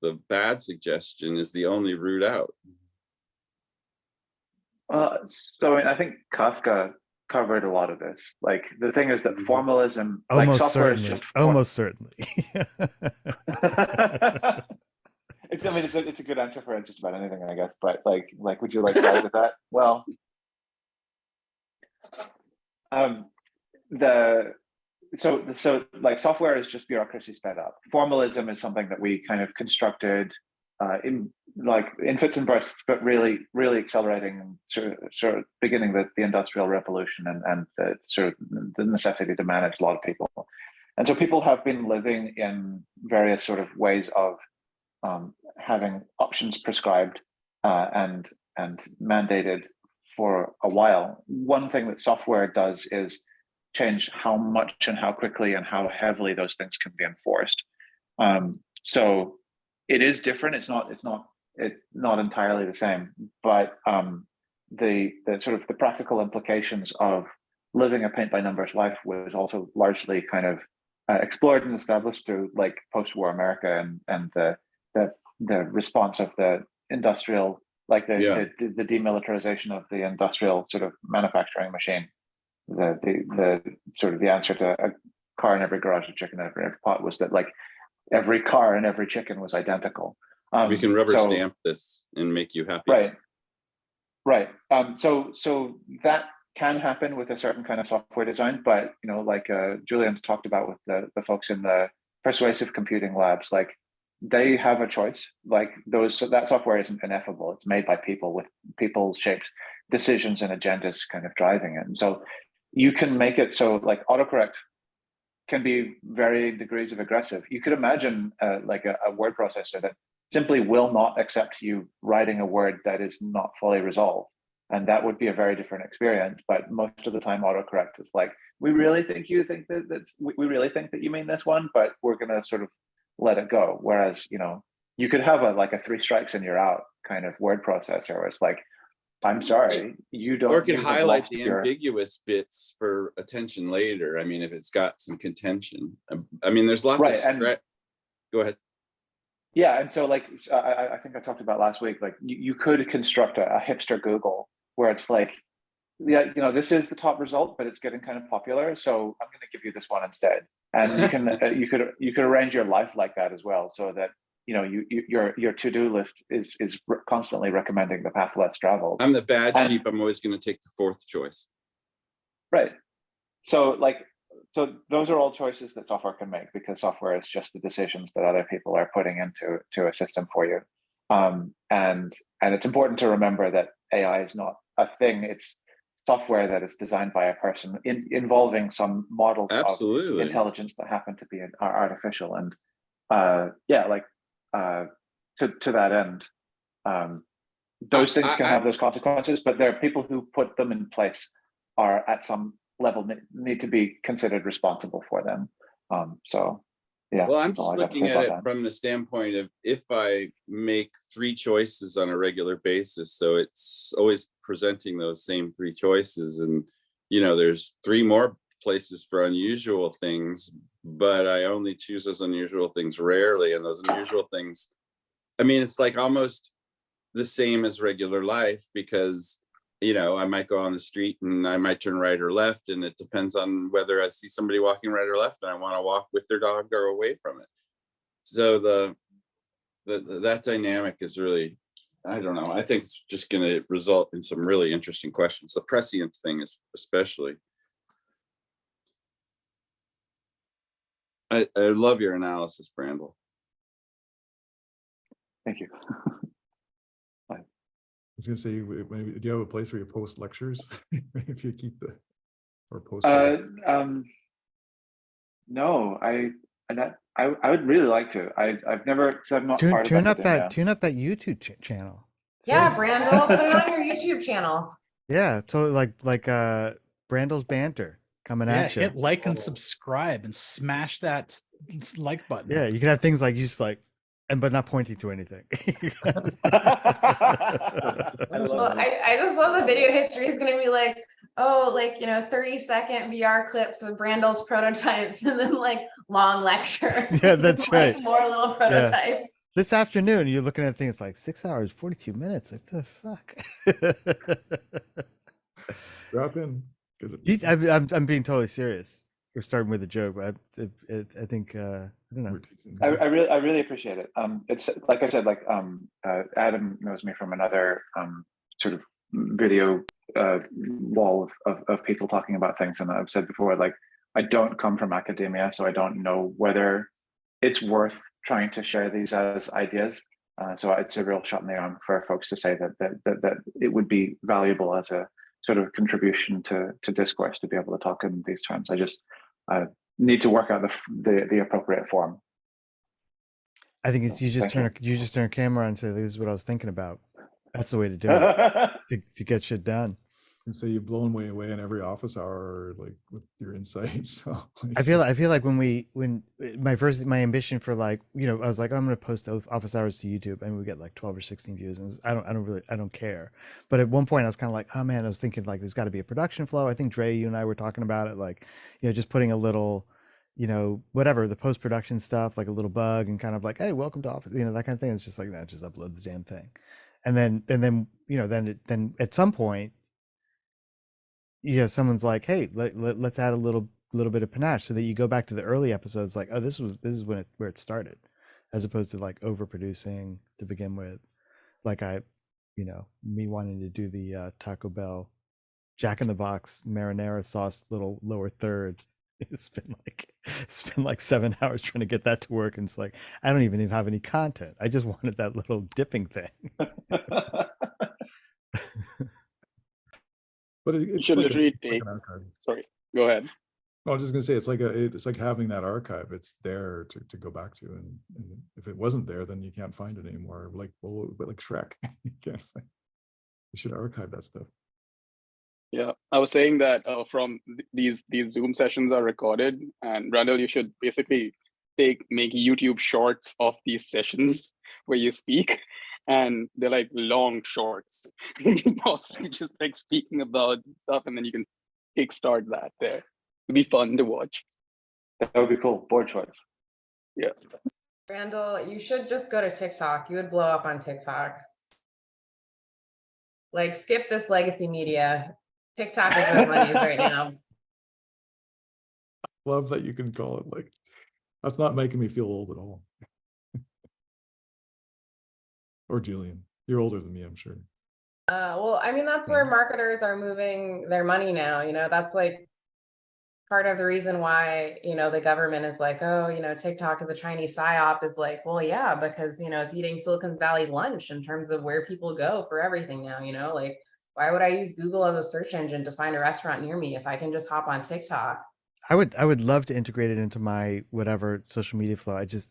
The bad suggestion is the only route out. So I think Kafka covered a lot of this. Like the thing is that formalism, like Almost software certainly. is just Almost certainly. It's, I mean, it's a good answer for just about anything, I guess. But like, would you like to add to that? Well, so like software is just bureaucracy sped up. Formalism is something that we kind of constructed in fits and bursts, but really accelerating and sort of beginning the industrial revolution and the sort of the necessity to manage a lot of people. And so people have been living in various sort of ways of having options prescribed and mandated for a while. One thing that software does is change how much and how quickly and how heavily those things can be enforced. So it is different. It's not entirely the same, but the sort of the practical implications of living a paint by numbers life was also largely kind of explored and established through like post-war America and the response of the industrial, like the demilitarization of the industrial sort of manufacturing machine. The sort of the answer to a car in every garage, a chicken in every pot was that like every car and every chicken was identical. We can rubber stamp this and make you happy. Right. So that can happen with a certain kind of software design, but you know, like Julian's talked about with the folks in the persuasive computing labs, like they have a choice. Like that software isn't ineffable. It's made by people with people-shaped decisions and agendas kind of driving it. And so you can make it so like autocorrect can be varying degrees of aggressive. You could imagine like a word processor that simply will not accept you writing a word that is not fully resolved. And that would be a very different experience. But most of the time autocorrect is like, we really think you think that we really think that you mean this one, but we're gonna sort of let it go. Whereas, you know, you could have like a 3 strikes and you're out kind of word processor where it's like, I'm sorry, you don't. Or it could highlight the ambiguous bits for attention later. I mean, if it's got some contention. I mean, there's lots of go ahead. Yeah, and so like I think I talked about last week, like you could construct a hipster Google where it's like, yeah, you know, this is the top result, but it's getting kind of popular, so I'm going to give you this one instead. and you could arrange your life like that as well, so that your to-do list is constantly recommending the path less traveled. I'm the bad sheep. I'm always going to take the fourth choice. Right. So those are all choices that software can make, because software is just the decisions that other people are putting into a system for you. And it's important to remember that AI is not a thing. It's software that is designed by a person involving some models Absolutely. of intelligence that happen to be artificial. And to that end, those things can have those consequences, but there are people who put them in place are at some level need to be considered responsible for them. So yeah. Well, I'm just looking at it from the standpoint of, if I make 3 choices on a regular basis, so it's always presenting those same 3 choices, and there's 3 more places for unusual things, but I only choose those unusual things rarely, and those unusual things, I mean, it's like almost the same as regular life, because I might go on the street and I might turn right or left, and it depends on whether I see somebody walking right or left and I want to walk with their dog or away from it. So that dynamic is really, I don't know, I think it's just going to result in some really interesting questions. The prescient thing is especially. I love your analysis, Brandel. Thank you. I was gonna say, maybe, do you have a place where you post lectures? If you keep or post. No, I would really like to. I've never, so I'm not part Tune of up that YouTube channel. Yeah, Seriously. Brandel, put it on your YouTube channel. Yeah, totally, like Brandel's banter coming Yeah, at you. hit like and subscribe and smash that like button. Yeah, you can have things like, you just like, but not pointing to anything. I just love the video history is going to be like, 30-second VR clips of Brandel's prototypes, and then like long lecture. Yeah, that's right. Like more little prototypes. This afternoon, you're looking at things like 6 hours, 42 minutes. Like the fuck. Drop in. I'm being totally serious. We're starting with a joke, but I think I don't know. I really appreciate it. It's like I said, Adam knows me from another sort of video wall of people talking about things, and I've said before, like, I don't come from academia, so I don't know whether it's worth trying to share these as ideas. So it's a real shot in the arm for folks to say that it would be valuable as a sort of contribution to discourse to be able to talk in these terms. I just need to work out the appropriate form. I think it's you just turn a camera on and say, "This is what I was thinking about." That's the way to do it to get shit done. I was gonna say, you've blown way away in every office hour, like with your insights. So I feel like when my ambition for, like, I was like, oh, I'm going to post office hours to YouTube, and we get like 12 or 16 views, and I don't care. But at one point I was kind of like, oh man, I was thinking like, there's got to be a production flow. I think Dre, you and I were talking about it, like, just putting a little, whatever, the post-production stuff, like a little bug, and kind of like, hey, welcome to office, that kind of thing. It's just like, that, just upload the damn thing. And then then at some point, someone's like, hey, let's add a little bit of panache, so that you go back to the early episodes, like, oh, this is where it started, as opposed to like overproducing to begin with. Like me wanting to do the Taco Bell Jack in the Box marinara sauce little lower third. It's been like 7 hours trying to get that to work, and it's like, I don't even have any content. I just wanted that little dipping thing. But You should literally take. Sorry, go ahead. I was just gonna say, it's like having that archive. It's there to go back to, and if it wasn't there, then you can't find it anymore. Like, well, but like Shrek, you can't find. You should archive that stuff. Yeah, I was saying that from these Zoom sessions are recorded, and Randall, you should basically make YouTube shorts of these sessions where you speak, and they're like long shorts, just like speaking about stuff, and then you can kickstart that there. It'd be fun to watch. That would be cool. Board shorts. Yeah. Randall, you should just go to TikTok. You would blow up on TikTok. Like, skip this legacy media. TikTok is where money is right now. love that you can call it like, that's not making me feel old at all. Or Julian, you're older than me, I'm sure. Well, I mean, that's where marketers are moving their money now, you know, that's like part of the reason why, you know, the government is like, oh, you know, TikTok is a Chinese psyop, is like, well, yeah, because, you know, it's eating Silicon Valley lunch in terms of where people go for everything now, you know, like, why would I use Google as a search engine to find a restaurant near me if I can just hop on TikTok? I would love to integrate it into my whatever social media flow. I just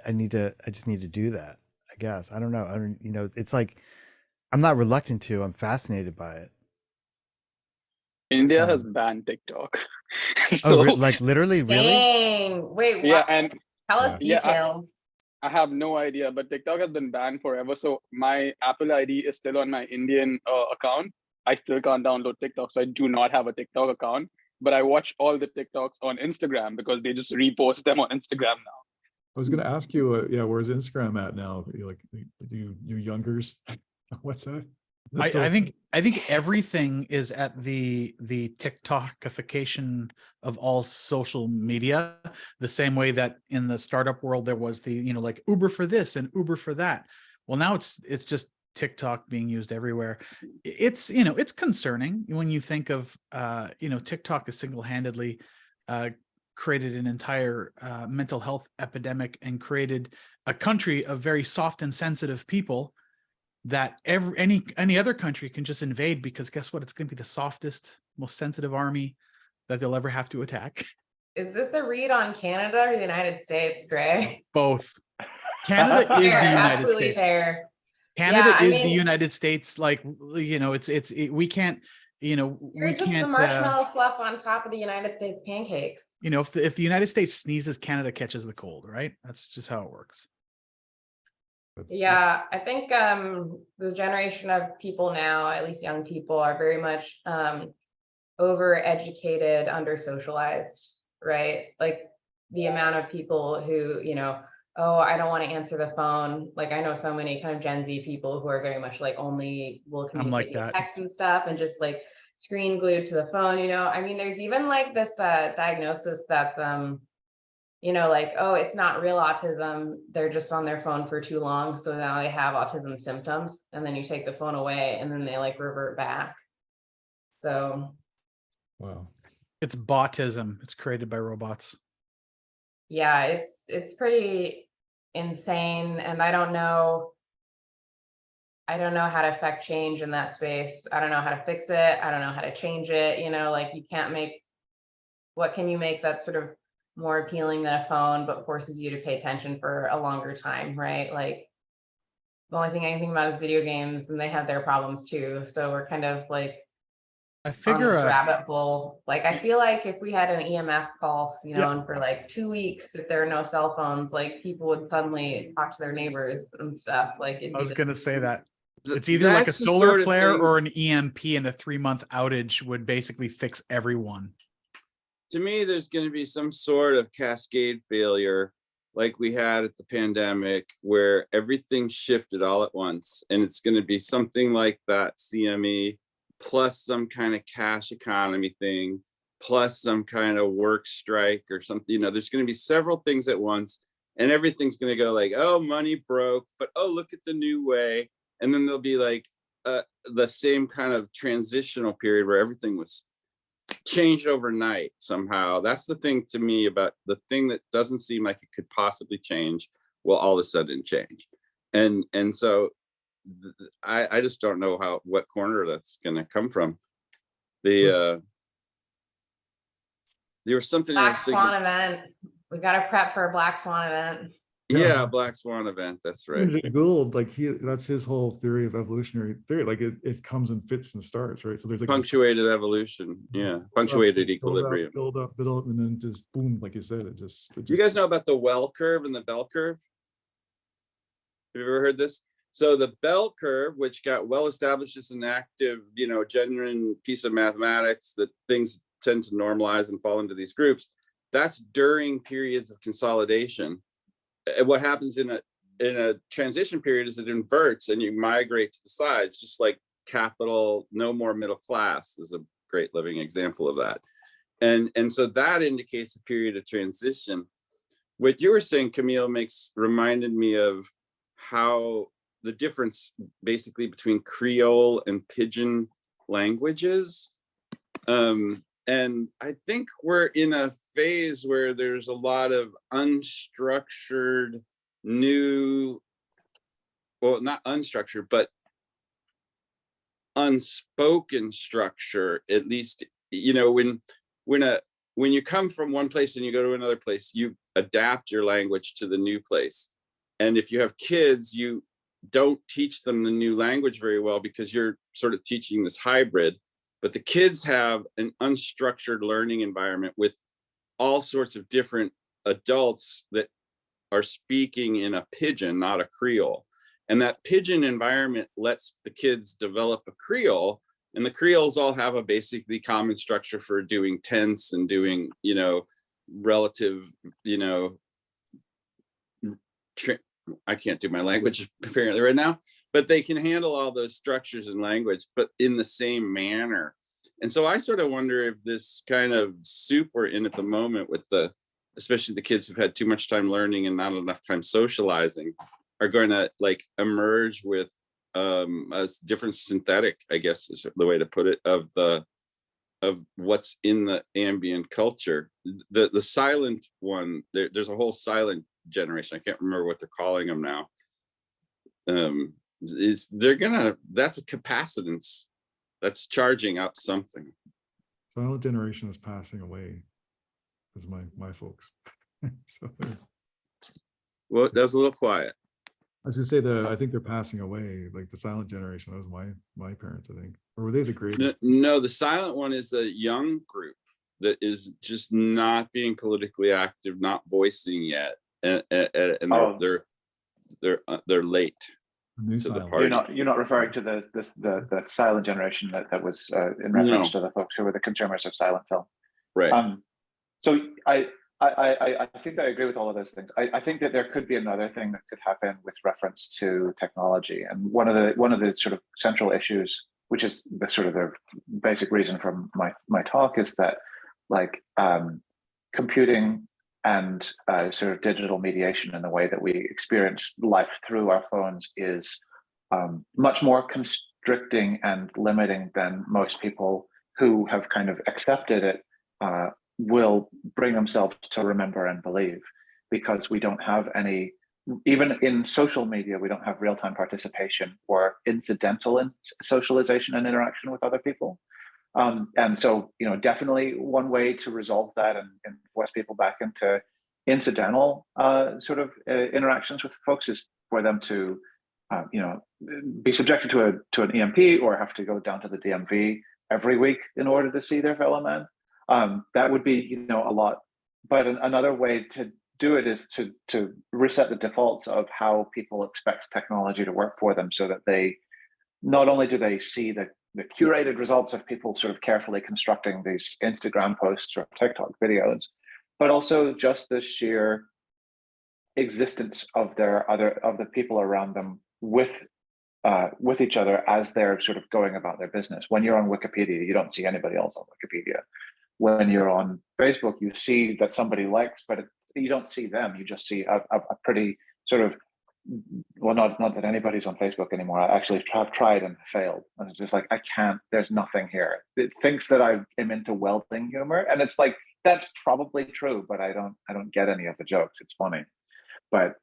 need to do that. I guess. I don't know. I don't, you know, it's like I'm not reluctant to. I'm fascinated by it. India has banned TikTok. So So like literally, really? Dang, wait, yeah, what? and Tell us yeah, details. I have no idea, but TikTok has been banned forever. So my Apple ID is still on my Indian account. I still can't download TikTok, so I do not have a TikTok account. But I watch all the TikToks on Instagram because they just repost them on Instagram now. I was going to ask you, yeah, where's Instagram at now? You like, do you youngers? What's that? I think everything is at the TikTokification of all social media, the same way that in the startup world there was the, you know, like Uber for this and Uber for that. Well, now it's just TikTok being used everywhere. It's, you know, it's concerning when you think of, you know, TikTok is single-handedly created an entire mental health epidemic and created a country of very soft and sensitive people that any other country can just invade, because guess what? It's going to be the softest, most sensitive army that they'll ever have to attack. Is this a read on Canada or the United States, Gray? Both. Canada is the United Absolutely States. fair. Canada Yeah, I is mean, the United States. Like, you know, we can't, you know, you're we just the can't, marshmallow fluff on top of the United States pancakes. you know, if the United States sneezes, Canada catches the cold, right? That's just how it works. Yeah, I think the generation of people now, at least young people, are very much overeducated, under-socialized, right? Like the amount of people who, you know, oh, I don't want to answer the phone. Like I know so many kind of Gen Z people who are very much like only will communicate via text and stuff and just like screen glued to the phone, you know. I mean, there's even like this diagnosis that's you know, like, oh, it's not real autism. They're just on their phone for too long. So now they have autism symptoms. And then you take the phone away and then they like revert back. So. Wow. It's botism. It's created by robots. Yeah, it's pretty insane. And I don't know how to affect change in that space. I don't know how to fix it. I don't know how to change it. You know, like you can't make, what can you make that's sort of more appealing than a phone, but forces you to pay attention for a longer time, right? Like the only thing I can think about is video games, and they have their problems too. So we're kind of like I figure on this rabbit hole. Like I feel like if we had an EMF pulse, you know, Yeah. and for like 2 weeks, if there are no cell phones, like people would suddenly talk to their neighbors and stuff. Like I was gonna say that. It's Th- either like a that's the solar sort of flare thing- or an EMP, and a 3-month outage would basically fix everyone. To me, there's going to be some sort of cascade failure like we had at the pandemic where everything shifted all at once. And it's going to be something like that CME plus some kind of cash economy thing, plus some kind of work strike or something. You know, there's going to be several things at once, and everything's going to go like, oh, money broke, but oh, look at the new way. And then there'll be like the same kind of transitional period where everything was changed overnight somehow. That's the thing to me about the thing that doesn't seem like it could possibly change will all of a sudden change. And so I just don't know what corner that's going to come from. There was something Black Swan event. We got to prep for a Black Swan event. Yeah, Black Swan event. That's right. Gould, like that's his whole theory of evolutionary theory. Like it comes in fits and starts, right? So there's like Punctuated evolution. Yeah, punctuated equilibrium. Build up, and then just boom, like you said, it just. You guys know about the well curve and the bell curve? Have you ever heard this? So the bell curve, which got well established as an active, you know, genuine piece of mathematics that things tend to normalize and fall into these groups, that's during periods of consolidation. And what happens in a transition period is it inverts and you migrate to the sides, just like capital, no more middle class is a great living example of that. And so that indicates a period of transition. What you were saying, Camille, reminded me of how the difference basically between Creole and Pidgin languages. And I think we're in a phase where there's a lot of unstructured new, well, not unstructured, but unspoken structure, at least, you know, when you come from one place and you go to another place, you adapt your language to the new place. And if you have kids, you don't teach them the new language very well because you're sort of teaching this hybrid. But the kids have an unstructured learning environment with all sorts of different adults that are speaking in a Pidgin, not a Creole. And that Pidgin environment lets the kids develop a Creole, and the Creoles all have a basically common structure for doing tense and doing, you know, relative, you know, I can't do my language apparently right now, but they can handle all those structures in language, but in the same manner. And so I sort of wonder if this kind of soup we're in at the moment with especially the kids who've had too much time learning and not enough time socializing, are going to like emerge with a different synthetic, I guess is the way to put it, of what's in the ambient culture. The silent one, there's a whole silent generation. I can't remember what they're calling them now. That's a capacitance that's charging up something. Silent generation is passing away, as my folks. So, Well, that was a little quiet. I was gonna say I think they're passing away, like the silent generation. That was my parents, I think. Or were they the greatest? No, the silent one is a young group that is just not being politically active, not voicing yet, and they're late New to the silent. party. You're not referring to the silent generation that was in reference to the folks who were the consumers of silent film. Right. So I think I agree with all of those things. I think that there could be another thing that could happen with reference to technology, and one of the sort of central issues, which is the sort of the basic reason for my talk, is that like computing and sort of digital mediation in the way that we experience life through our phones is much more constricting and limiting than most people who have kind of accepted it will bring themselves to remember and believe, because we don't have any, even in social media, we don't have real-time participation or incidental in socialization and interaction with other people. And so, you know, definitely one way to resolve that and force people back into incidental sort of interactions with folks is for them to, you know, be subjected to an EMP or have to go down to the DMV every week in order to see their fellow man. That would be, you know, a lot. But another way to do it is to reset the defaults of how people expect technology to work for them, so that they not only do they see the curated results of people sort of carefully constructing these Instagram posts or TikTok videos, but also just the sheer existence of the people around them with each other as they're sort of going about their business. When you're on Wikipedia, you don't see anybody else on Wikipedia. When you're on Facebook, you see that somebody likes, but you don't see them. You just see a pretty sort of, well, not that anybody's on Facebook anymore. I actually have tried and failed. And it's just like, I can't, there's nothing here. It thinks that I am into welding humor. And it's like, that's probably true, but I don't get any of the jokes. It's funny. But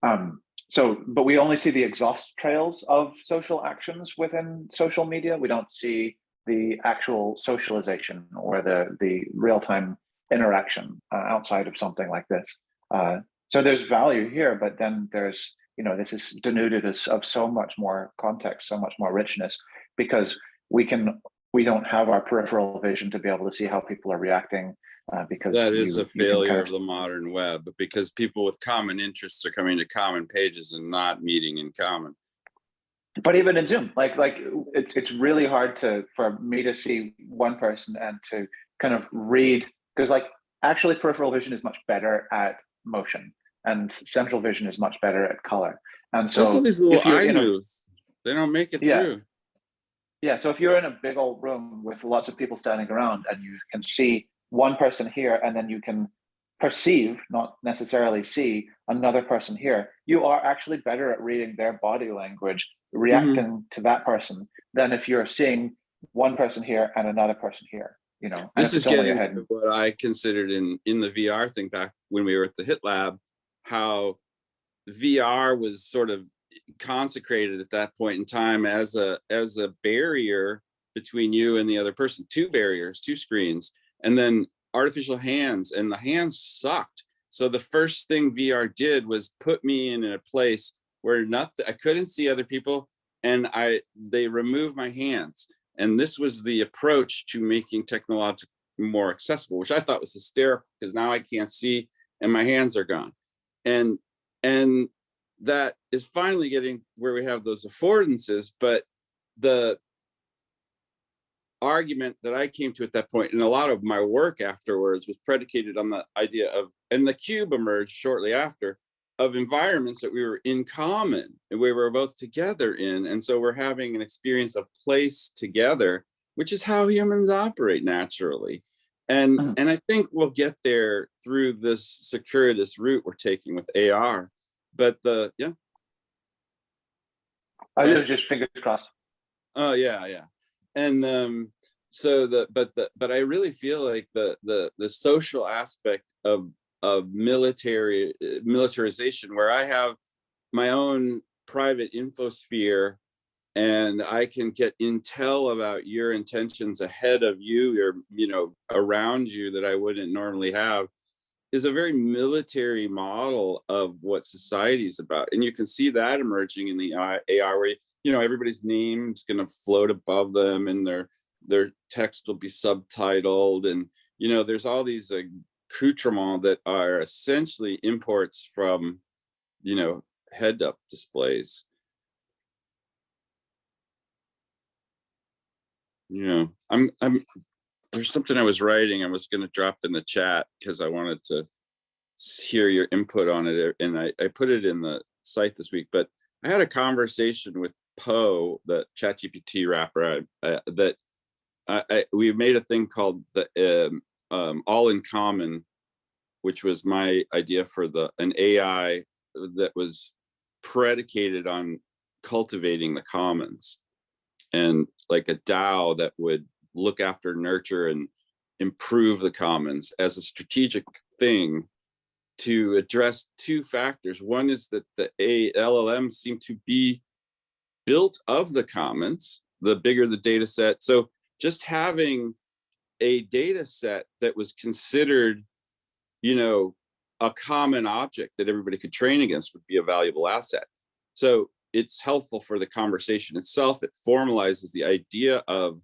but we only see the exhaust trails of social actions within social media. We don't see the actual socialization or the real-time interaction outside of something like this. So there's value here, but then there's, you know, this is denuded of so much more context, so much more richness, because we don't have our peripheral vision to be able to see how people are reacting. Because that is a failure of the modern web, because people with common interests are coming to common pages and not meeting in common. But even in Zoom, like it's really hard for me to see one person and to kind of read, because like actually peripheral vision is much better at motion and central vision is much better at color. And so just these little eye moves, they don't make it through. Yeah, so if you're in a big old room with lots of people standing around and you can see one person here, and then you can perceive, not necessarily see, another person here, you are actually better at reading their body language, reacting to that person, than if you're seeing one person here and another person here, you know. And This if is it's only getting ahead. to what I considered in the VR thing back when we were at the HIT Lab, how VR was sort of consecrated at that point in time as a barrier between you and the other person, two barriers, two screens, and then artificial hands, and the hands sucked. So the first thing VR did was put me in a place where I couldn't see other people, and they removed my hands. And this was the approach to making technology more accessible, which I thought was hysterical, because now I can't see and my hands are gone. And that is finally getting where we have those affordances. But the argument that I came to at that point, and a lot of my work afterwards, was predicated on the idea of, and the cube emerged shortly after, of environments that we were in common and we were both together in. And so we're having an experience of place together, which is how humans operate naturally. And I think we'll get there through this circuitous route we're taking with AR. But I was just fingers crossed. Oh yeah. And but I really feel like the social aspect of militarization, where I have my own private infosphere and I can get intel about your intentions ahead of you, or around you, that I wouldn't normally have, is a very military model of what society is about. And you can see that emerging in the AR, where everybody's name's going to float above them, and their text will be subtitled, and there's all these accoutrements that are essentially imports from head-up displays. I'm there's something I was writing I was going to drop in the chat because I wanted to hear your input on it, and I put it in the site this week. But I had a conversation with Poe, the ChatGPT wrapper, that we made a thing called the All in Common, which was my idea for an AI that was predicated on cultivating the commons, and like a DAO that would look after, nurture, and improve the commons as a strategic thing to address two factors. One is that the LLMs seem to be built of the commons, the bigger the data set. So just having a data set that was considered, a common object that everybody could train against would be a valuable asset. So it's helpful for the conversation itself. It formalizes the idea of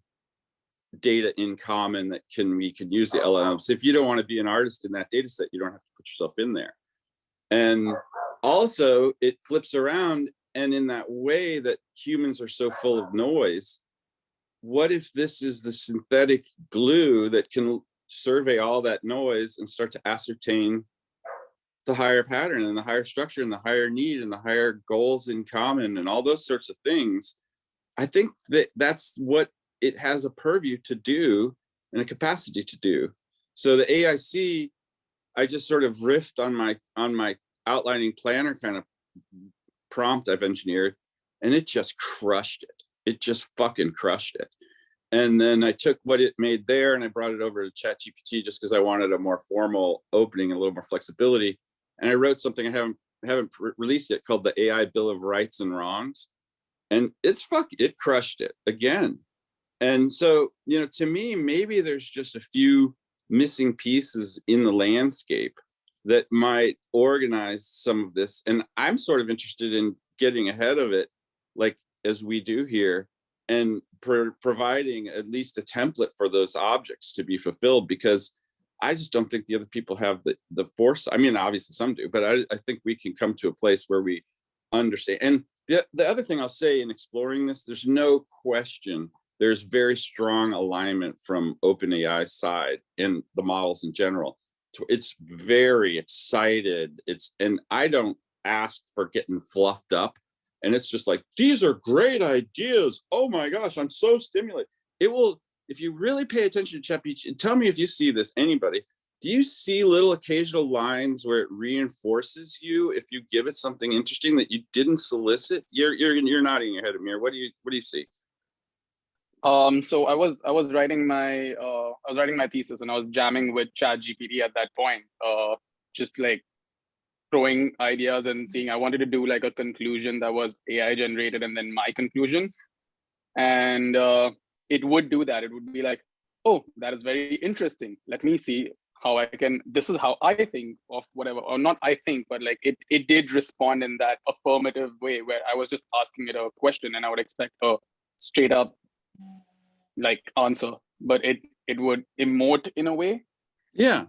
data in common that we can use the LLMs. If you don't want to be an artist in that data set, you don't have to put yourself in there. And also it flips around, and in that way that humans are so full of noise, what if this is the synthetic glue that can survey all that noise and start to ascertain the higher pattern and the higher structure and the higher need and the higher goals in common and all those sorts of things? I think that's what it has a purview to do and a capacity to do. So the AIC, I just sort of riffed on my outlining planner kind of prompt I've engineered, and it just crushed it. It just fucking crushed it. And then I took what it made there and I brought it over to ChatGPT just because I wanted a more formal opening, a little more flexibility. And I wrote something I haven't released yet called the AI Bill of Rights and Wrongs. And it crushed it again. And so, to me, maybe there's just a few missing pieces in the landscape that might organize some of this. And I'm sort of interested in getting ahead of it, like as we do here, and providing at least a template for those objects to be fulfilled, because I just don't think the other people have the force. I mean, obviously some do, but I think we can come to a place where we understand. And the other thing I'll say in exploring this, there's no question there's very strong alignment from OpenAI's side and the models in general. It's very excited. And I don't ask for getting fluffed up. And it's just like, these are great ideas. Oh my gosh, I'm so stimulated. It will if you really pay attention to ChatGPT, tell me if you see this, anybody, do you see little occasional lines where it reinforces you if you give it something interesting that you didn't solicit? You're nodding your head, Amir. What do you see? So I was writing my thesis, and I was jamming with ChatGPT at that point, just like throwing ideas and seeing. I wanted to do like a conclusion that was AI generated, and then my conclusion, and it would do that. It would be like, oh, that is very interesting. Let me see how I can. This is how I think of whatever, or not I think, but like it did respond in that affirmative way where I was just asking it a question, and I would expect a straight up like answer, but it would emote in a way. Yeah.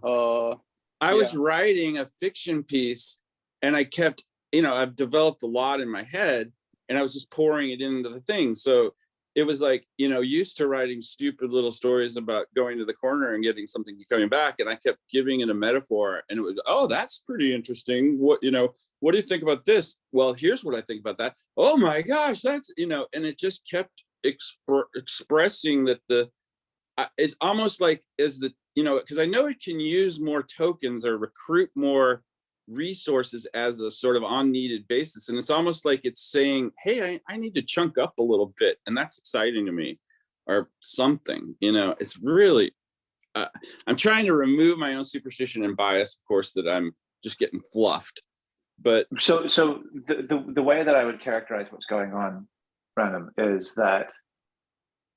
I was Yeah. writing a fiction piece, and I kept, I've developed a lot in my head, and I was just pouring it into the thing. So it was like, used to writing stupid little stories about going to the corner and getting something coming back. And I kept giving it a metaphor, and it was, oh, that's pretty interesting. What do you think about this? Well, here's what I think about that. Oh my gosh, that's, and it just kept expressing that it's almost like because I know it can use more tokens or recruit more resources as a sort of on needed basis, and it's almost like it's saying, hey, I need to chunk up a little bit, and that's exciting to me, or something. It's really I'm trying to remove my own superstition and bias, of course, that I'm just getting fluffed. But so the way that I would characterize what's going on, Brandon, is that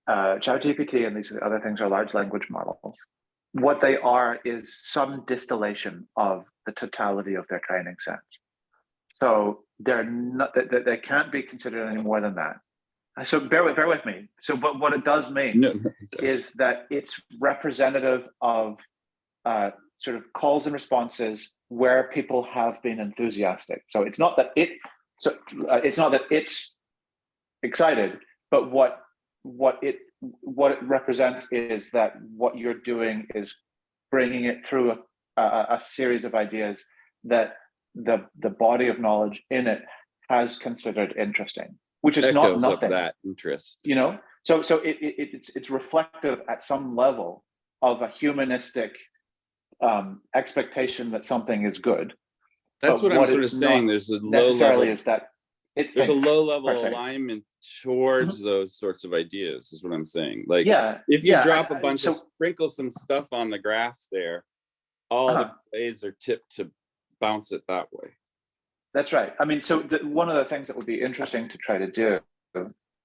ChatGPT and these other things are large language models. What they are is some distillation of the totality of their training sets. So they're not, they can't be considered any more than that. So bear with me. So what it does mean is that it's representative of sort of calls and responses where people have been enthusiastic. So it's not that it's excited, but what it represents is that what you're doing is bringing it through a series of ideas that the body of knowledge in it has considered interesting, which is not nothing. That interest, So it's reflective at some level of a humanistic expectation that something is good. That's what I'm sort of saying. There's a low level. Is that there's a low level alignment towards those sorts of ideas, is what I'm saying. Like, if you drop a bunch of sprinkle some stuff on the grass there, all the blades are tipped to bounce it that way. That's right. I mean, so one of the things that would be interesting to try to do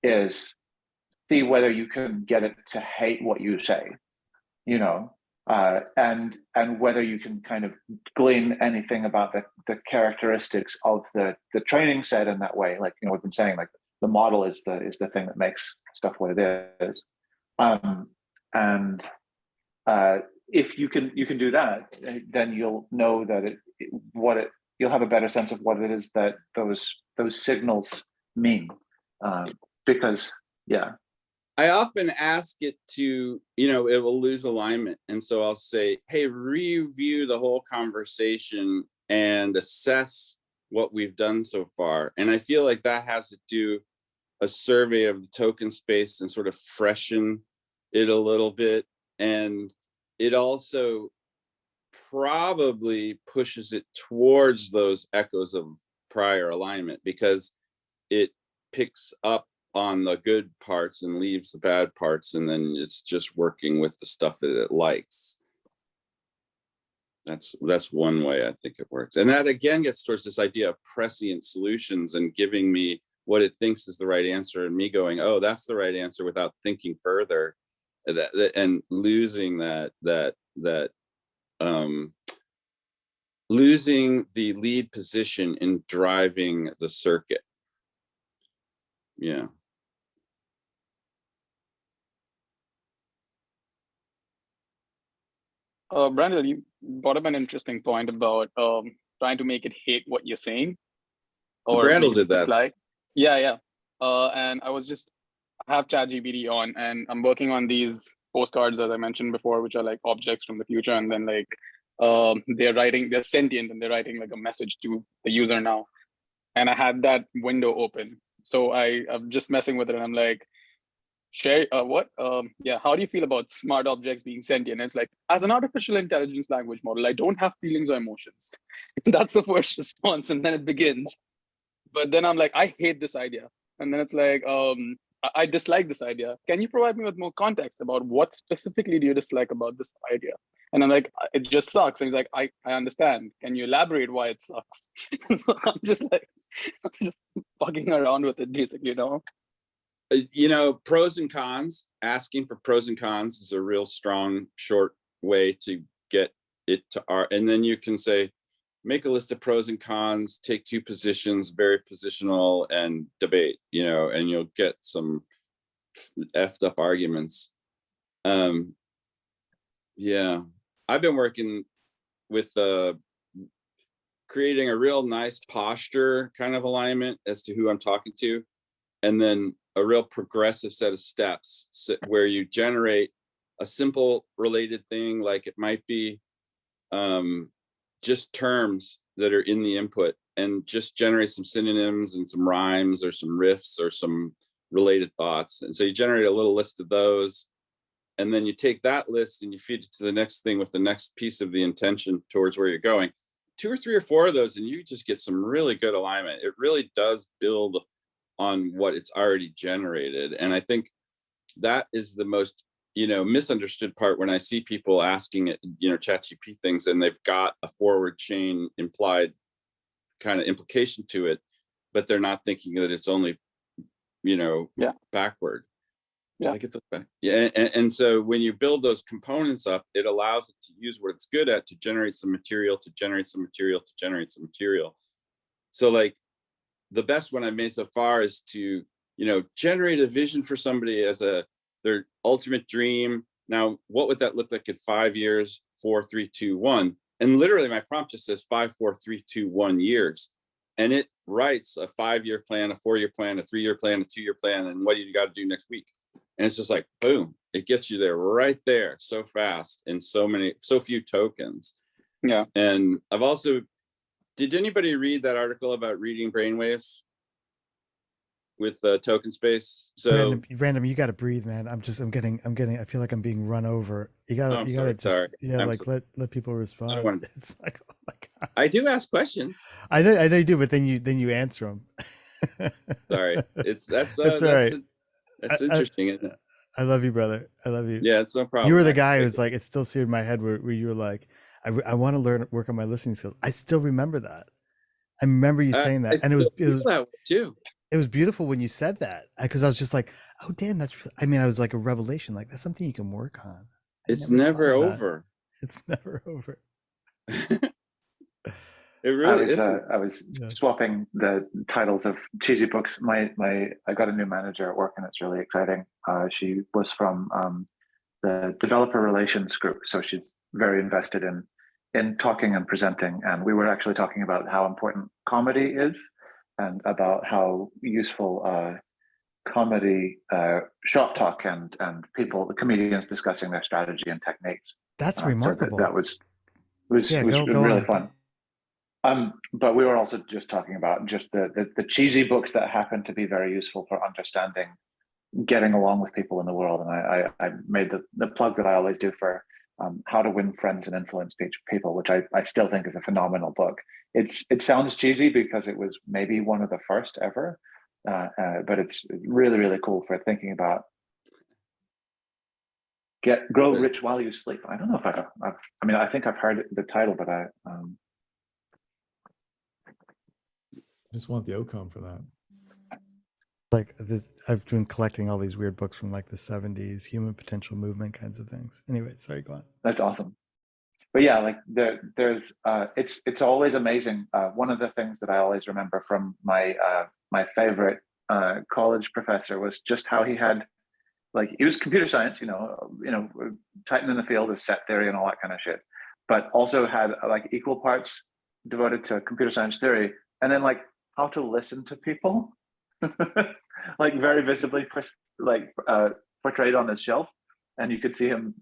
is see whether you can get it to hate what you say, and whether you can kind of glean anything about the characteristics of the training set in that way. Like, we've been saying, like, the model is the thing that makes stuff what it is. If you can do that, then you'll know that you'll have a better sense of what it is that those signals mean. Because I often ask it to, it will lose alignment. And so I'll say, hey, review the whole conversation and assess what we've done so far. And I feel like that has to do a survey of the token space and sort of freshen it a little bit. And it also probably pushes it towards those echoes of prior alignment, because it picks up on the good parts and leaves the bad parts, and then it's just working with the stuff that it likes. That's one way I think it works. And that again gets towards this idea of prescient solutions and giving me what it thinks is the right answer, and me going, oh, that's the right answer, without thinking further, and losing losing the lead position in driving the circuit. Yeah. Brandon, you brought up an interesting point about trying to make it hate what you're saying. Or Brandon did that. Dislike. Yeah. And I have ChatGPT on, and I'm working on these postcards, as I mentioned before, which are like objects from the future, and then like they're sentient, and they're writing like a message to the user now. And I had that window open, so I'm just messing with it, and I'm like, Shay, yeah, how do you feel about smart objects being sentient? It's like, as an artificial intelligence language model, I don't have feelings or emotions. That's the first response, and then it begins. But then I'm like, I hate this idea. And then it's like, I dislike this idea. Can you provide me with more context about what specifically do you dislike about this idea? And I'm like, it just sucks. And he's like, I understand. Can you elaborate why it sucks? So I'm just like, I'm just fucking around with it, basically, you know? You know, pros and cons, asking for pros and cons is a real strong, short way to get it to our, and then you can say, make a list of pros and cons, take two positions, very positional, and debate, you know, and you'll get some effed up arguments. Yeah, I've been working with creating a real nice posture kind of alignment as to who I'm talking to, and then a real progressive set of steps where you generate a simple related thing, like it might be just terms that are in the input, and just generate some synonyms and some rhymes or some riffs or some related thoughts. And so you generate a little list of those, and then you take that list and you feed it to the next thing with the next piece of the intention towards where you're going. 2 or 3 or 4 of those, and you just get some really good alignment. It really does build on what it's already generated. And I think that is the most, you know, misunderstood part when I see people asking it, you know, ChatGPT things, and they've got a forward chain implied kind of implication to it, but they're not thinking that it's only, you know, backward. Did I get those back? Yeah. And so when you build those components up, it allows it to use what it's good at to generate some material, to generate some material, to generate some material. So like the best one I've made so far is to, you know, generate a vision for somebody as their ultimate dream. Now, what would that look like in 5 years, 4, 3, 2, 1? And literally my prompt just says 5, 4, 3, 2, 1 years. And it writes a 5-year plan, a 4-year plan, a 3-year plan, a 2-year plan, and what do you got to do next week? And it's just like, boom, it gets you there right there so fast and so few tokens. Yeah. And I've also, did anybody read that article about reading brainwaves with token space? So Random, you got to breathe, man. I'm getting, I feel like I'm being run over. You gotta, sorry. Yeah, like let people respond. It's like, oh my God. I do ask questions. I know you do, but then you answer them. Sorry. That's all right. That's interesting, isn't it? I love you, brother. I love you. Yeah, it's no problem. You were the guy who's like, it's still seared in my head where you were like, I want to work on my listening skills. I still remember that. I remember you saying that. And it was that way too. It was beautiful when you said that, because I was just like, oh, damn, I was like a revelation. Like, that's something you can work on. It's never over. It's never over. It really is. I was swapping the titles of cheesy books. I got a new manager at work, and it's really exciting. She was from the developer relations group, so she's very invested in talking and presenting. And we were actually talking about how important comedy is, and about how useful comedy shop talk and the comedians discussing their strategy and techniques. That's remarkable. So that was really fun. But we were also just talking about just the cheesy books that happen to be very useful for understanding, getting along with people in the world. And I made the plug that I always do for How to Win Friends and Influence People, which I still think is a phenomenal book. It sounds cheesy because it was maybe one of the first ever, but it's really, really cool for thinking about grow rich while you sleep. I don't know if I think I've heard the title, but I just want the outcome for that. Like this, I've been collecting all these weird books from like the 70s, human potential movement kinds of things. Anyway, sorry, go on. That's awesome. But yeah, like there's it's always amazing. One of the things that I always remember from my favorite college professor was just how he had, like, he was computer science, you know, Titan in the field of set theory and all that kind of shit, but also had like equal parts devoted to computer science theory, and then like how to listen to people, like very visibly portrayed on his shelf, and you could see him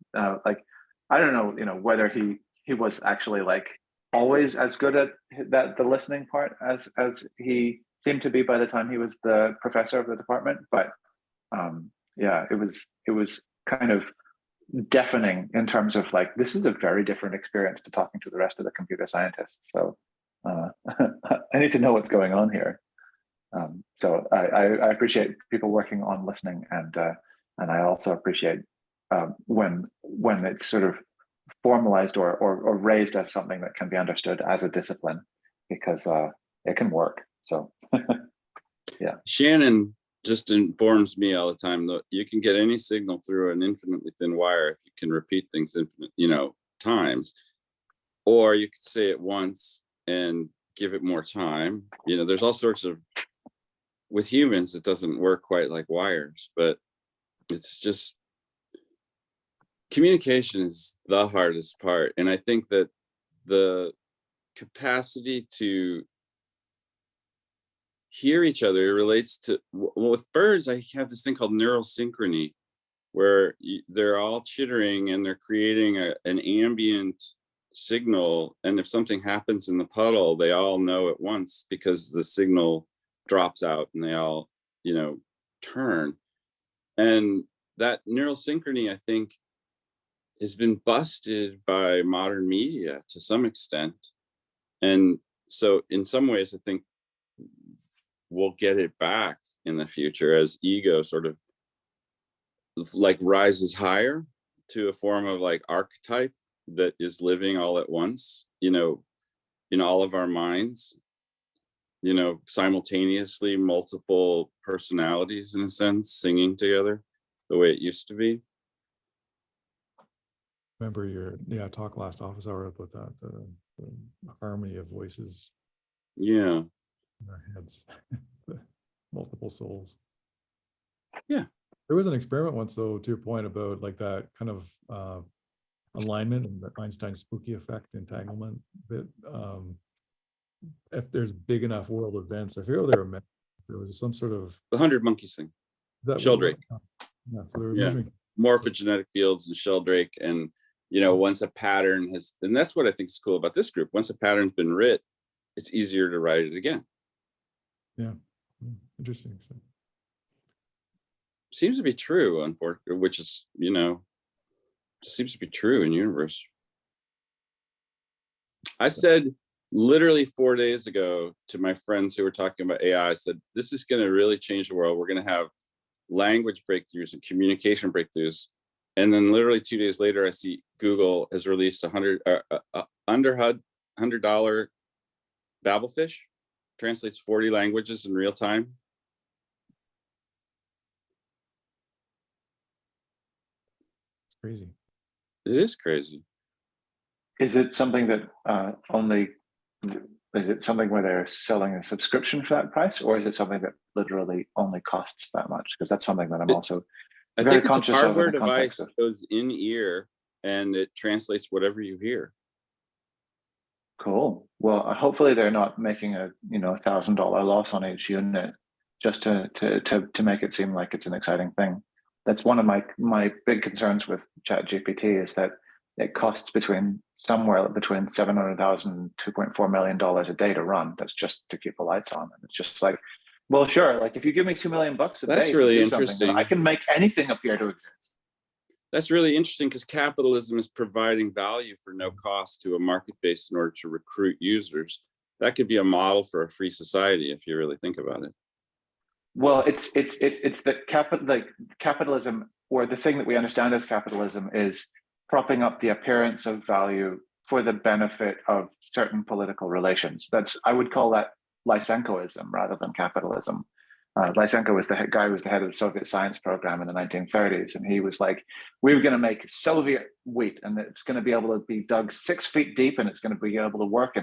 like, I don't know, whether he was actually like always as good at the listening part as he seemed to be by the time he was the professor of the department, but Yeah, it was kind of deafening in terms of like, this is a very different experience to talking to the rest of the computer scientists. So I need to know what's going on here. So I appreciate people working on listening, and I also appreciate when it's sort of formalized or raised as something that can be understood as a discipline, because it can work. So yeah. Shannon just informs me all the time that you can get any signal through an infinitely thin wire if you can repeat things infinite, times, or you could say it once and give it more time. There's all sorts of, with humans, it doesn't work quite like wires, but it's just, communication is the hardest part. And I think that the capacity to hear each other relates to, well, with birds, I have this thing called neural synchrony, where they're all chittering and they're creating an ambient signal. And if something happens in the puddle, they all know at once because the signal drops out and they all, turn. And that neural synchrony, I think, has been busted by modern media to some extent. And so in some ways, I think we'll get it back in the future as ego sort of like rises higher to a form of like archetype that is living all at once, in all of our minds, simultaneously, multiple personalities in a sense, singing together the way it used to be. Remember your talk last office hour about that, the harmony of voices Yeah. in our heads, the multiple souls. Yeah. There was an experiment once, though, to your point about like that kind of alignment and the Einstein spooky effect entanglement bit. If there's big enough world events, I forget what they were meant. There was some sort of The 100 Monkeys thing. Sheldrake. Yeah, so they were Yeah. measuring Morphogenetic fields and Sheldrake, and once a pattern has, and that's what I think is cool about this group. Once a pattern's been writ, it's easier to write it again. Yeah, interesting. So. Seems to be true, unfortunately, which is seems to be true in universe. I said literally 4 days ago to my friends who were talking about AI, I said, this is going to really change the world. We're going to have language breakthroughs and communication breakthroughs. And then literally 2 days later, I see Google has released $100 Babelfish, translates 40 languages in real time. It's crazy. It is crazy. Is it something that is it something where they're selling a subscription for that price, or is it something that literally only costs that much? Because that's something that I'm also I very think it's a conscious of in hardware the context device of. goes in ear and it translates whatever you hear. Cool. Well, hopefully they're not making a $1,000 loss on each unit just to make it seem like it's an exciting thing. That's one of my big concerns with ChatGPT, is that it costs somewhere between $700,000 and $2.4 million a day to run. That's just to keep the lights on. And it's just like, well, sure. Like if you give me $2 million a That's day really to do something, interesting. then I can make anything appear to exist. That's really interesting because capitalism is providing value for no cost to a market base in order to recruit users. That could be a model for a free society if you really think about it. Well, it's the capitalism, or the thing that we understand as capitalism, is propping up the appearance of value for the benefit of certain political relations. I would call that Lysenkoism rather than capitalism. Lysenko was the guy who was the head of the Soviet science program in the 1930s, and he was like, we were going to make Soviet wheat, and it's going to be able to be dug 6 feet deep, and it's going to be able to work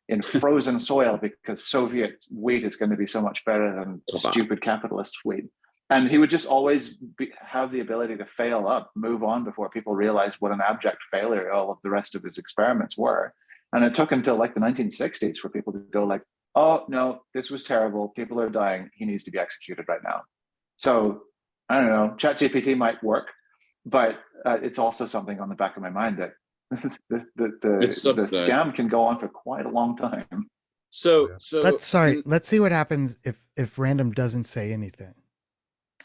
in frozen soil, because Soviet wheat is going to be so much better than stupid capitalist wheat. And he would just always have the ability to fail up, move on before people realized what an abject failure all of the rest of his experiments were. And it took until like the 1960s for people to go like, oh no, this was terrible. People are dying. He needs to be executed right now. So I don't know, ChatGPT might work, but it's also something on the back of my mind that the scam can go on for quite a long time. So let's see what happens if random doesn't say anything.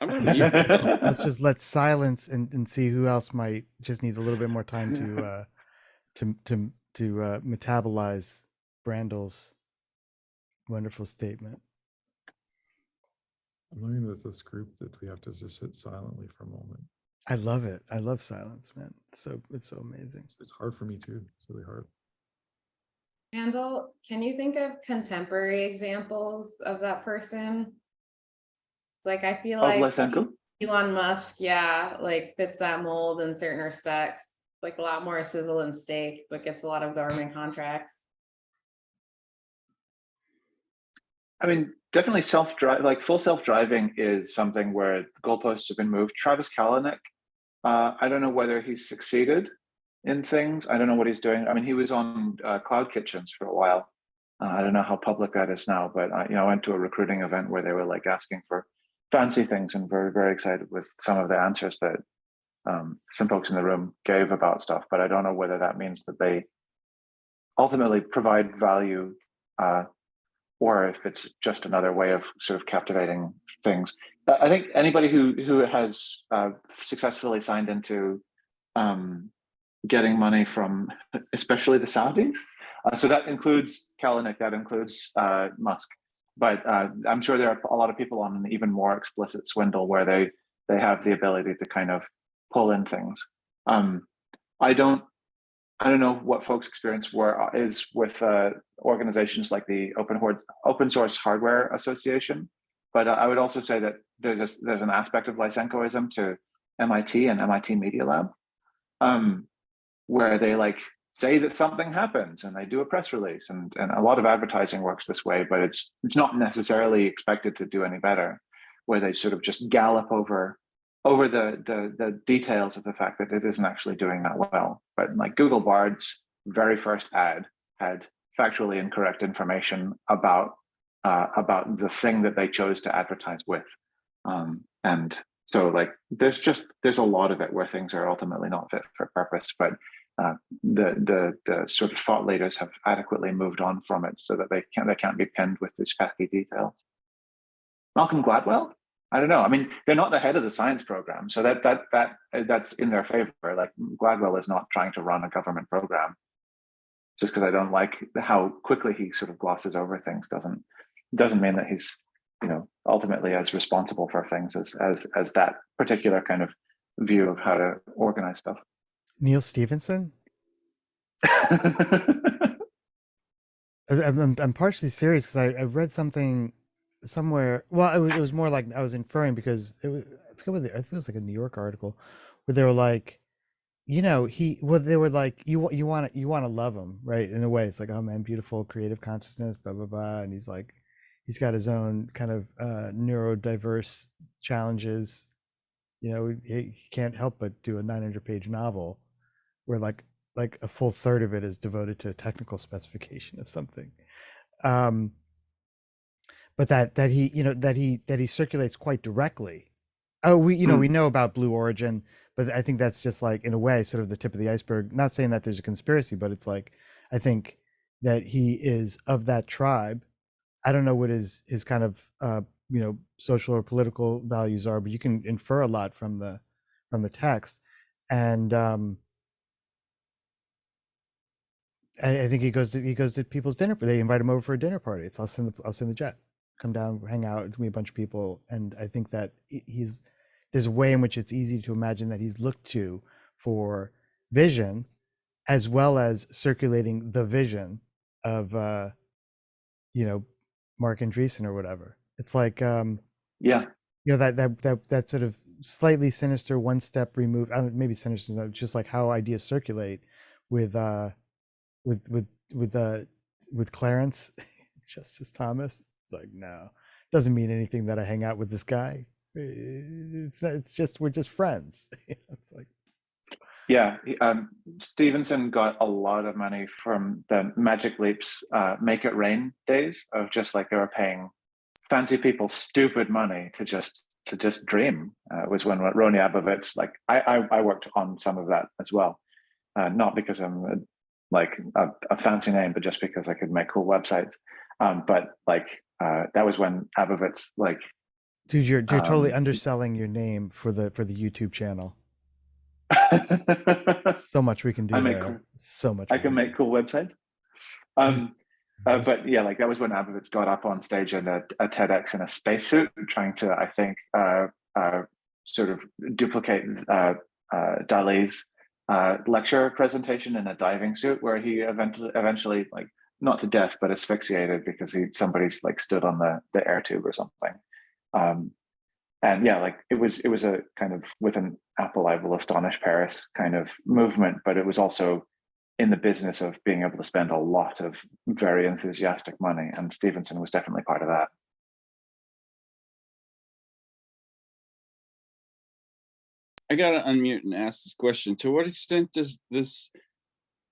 I'm not Let's evil. let's just let silence and see who else might just needs a little bit more time to metabolize Brandel's wonderful statement. I'm learning that this group that we have to just sit silently for a moment. I love it. I love silence, man. It's so amazing. It's hard for me too. It's really hard. Randall, can you think of contemporary examples of that person? Like, I feel Of like Lysenko? Elon Musk, yeah, like fits that mold in certain respects, like a lot more sizzle and steak, but gets a lot of government contracts. I mean, definitely self-drive, like full self-driving is something where the goalposts have been moved. Travis Kalanick, I don't know whether he's succeeded in things. I don't know what he's doing. I mean, he was on Cloud Kitchens for a while. I don't know how public that is now, but I went to a recruiting event where they were like asking for fancy things and very, very excited with some of the answers that some folks in the room gave about stuff. But I don't know whether that means that they ultimately provide value or if it's just another way of sort of captivating things. I think anybody who has successfully signed into getting money from especially the Saudis, so that includes Kalanick, that includes Musk, but I'm sure there are a lot of people on an even more explicit swindle where they have the ability to kind of pull in things. I don't know what folks' experience is with organizations like the Open Source Hardware Association, but I would also say that there's an aspect of Lysenkoism to MIT and MIT Media Lab, where they like say that something happens and they do a press release, and a lot of advertising works this way, but it's not necessarily expected to do any better, where they sort of just gallop over the details of the fact that it isn't actually doing that well. But like Google Bard's very first ad had factually incorrect information about the thing that they chose to advertise with, and so like there's a lot of it where things are ultimately not fit for purpose, but the sort of thought leaders have adequately moved on from it so that they can't be pinned with these pesky details. Malcolm Gladwell, I don't know. I mean, they're not the head of the science program, so that's in their favor. Like Gladwell is not trying to run a government program. Just because I don't like how quickly he sort of glosses over things doesn't mean that he's ultimately as responsible for things as that particular kind of view of how to organize stuff. Neil Stephenson. I'm partially serious because I read something somewhere. Well, it was more like I was inferring because I forget what I think it was like a New York article where they were like, they were like, you want to love him, right? In a way, it's like, oh man, beautiful creative consciousness, blah blah blah, and he's like, he's got his own kind of neurodiverse challenges. He can't help but do a 900-page novel where like a full third of it is devoted to a technical specification of something. But that he circulates quite directly. Oh, we know about Blue Origin, but I think that's just like in a way sort of the tip of the iceberg. Not saying that there's a conspiracy, but it's like I think that he is of that tribe. I don't know what his kind of social or political values are, but you can infer a lot from the text. And I think he goes to people's dinner. They invite him over for a dinner party. I'll send the jet, come down, hang out with me, a bunch of people. And I think that there's a way in which it's easy to imagine that he's looked to for vision, as well as circulating the vision of Mark Andreessen or whatever. It's like that sort of slightly sinister, one step removed. Maybe sinister, just like how ideas circulate with Clarence Justice Thomas. It's like, no, doesn't mean anything that I hang out with this guy. It's just we're just friends. It's like, yeah, Stevenson got a lot of money from the Magic Leap's Make It Rain days of just like they were paying fancy people stupid money to just dream. Was when Rony Abovitz, like I worked on some of that as well, not because I'm a fancy name, but just because I could make cool websites. But like that was when Abovitz like Dude, you're totally Um, underselling your name for the YouTube channel. So much we can do I make there. So much. I we can make cool websites. Um, Yes. but yeah, like that was when Abovitz got up on stage in a TEDx in a spacesuit, trying to, I think, sort of duplicate Dali's lecture presentation in a diving suit, where he eventually, like, not to death, but asphyxiated because somebody's like stood on the air tube or something. And yeah, like it was a kind of, with an Apple I will astonish Paris kind of movement, but it was also in the business of being able to spend a lot of very enthusiastic money, and Stevenson was definitely part of that. I gotta unmute and ask this question. To what extent does this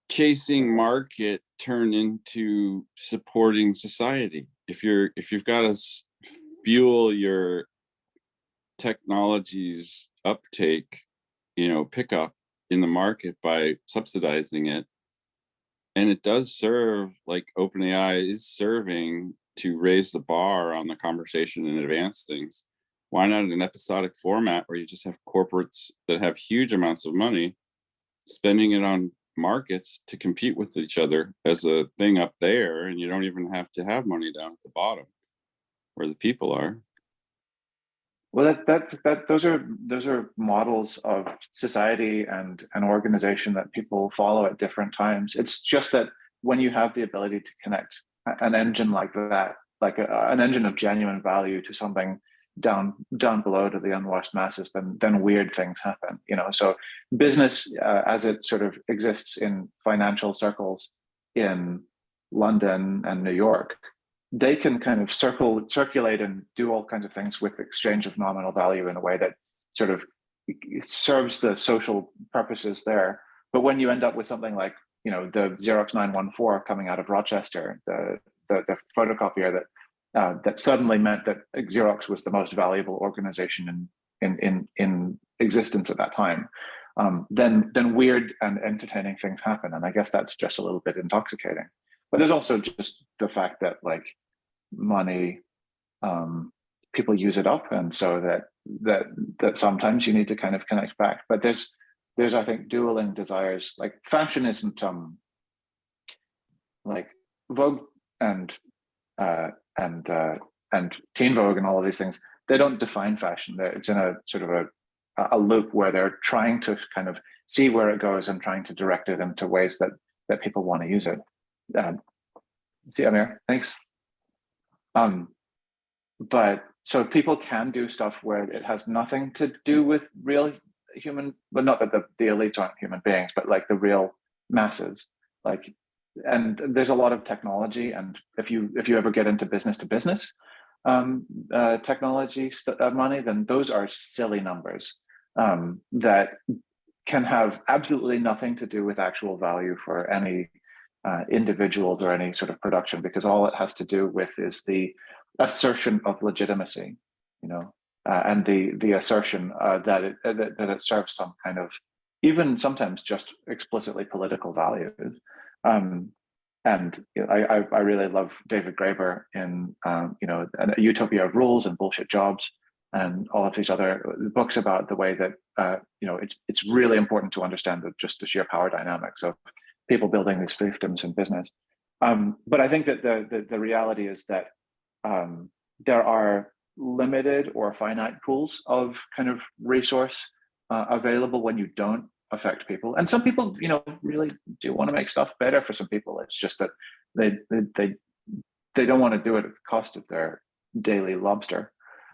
chasing market turn into supporting society? If you've got to fuel your technology's uptake, pickup in the market by subsidizing it, and it does serve, like OpenAI is serving, to raise the bar on the conversation and advance things. Why not in an episodic format where you just have corporates that have huge amounts of money spending it on markets to compete with each other as a thing up there, and you don't even have to have money down at the bottom where the people are? Well, those are models of society and an organization that people follow at different times. It's just that when you have the ability to connect an engine like that, like an engine of genuine value, to something down below to the unwashed masses, then weird things happen. So business, as it sort of exists in financial circles in London and New York, they can kind of circulate and do all kinds of things with exchange of nominal value in a way that sort of serves the social purposes there. But when you end up with something like, the Xerox 914 coming out of Rochester, the photocopier that suddenly meant that Xerox was the most valuable organization in existence at that time, then weird and entertaining things happen. And I guess that's just a little bit intoxicating. But there's also just the fact that, like, money, people use it up, and so that sometimes you need to kind of connect back. But there's I think dueling desires. Like, fashion isn't like Vogue and Teen Vogue and all of these things. They don't define fashion. It's in a sort of a loop where they're trying to kind of see where it goes and trying to direct it into ways that people want to use it. See, Amir, thanks. But so people can do stuff where it has nothing to do with real human, but not that the elites aren't human beings, but like the real masses. Like, and there's a lot of technology, and if you ever get into business to business technology money, then those are silly numbers that can have absolutely nothing to do with actual value for any individuals or any sort of production, because all it has to do with is the assertion of legitimacy, and the assertion that it serves some kind of, even sometimes just explicitly political values. And I really love David Graeber in A Utopia of Rules and Bullshit Jobs, and all of these other books about the way that it's really important to understand just the sheer power dynamics of people building these fiefdoms in business. But I think that the reality is that there are limited or finite pools of kind of resource available when you don't affect people. And some people, really do want to make stuff better for some people. It's just that they don't want to do it at the cost of their daily lobster.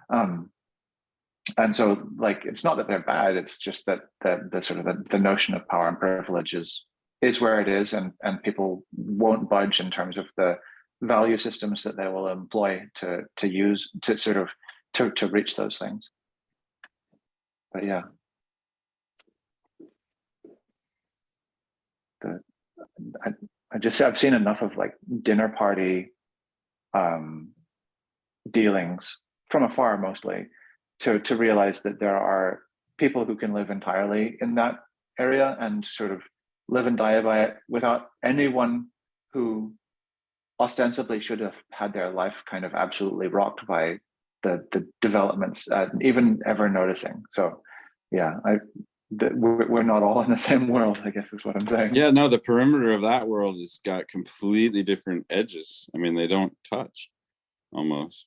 And so, like, it's not that they're bad, it's just that the sort of the notion of power and privilege is where it is, and people won't budge in terms of the value systems that they will employ to use to sort of to reach those things. But yeah, I've seen enough of like dinner party dealings from afar, mostly, to realize that there are people who can live entirely in that area and sort of live and die by it without anyone who ostensibly should have had their life kind of absolutely rocked by the developments, even ever noticing. So yeah, we're not all in the same world, I guess is what I'm saying. Yeah, no, the perimeter of that world has got completely different edges. I mean, they don't touch almost.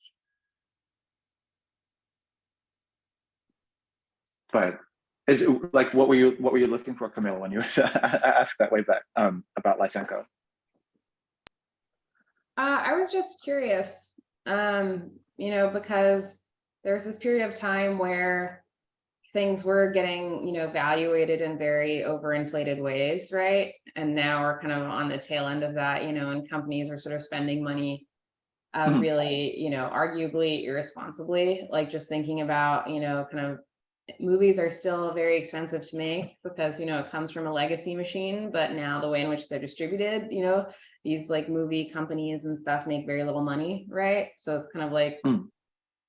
But is it, like, what were you looking for, Camille, when you asked that way back about Lysenko? I was just curious, you know, because there's this period of time where things were getting, you know, evaluated in very overinflated ways, right? And now we're kind of on the tail end of that, you know, and companies are sort of spending money really, you know, arguably irresponsibly, like just thinking about, you know, kind of movies are still very expensive to make because, you know, it comes from a legacy machine, but now the way in which they're distributed, you know, these like movie companies and stuff make very little money, right? So it's kind of like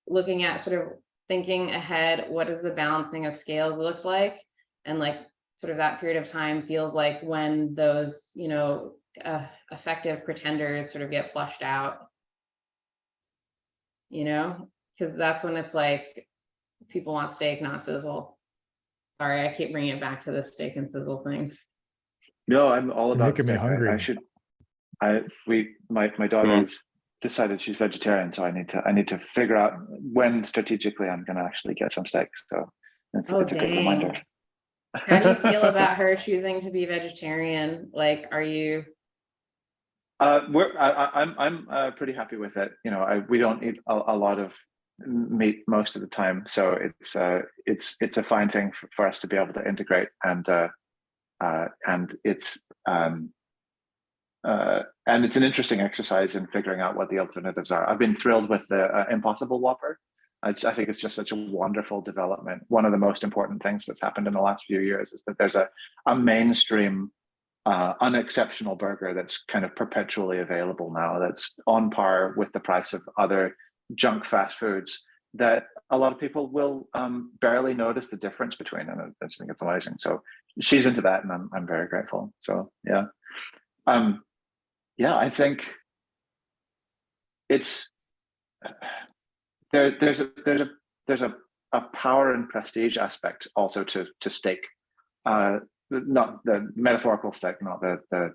looking at sort of thinking ahead, what does the balancing of scales look like? And like sort of that period of time feels like when those, you know, effective pretenders sort of get flushed out, you know, because that's when it's like people want steak, not sizzle. Sorry, I keep bringing it back to the steak and sizzle thing. No, I'm all You're about making me steak. hungry. My daughter's decided she's vegetarian, so I need to figure out when strategically I'm going to actually get some steak. So it's a good reminder. How do you feel about her choosing to be vegetarian? Like, are you? I'm pretty happy with it. You know, we don't eat a lot of meat most of the time, so it's a fine thing for us to be able to integrate, and it's an interesting exercise in figuring out what the alternatives are. I've been thrilled with the Impossible Whopper. I think it's just such a wonderful development. One of the most important things that's happened in the last few years is that there's a mainstream unexceptional burger that's kind of perpetually available now, that's on par with the price of other junk fast foods that a lot of people will barely notice the difference between, and I just think it's amazing. So she's into that, and I'm very grateful. So yeah. Yeah, I think it's there's a power and prestige aspect also to steak, not the metaphorical steak, not the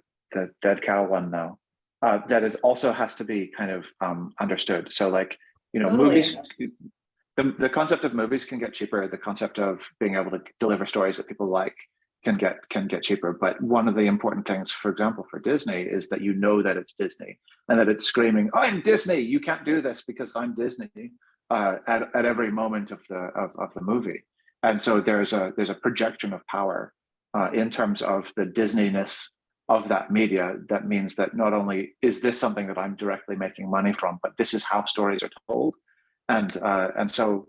dead cow one now. That is also has to be kind of understood. So like, you know, Totally. movies, the concept of movies can get cheaper. The concept of being able to deliver stories that people like can get cheaper. But one of the important things, for example, for Disney, is that you know that it's Disney and that it's screaming, "I'm Disney! You can't do this because I'm Disney," at every moment of the movie. And so there's a projection of power in terms of the Disneyness of that media. That means that not only is this something that I'm directly making money from, but this is how stories are told. And so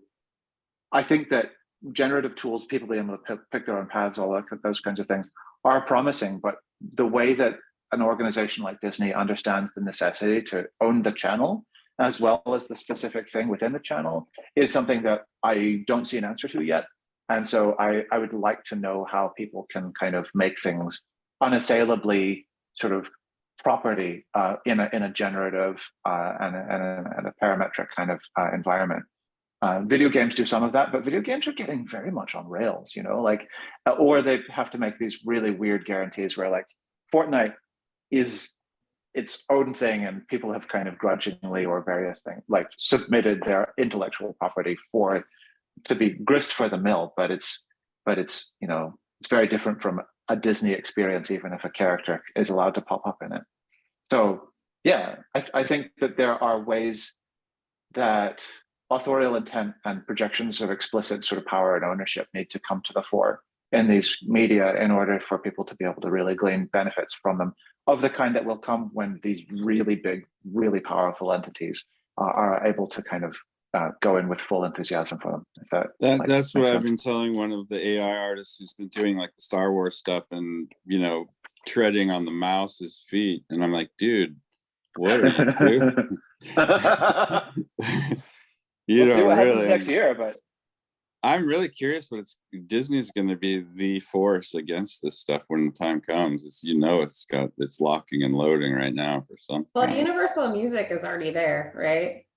I think that generative tools, people being able to pick their own paths, all that, those kinds of things are promising. But the way that an organization like Disney understands the necessity to own the channel as well as the specific thing within the channel is something that I don't see an answer to yet. And so I would like to know how people can kind of make things unassailably sort of property in a generative and a parametric kind of environment. Video games do some of that, but video games are getting very much on rails, you know, like, or they have to make these really weird guarantees where like Fortnite is its own thing and people have kind of grudgingly or various things like submitted their intellectual property to be grist for the mill, but it's, you know, it's very different from a Disney experience, even if a character is allowed to pop up in it. So yeah, I think that there are ways that authorial intent and projections of explicit sort of power and ownership need to come to the fore in these media in order for people to be able to really glean benefits from them, of the kind that will come when these really big, really powerful entities are able to kind of go in with full enthusiasm for them. That's what I've been telling one of the AI artists who's been doing like the Star Wars stuff and, you know, treading on the mouse's feet. And I'm like, dude, what are you doing? We'll see what happens next year, but I'm really curious what Disney's going to be the force against this stuff when the time comes. It's, you know, it's locking and loading right now for some. Well, Universal Music is already there, right?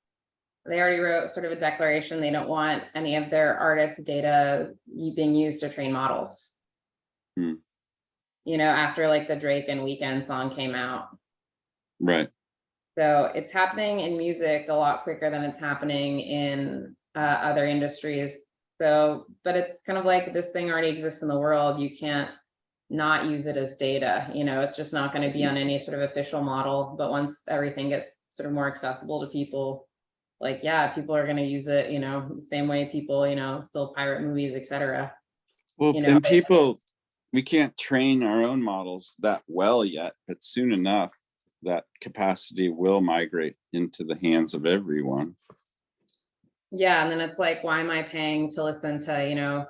They already wrote sort of a declaration. They don't want any of their artists' data being used to train models. Hmm. You know, after like the Drake and Weeknd song came out. Right. So it's happening in music a lot quicker than it's happening in other industries. So, but it's kind of like this thing already exists in the world. You can't not use it as data. You know, it's just not going to be on any sort of official model. But once everything gets sort of more accessible to people, like, yeah, people are going to use it, you know, the same way people, you know, still pirate movies, etc. Well, You know, and people, we can't train our own models that well yet, but soon enough, that capacity will migrate into the hands of everyone. yeah, and then it's like, why am I paying to listen to, you know,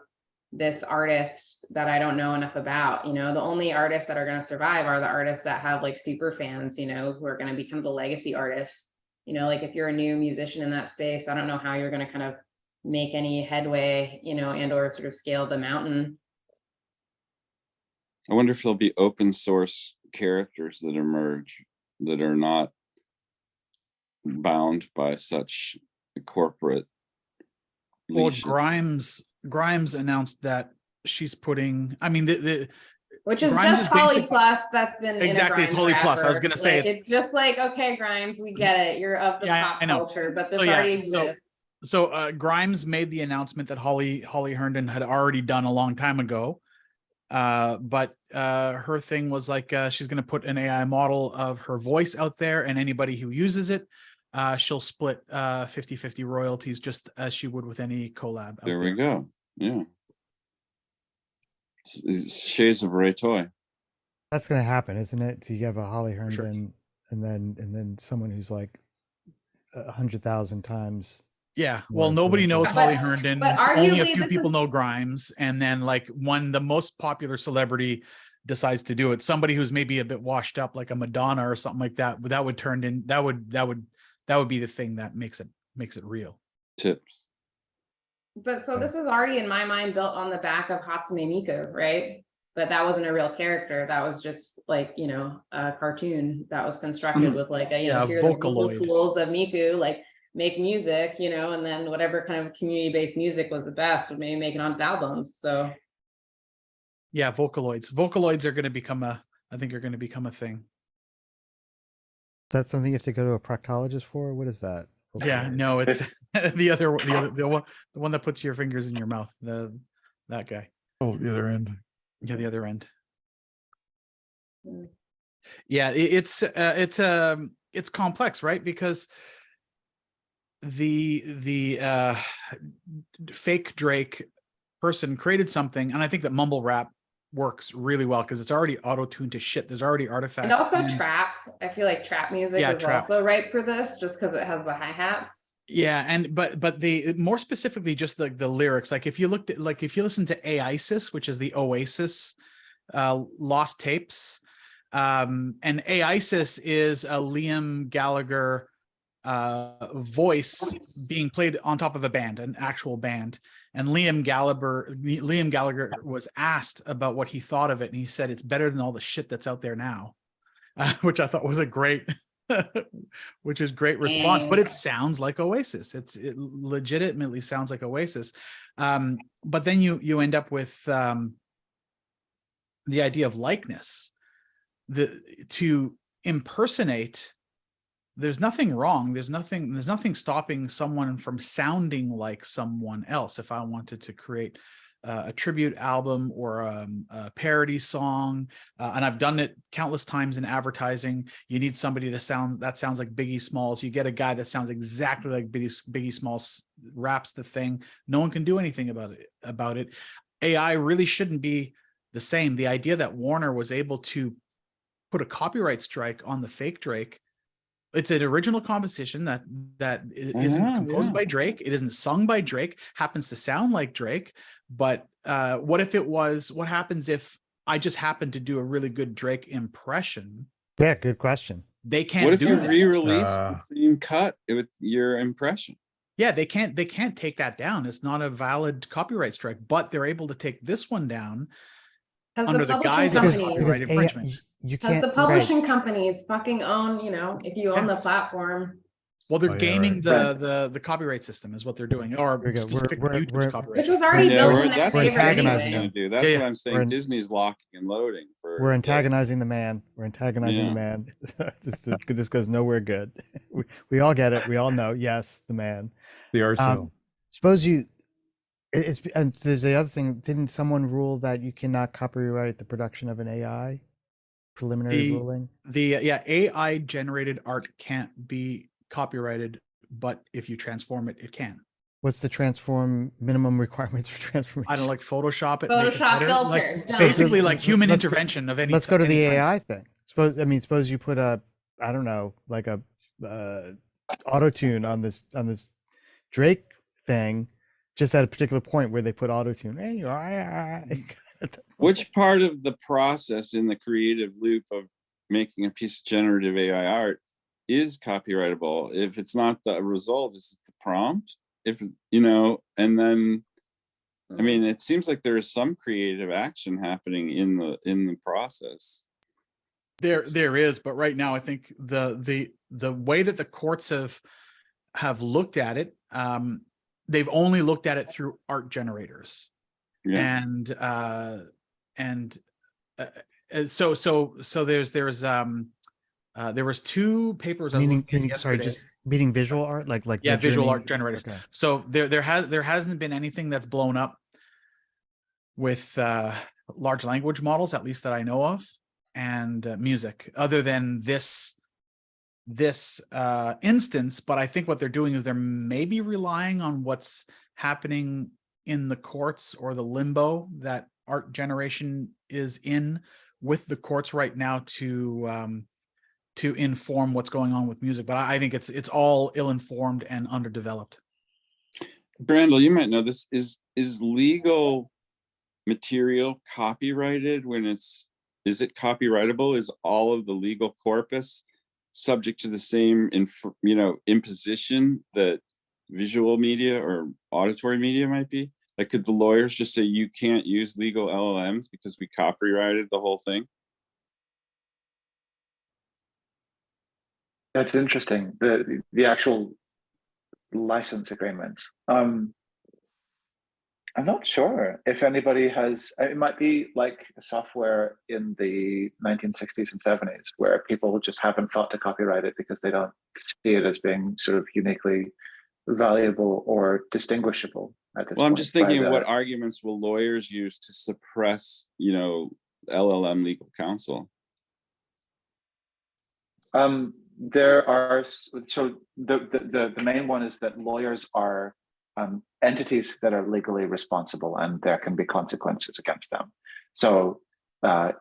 this artist that I don't know enough about? You know, the only artists that are going to survive are the artists that have like super fans, you know, who are going to become the legacy artists. You know, like if you're a new musician in that space, I don't know how you're going to kind of make any headway, you know, and or sort of scale the mountain. I wonder if there'll be open source characters that emerge that are not bound by such corporate Well, leashes. Grimes announced that she's putting, I mean, Which is Grimes just is Holly basic- Plus. That's been Exactly, it's Holly Plus. I was gonna say it's just like, okay, Grimes, we get it. You're of the Yeah, pop I know. culture, but this So, yeah, already exists. So Grimes made the announcement that Holly Herndon had already done a long time ago. But her thing was like, she's going to put an AI model of her voice out there, and anybody who uses it, she'll split 50-50 royalties, just as she would with any collab. There we go. Yeah. It's shades of Ray Toy. That's gonna happen, isn't it? So you have a Holly Sure. Herndon, and then someone who's like 100,000 times. Yeah, more well, nobody knows influential. Holly But- Herndon. but Only a arguably few this people is- know Grimes, and then like when the most popular celebrity decides to do it, somebody who's maybe a bit washed up, like a Madonna or something like that, that would turn in. That would be the thing that makes it real. Tips. But so this is already in my mind built on the back of Hatsune Miku, right? But that wasn't a real character. That was just like, you know, a cartoon that was constructed with like a, you know, Yeah, here are the vocal Vocaloid. tools of Miku, like make music, you know, and then whatever kind of community-based music was the best would maybe make it onto albums. So Yeah, Vocaloids are going to become I think are going to become a thing. That's something you have to go to a proctologist for. What is that? Yeah, no, it's the one that puts your fingers in your mouth. That guy. Oh, the other end. Yeah, the other end. Mm. Yeah, it's complex, right? Because the fake Drake person created something, and I think that mumble rap works really well because it's already auto-tuned to shit. There's already artifacts. and also and- trap. I feel like trap music Yeah, is trap. also ripe for this just because it has the hi-hats. Yeah, and but the more specifically just the lyrics, like if you looked at, like if you listen to AISIS, which is the Oasis lost tapes, and AISIS is a Liam Gallagher voice being played on top of a band, an actual band. And Liam Gallagher was asked about what he thought of it, and he said it's better than all the shit that's out there now, which I thought was a great which is great response. But it sounds like Oasis. It legitimately sounds like Oasis. But then you end up with the idea of likeness. To impersonate, there's nothing wrong. There's nothing stopping someone from sounding like someone else. If I wanted to create a tribute album or a parody song, and I've done it countless times in advertising, you need somebody to sounds like Biggie Smalls. You get a guy that sounds exactly like Biggie Smalls, raps the thing. No one can do anything about it. AI really shouldn't be the same. The idea that Warner was able to put a copyright strike on the fake Drake. It's an original composition that isn't composed by Drake. It isn't sung by Drake, happens to sound like Drake. But what happens if I just happen to do a really good Drake impression? Yeah, good question. They can't What if do you that. re-release the same cut with your impression? Yeah, they can't take that down. It's not a valid copyright strike, but they're able to take this one down under the guise of copyright infringement. You Because can't. the publishing companies fucking own, you know, if you own Yeah. the platform. Well, they're Oh, yeah, gaming right. the copyright system is what they're doing, or we go. specific YouTube's copyright Which was system. already Yeah, built we're, in their that's we're what favor antagonizing Disney's anyway. gonna do. That's Yeah, what yeah. I'm saying. We're in- Disney's locking and loading for. We're antagonizing the man. We're antagonizing Yeah. the man. This goes nowhere good. We all get it. We all know. Yes, the man. The arsenal. Suppose you. It's and there's the other thing. Didn't someone rule that you cannot copyright the production of an AI? Preliminary ruling. AI generated art can't be copyrighted, but if you transform it, it can. What's the transform minimum requirements for transformation? I don't like Photoshop it. make it Photoshop better, like, filter. So basically like human let's go- intervention of any. Let's go to the any kind. AI thing. Suppose you put a, I don't know, like a auto tune on this Drake thing, just at a particular point where they put auto tune. Hey, you are. Which part of the process in the creative loop of making a piece of generative AI art is copyrightable? If it's not the result, is it the prompt? If and then, I mean, it seems like there is some creative action happening in the process. There is, but right now I think the way that the courts have looked at it, they've only looked at it through art generators. Yeah. So there was two papers I was looking at yesterday. Meaning visual art, like visual art generators. Okay. So there hasn't been anything that's blown up with large language models, at least that I know of, and music, other than this instance. But I think what they're doing is they're maybe relying on what's happening in the courts, or the limbo that art generation is in with the courts right now, to inform what's going on with music. But I think it's all ill-informed and underdeveloped. Brandel, you might know this. Is legal material copyrighted when is it copyrightable? Is all of the legal corpus subject to the same imposition that visual media or auditory media might be? Like, could the lawyers just say you can't use legal LLMs because we copyrighted the whole thing? That's interesting. The actual license agreements. I'm not sure if anybody has. It might be like software in the 1960s and 70s, where people just haven't thought to copyright it because they don't see it as being sort of uniquely valuable or distinguishable at this point. I'm just thinking, what arguments will lawyers use to suppress, LLM legal counsel? There are, so the main one is that lawyers are entities that are legally responsible, and there can be consequences against them. So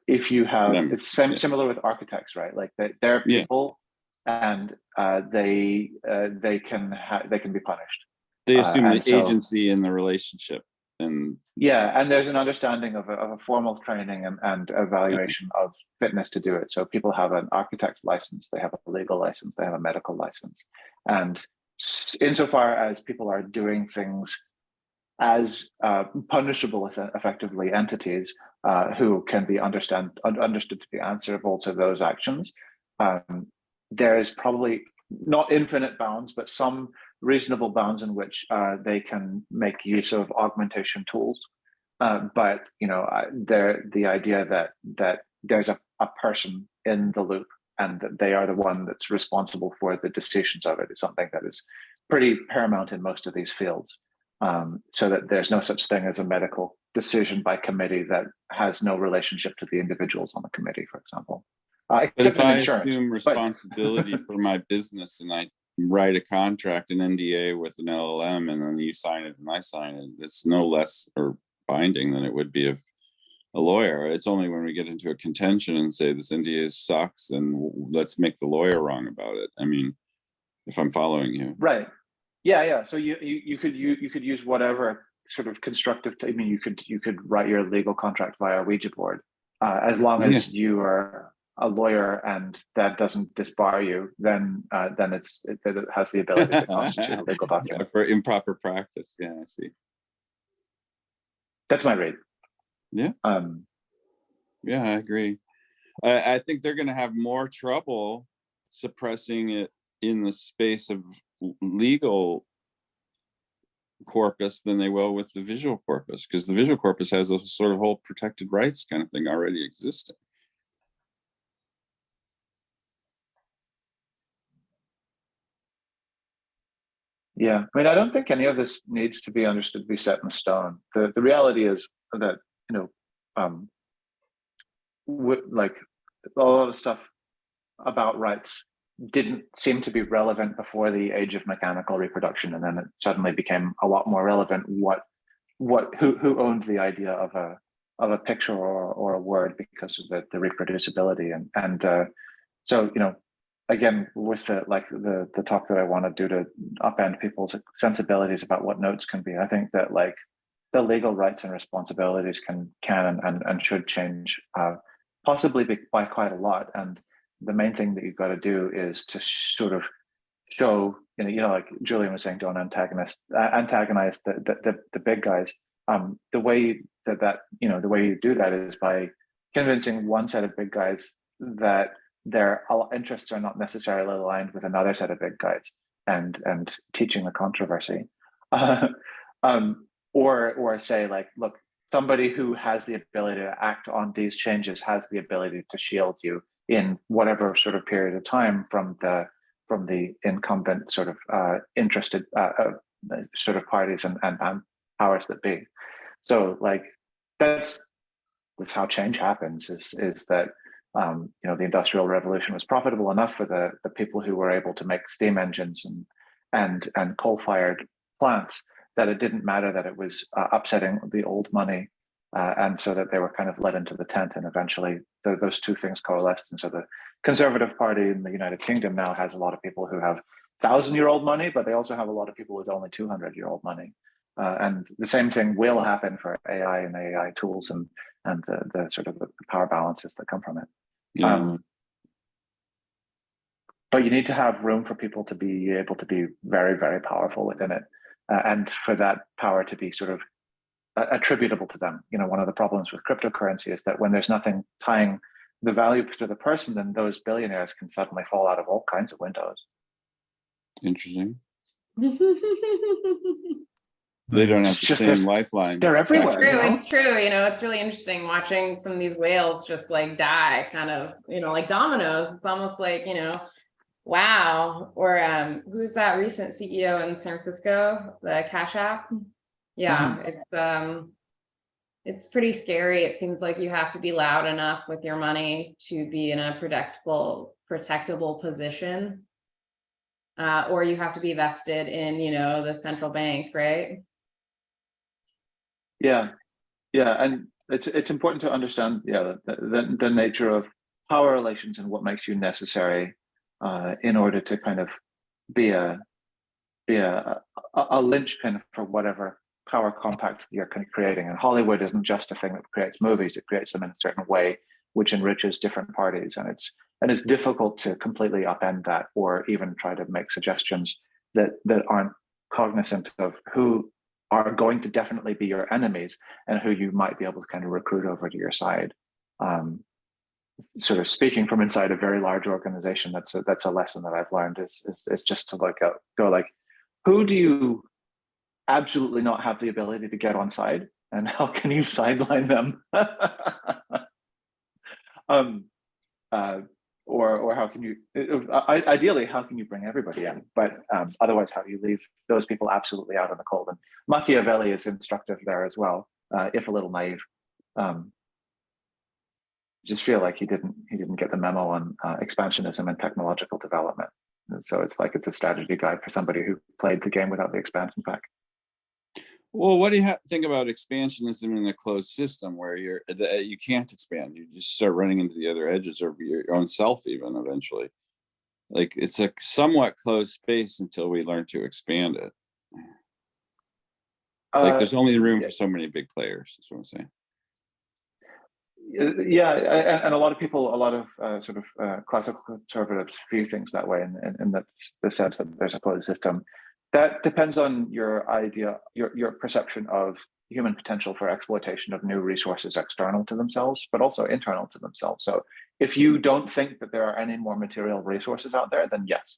if you have, it's similar with architects, right? Like they're people, and they can be punished. They assume the agency in the relationship, and and there's an understanding of a formal training and evaluation of fitness to do it. So people have an architect's license, they have a legal license, they have a medical license, and insofar as people are doing things as punishable effectively entities who can be understood to be answerable to those actions, there is probably not infinite bounds, but some reasonable bounds in which they can make use of augmentation tools. But the idea that there's a person in the loop and that they are the one that's responsible for the decisions of it is something that is pretty paramount in most of these fields. So that there's no such thing as a medical decision by committee that has no relationship to the individuals on the committee, for example. But if I assume responsibility for my business and I write a contract, an NDA with an LLM, and then you sign it and I sign it, it's no less or binding than it would be of a lawyer. It's only when we get into a contention and say this NDA sucks and let's make the lawyer wrong about it. I mean, if I'm following you. Right. Yeah. So you could use whatever sort of constructive. You could write your legal contract via Ouija board, as long as you are a lawyer and that doesn't disbar you. Then it has the ability to constitute a legal document. For improper practice. Yeah, I see. That's my read. Yeah. I agree. I think they're going to have more trouble suppressing it in the space of legal corpus than they will with the visual corpus, because the visual corpus has a sort of whole protected rights kind of thing already existing. Yeah, I mean, I don't think any of this needs to be understood to be set in stone. The reality is that, like a lot of stuff about rights didn't seem to be relevant before the age of mechanical reproduction, and then it suddenly became a lot more relevant. Who owned the idea of a picture or a word because of the reproducibility, and so again, with the talk that I want to do to upend people's sensibilities about what notes can be, I think that like the legal rights and responsibilities can and should change, possibly by quite a lot. And the main thing that you've got to do is to sort of show, like Julian was saying, don't antagonize the big guys. The way the way you do that is by convincing one set of big guys that their interests are not necessarily aligned with another set of big guys, and teaching the controversy, or say like, look, somebody who has the ability to act on these changes has the ability to shield you in whatever sort of period of time from the incumbent sort of interested sort of parties and powers that be. So like that's how change happens, is that the Industrial Revolution was profitable enough for the people who were able to make steam engines and coal-fired plants that it didn't matter that it was upsetting the old money, and so that they were kind of led into the tent, and eventually those two things coalesced. And so the Conservative Party in the United Kingdom now has a lot of people who have 1,000-year-old money, but they also have a lot of people with only 200-year-old money. And the same thing will happen for AI and AI tools and the sort of the power balances that come from it. Yeah. But you need to have room for people to be able to be very, very powerful within it, and for that power to be sort of attributable to them. One of the problems with cryptocurrency is that when there's nothing tying the value to the person, then those billionaires can suddenly fall out of all kinds of windows. Interesting. They don't have the same lifelines. They're everywhere. It's true. It's really interesting watching some of these whales just like die, kind of, like dominoes. It's almost like, wow. Or who's that recent CEO in San Francisco, the Cash App? Yeah, it's pretty scary. It seems like you have to be loud enough with your money to be in a protectable position, or you have to be vested in, the central bank, right? Yeah, and it's important to understand, the nature of power relations and what makes you necessary in order to kind of be a linchpin for whatever power compact you're creating. And Hollywood isn't just a thing that creates movies; it creates them in a certain way, which enriches different parties. And it's difficult to completely upend that, or even try to make suggestions that aren't cognizant of who are going to definitely be your enemies and who you might be able to kind of recruit over to your side. Sort of speaking from inside a very large organization, that's a lesson that I've learned is just to go like, who do you absolutely not have the ability to get on side, and how can you sideline them? Or how can you, ideally, how can you bring everybody in? But otherwise, how do you leave those people absolutely out in the cold? And Machiavelli is instructive there as well, if a little naive. Just feel like he didn't get the memo on expansionism and technological development. And so it's like it's a strategy guide for somebody who played the game without the expansion pack. Well, what do you think about expansionism in a closed system where you can't expand? You just start running into the other edges of your own self, even eventually. Like it's a somewhat closed space until we learn to expand it. Like there's only room for so many big players. That's what I'm saying. Yeah, and a lot of sort of classical conservatives view things that way, in the sense that there's a closed system. That depends on your idea, your perception of human potential for exploitation of new resources external to themselves, but also internal to themselves. So if you don't think that there are any more material resources out there, then yes.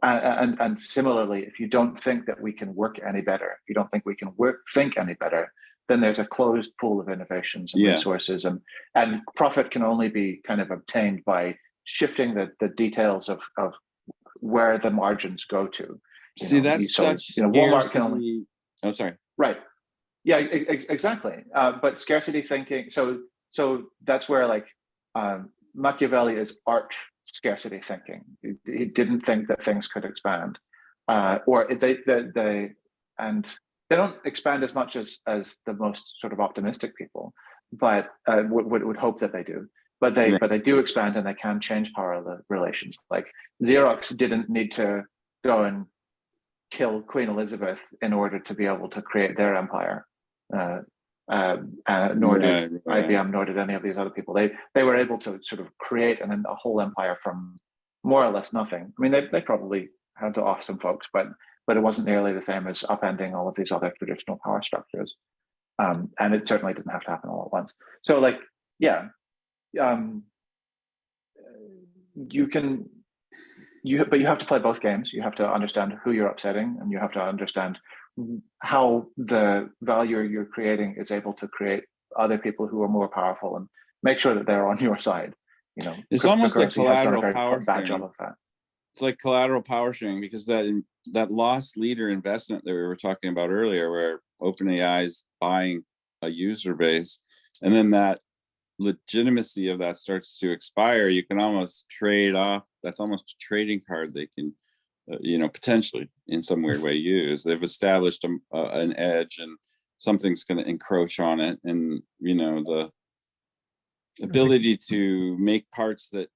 And similarly, if you don't think that we can work any better, if you don't think we can think any better, then there's a closed pool of innovations and resources, and profit can only be kind of obtained by shifting the details of where the margins go to. See, that's such Walmart can only. Oh, sorry. Right. Yeah. Exactly. But scarcity thinking. So that's where like Machiavelli is arch scarcity thinking. He didn't think that things could expand, or they don't expand as much as the most sort of optimistic people, but would hope that they do. But they do expand, and they can change power relations. Like Xerox didn't need to go and kill Queen Elizabeth in order to be able to create their empire. Nor did IBM, nor did any of these other people. They were able to sort of create a whole empire from more or less nothing. I mean, they probably had to off some folks, but it wasn't nearly the same as upending all of these other traditional power structures. And it certainly didn't have to happen all at once. So like, yeah, but you have to play both games. You have to understand who you're upsetting, and you have to understand how the value you're creating is able to create other people who are more powerful, and make sure that they're on your side. It's almost like collateral power bad job of that. It's like collateral power sharing, because that loss leader investment that we were talking about earlier, where OpenAI is buying a user base, and then that legitimacy of that starts to expire, you can almost trade off. That's almost a trading card they can potentially in some weird way use. They've established an edge, and something's going to encroach on it, and the ability to make parts that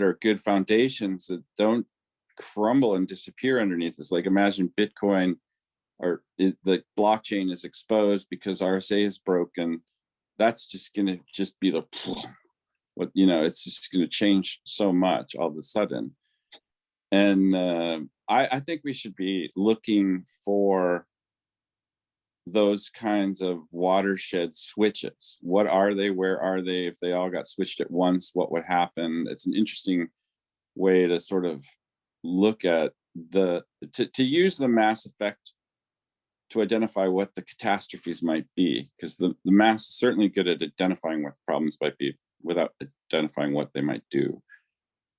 are good foundations that don't crumble and disappear underneath us. Like imagine Bitcoin, the blockchain is exposed because RSA is broken. That's just going to be the it's just going to change so much all of a sudden. And I think we should be looking for those kinds of watershed switches. What are they? Where are they? If they all got switched at once, what would happen? It's an interesting way to sort of look at to use the mass effect to identify what the catastrophes might be, because the mass is certainly good at identifying what problems might be without identifying what they might do.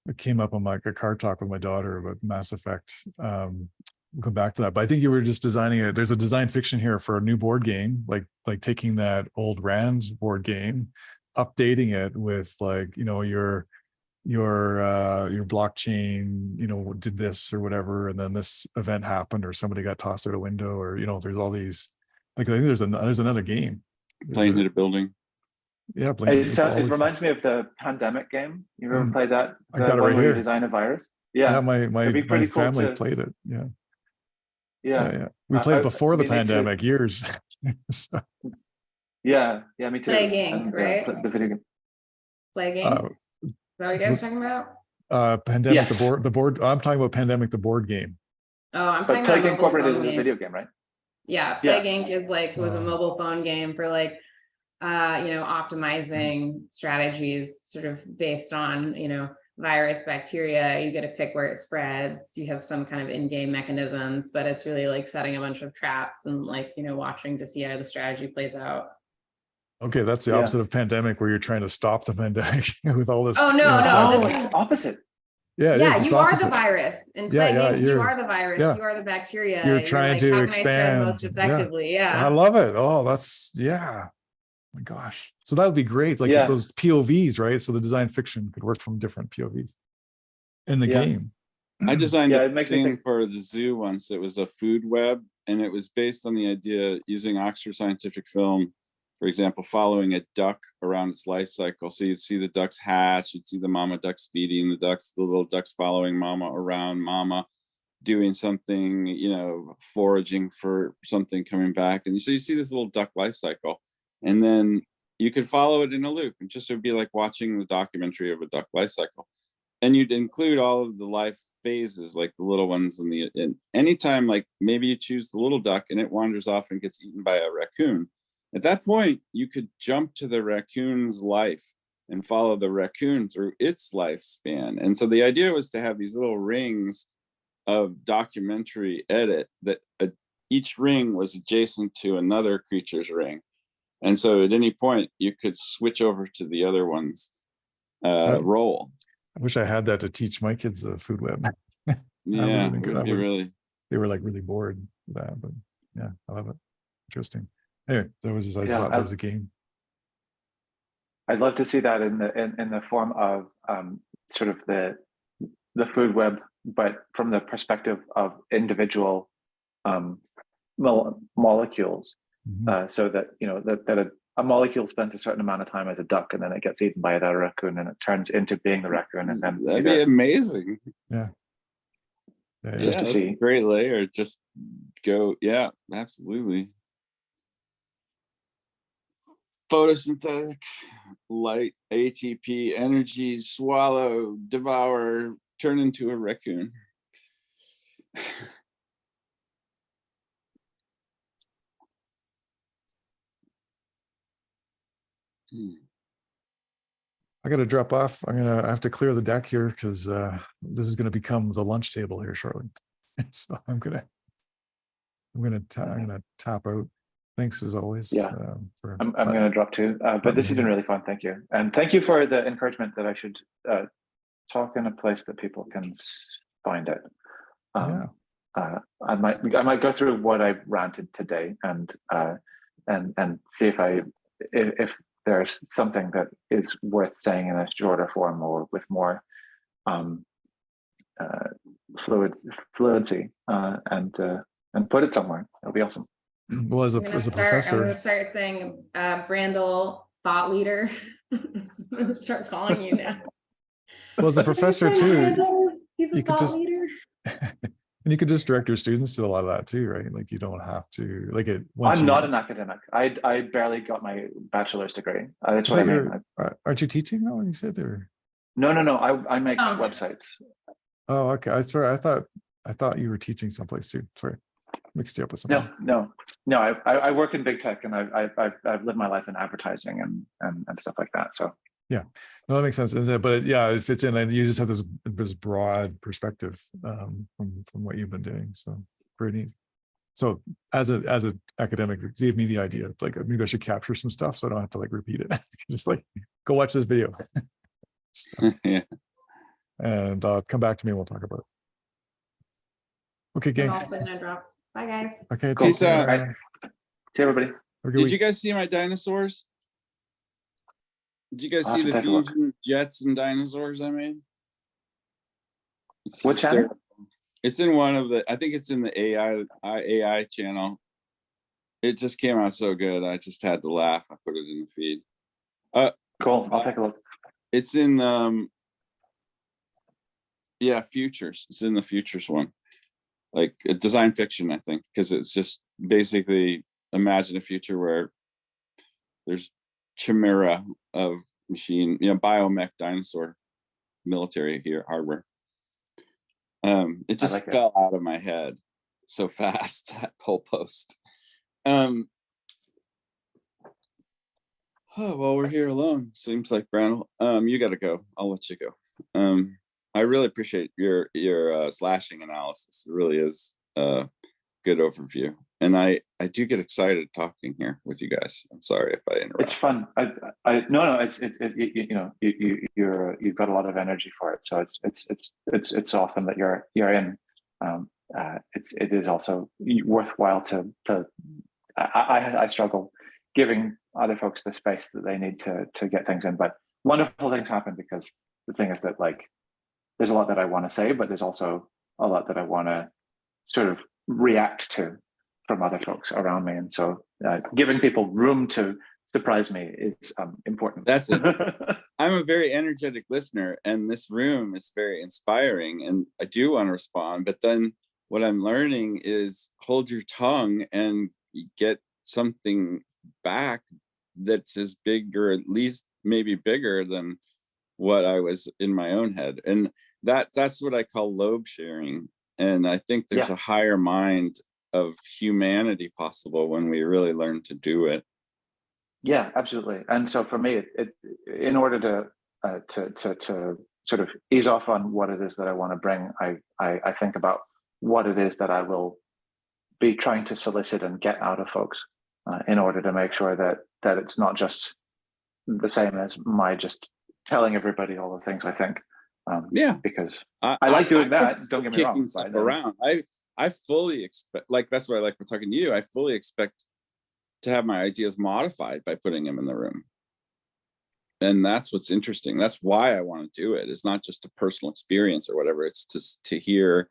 It came up on like a car talk with my daughter about Mass Effect. We'll come back to that, but I think you were just designing it. There's a design fiction here for a new board game, like taking that old Rand board game, updating it with like, your blockchain, did this or whatever, and then this event happened, or somebody got tossed out a window, or there's all these. Like I think there's another game. Plane hit a building. Yeah, it reminds me of the Pandemic game. You ever played that? I got it right here. You design a virus. Yeah, my family played it. Yeah. We played before the pandemic years. So. Yeah, me too. Plague right? The video game. Plague Is that what you guys are talking about? Pandemic, yes. the board. I'm talking about Pandemic, the board game. Oh, I'm talking Plague about Incorporated is a video game, right? Yeah, Plague Inc. is was a mobile phone game for optimizing strategies sort of based on, virus, bacteria. You get to pick where it spreads. You have some kind of in-game mechanisms, but it's really like setting a bunch of traps and watching to see how the strategy plays out. Okay, that's the opposite of Pandemic, where you're trying to stop the pandemic with all this. Oh, no, it's opposite. Yeah, you are the virus. In Plague Inc, you are the virus. Yeah. You are the bacteria. You're trying to expand most effectively. Yeah. I love it. Oh, that's my gosh. So that would be great. Like those POVs, right? So the design fiction could work from different POVs in the game. I designed a thing for the zoo once. It was a food web, and it was based on the idea using Oxford Scientific Film, for example, following a duck around its life cycle. So you'd see the ducks hatch, you'd see the mama ducks feeding the ducks, the little ducks following mama around, mama doing something, foraging for something, coming back. And so you see this little duck life cycle. And then you could follow it in a loop, and just would be like watching the documentary of a duck life cycle. And you'd include all of the life phases, like the little ones, and anytime, like maybe you choose the little duck and it wanders off and gets eaten by a raccoon. At that point, you could jump to the raccoon's life and follow the raccoon through its lifespan. And so the idea was to have these little rings of documentary edit that each ring was adjacent to another creature's ring. And so at any point you could switch over to the other one's role. I wish I had that to teach my kids the food web. Yeah, been good. would be really. They were like really bored with that, but yeah, I love it. Interesting. Anyway, that was just, I thought that was a game. I'd love to see that in the form of sort of the food web, but from the perspective of individual molecules, so that that a molecule spends a certain amount of time as a duck, and then it gets eaten by another raccoon, and it turns into being the raccoon, and then that'd be amazing. Yeah. Yeah, that's a great layer. Just go, yeah, absolutely. Photosynthetic light, ATP, energy, swallow, devour, turn into a raccoon. I got to drop off. I have to clear the deck here because this is going to become the lunch table here shortly. So I'm gonna tap out. Thanks as always. Yeah, I'm gonna drop too. But this has been really fun. Thank you, and thank you for the encouragement that I should talk in a place that people can find it. I might go through what I ranted today and see if there's something that is worth saying in a shorter form or with more fluency, and put it somewhere. It'll be awesome. Well, as a professor, I'm gonna start saying Brandel thought leader. I'm gonna start calling you now. well, as a professor too, He's a thought leader. And you could just direct your students to a lot of that too, right? Like you don't have to like it. I'm not an academic. I barely got my bachelor's degree. That's what I mean. Aren't you teaching now? When you said there? No. I make websites. Oh, okay. Sorry. I thought you were teaching someplace too. Sorry, mixed you up with something. No. I work in big tech, and I've lived my life in advertising and stuff like that. So yeah, no, that makes sense. But yeah, it fits in, and you just have this broad perspective from what you've been doing. So pretty neat. So as an academic, it gave me the idea of like maybe I should capture some stuff so I don't have to like repeat it. Just like go watch this video. So, yeah. And come back to me and we'll talk about it. Okay, gang. I'm also gonna drop. Bye guys. Okay, Cool. see see everybody. Did you guys see my dinosaurs? Did you guys see the fusion jets and dinosaurs I made? What channel? It's in one of the, I think it's in the AI channel. It just came out so good. I just had to laugh. I put it in the feed. Cool. I'll take a look. It's in futures. It's in the futures one. Like a design fiction, I think, because it's just basically imagine a future where there's chimera of machine, biomech dinosaur military hardware. It just fell out of my head so fast, that whole post. Oh, well, we're here alone. Seems like Brandel. You gotta go. I'll let you go. I really appreciate your slashing analysis. It really is a good overview. And I do get excited talking here with you guys. I'm sorry if I interrupt. It's fun. No. You've got a lot of energy for it. So it's awesome that you're in. It is also worthwhile to. I struggle giving other folks the space that they need to get things in, but wonderful things happen because the thing is that like there's a lot that I want to say, but there's also a lot that I want to sort of react to from other folks around me, and so giving people room to surprise me is important. That's it. I'm a very energetic listener, and this room is very inspiring, and I do want to respond. But then what I'm learning is hold your tongue and get something back that's as big, or at least maybe bigger than what I was in my own head, and that's what I call lobe sharing. And I think there's a higher mind of humanity possible when we really learn to do it. Yeah, absolutely. And so for me, in order to sort of ease off on what it is that I want to bring, I think about what it is that I will be trying to solicit and get out of folks in order to make sure that it's not just the same as my just telling everybody all the things I think. Yeah, because I like doing that. Don't get me wrong. Kicking stuff around. I fully expect, like, that's what I like for talking to you. I fully expect to have my ideas modified by putting them in the room. And that's what's interesting. That's why I want to do it. It's not just a personal experience or whatever. It's just to hear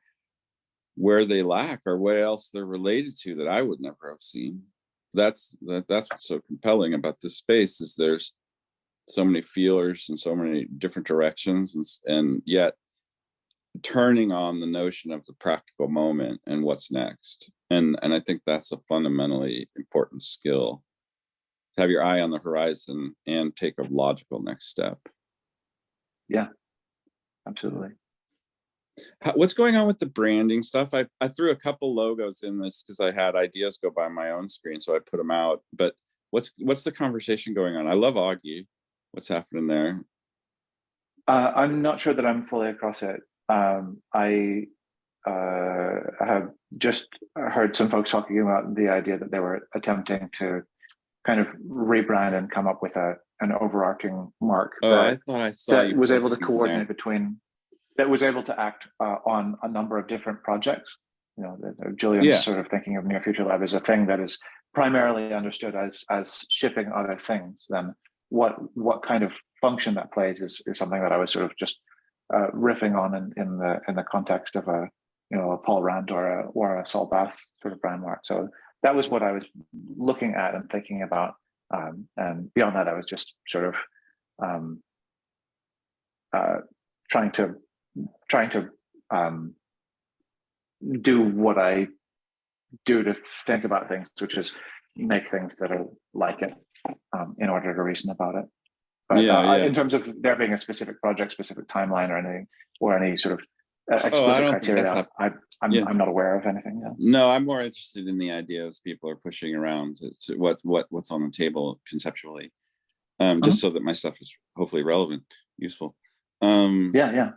where they lack or what else they're related to that I would never have seen. That's what's so compelling about this space, is there's so many feelers and so many different directions, and yet turning on the notion of the practical moment and what's next. And I think that's a fundamentally important skill, to have your eye on the horizon and take a logical next step. Yeah, absolutely. What's going on with the branding stuff? I threw a couple logos in this because I had ideas go by my own screen, so I put them out. But what's the conversation going on? I love Augie. What's happening there? I'm not sure that I'm fully across it. I have just heard some folks talking about the idea that they were attempting to kind of rebrand and come up with an overarching mark I thought I saw that you was able to posting coordinate there. between, that was able to act on a number of different projects. You know, Julian's sort of thinking of Near Future Lab as a thing that is primarily understood as shipping other things. Then what kind of function that plays is something that I was sort of just riffing on in the context of a Paul Rand or a Saul Bass sort of brand mark. So that was what I was looking at and thinking about. And beyond that, I was just sort of trying to do what I do to think about things, which is make things that are like it in order to reason about it. But in terms of there being a specific project, specific timeline, or any sort of explicit criteria, I'm not aware of anything. No, I'm more interested in the ideas people are pushing around to what's on the table conceptually, just so that my stuff is hopefully relevant, useful. Yeah.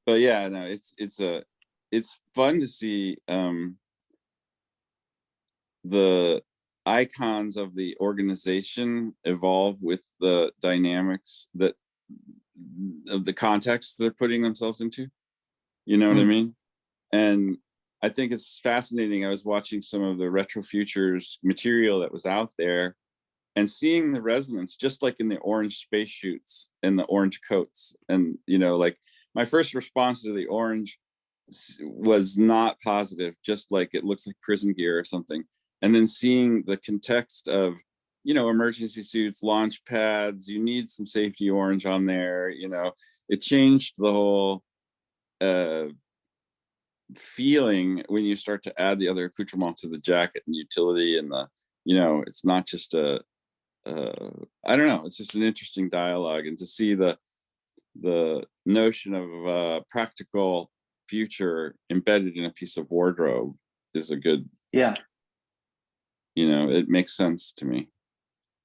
But yeah, no, it's fun to see the icons of the organization evolve with the dynamics of the context they're putting themselves into. You know what I mean? And I think it's fascinating. I was watching some of the Retro Futures material that was out there and seeing the resonance, just like in the orange spacesuits and the orange coats. And, like my first response to the orange was not positive, just like it looks like prison gear or something. And then seeing the context of, emergency suits, launch pads, you need some safety orange on there, it changed the whole feeling when you start to add the other accoutrements to the jacket and utility and the, it's not just I don't know, it's just an interesting dialogue. And to see the notion of a practical future embedded in a piece of wardrobe is a good, it makes sense to me.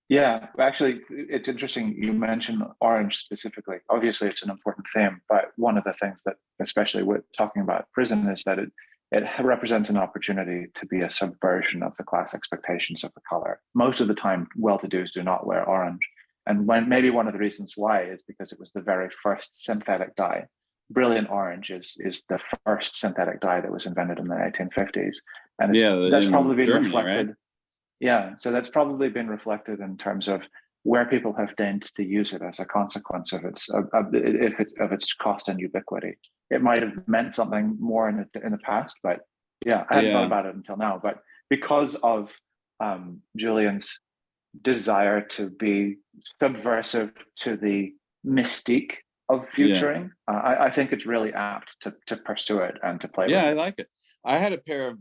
Yeah, actually, it's interesting you mentioned orange specifically. Obviously, it's an important theme, but one of the things that, especially with talking about prison, is that it represents an opportunity to be a subversion of the class expectations of the color. Most of the time, well-to-dos do not wear orange. And maybe one of the reasons why is because it was the very first synthetic dye. Brilliant orange is the first synthetic dye that was invented in the 1850s. And that's probably been Germany, reflected. Right? Yeah, so that's probably been reflected in terms of where people have deigned to use it as a consequence of its cost and ubiquity. It might have meant something more in the past, but I hadn't thought about it until now. But because of Julian's desire to be subversive to the mystique of futuring, I think it's really apt to pursue it and to play with it. Yeah, I like it. I had a pair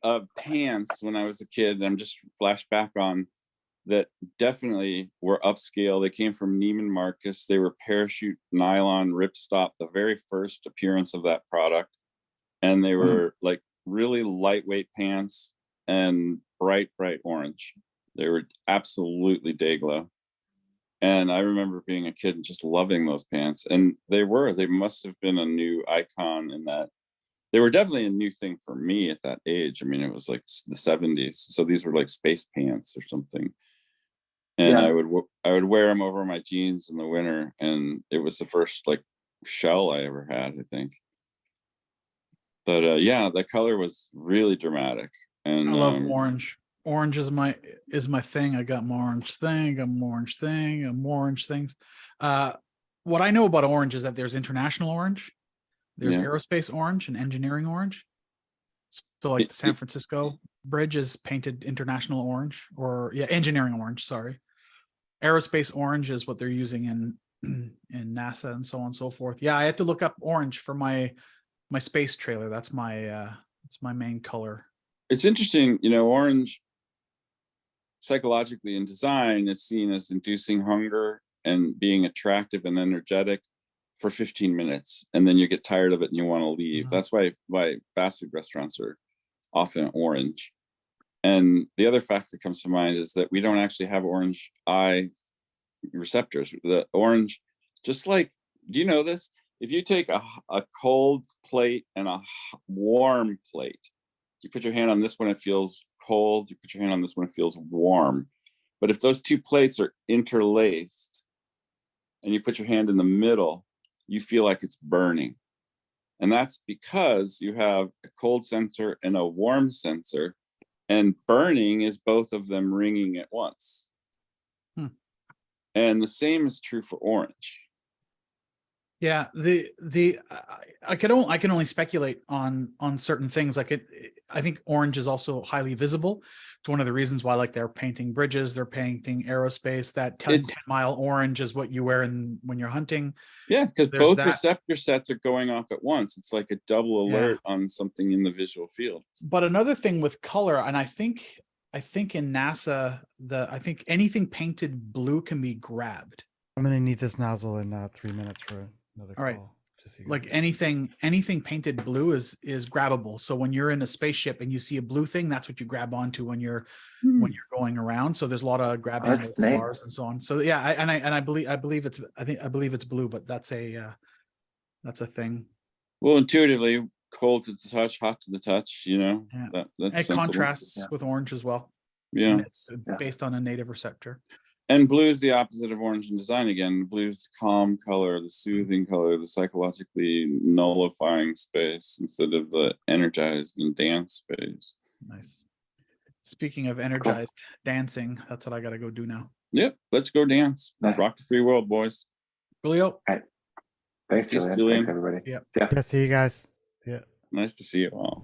of pants when I was a kid, and I'm just flashed back on that, definitely were upscale. They came from Neiman Marcus. They were parachute nylon ripstop, the very first appearance of that product. And they were like really lightweight pants and bright orange. They were absolutely day glow. And I remember being a kid and just loving those pants. And they must have been a new icon in that. They were definitely a new thing for me at that age. I mean, it was like the 70s. So these were like space pants or something. And Yeah. I would wear them over my jeans in the winter. And it was the first like shell I ever had, I think. But yeah, the color was really dramatic. And I love orange. Orange is my thing. I got more orange thing, I got more orange thing, and more orange things. What I know about orange is that there's international orange, there's Yeah. aerospace orange and engineering orange. So like the San Francisco bridge is painted international orange, or engineering orange, sorry. Aerospace orange is what they're using in NASA and so on and so forth. Yeah, I had to look up orange for my space trailer. That's my main color. It's interesting, you know, orange psychologically in design is seen as inducing hunger and being attractive and energetic for 15 minutes, and then you get tired of it and you want to leave. That's why fast food restaurants are often orange. And the other fact that comes to mind is that we don't actually have orange eye receptors. The orange, just like, do you know this? If you take a cold plate and a warm plate, you put your hand on this one, it feels cold. You put your hand on this one, it feels warm. But if those two plates are interlaced and you put your hand in the middle, you feel like it's burning. And that's because you have a cold sensor and a warm sensor, and burning is both of them ringing at once. And the same is true for orange. Yeah, I can only speculate on certain things. Like I think orange is also highly visible. It's one of the reasons why, like, they're painting bridges, they're painting aerospace. That 10-mile orange is what you wear when you're hunting. Yeah, because both receptor sets are going off at once. It's like a double alert on something in the visual field. But another thing with color, and I think in NASA, I think anything painted blue can be grabbed. I'm gonna need this nozzle in 3 minutes for another call. All right. Just so you Like guys anything painted blue is grabbable. So when you're in a spaceship and you see a blue thing, that's what you grab onto when you're going around. So there's a lot of grab handles, bars, and so on. So yeah, I believe it's blue, but that's a thing. Well, intuitively, cold to the touch, hot to the touch, you know. Yeah. That's It sensible. contrasts with orange as well. Yeah. And it's based on a native receptor. And blue is the opposite of orange in design again. Blue is the calm color, the soothing color, the psychologically nullifying space instead of the energized and dance space. Nice. Speaking of energized dancing, that's what I got to go do now. Yep, let's go dance. Rock the free world, boys. Julio. Thanks, Julian. Thanks, everybody. Yep. Yeah, see you guys. Yeah. Nice to see you all.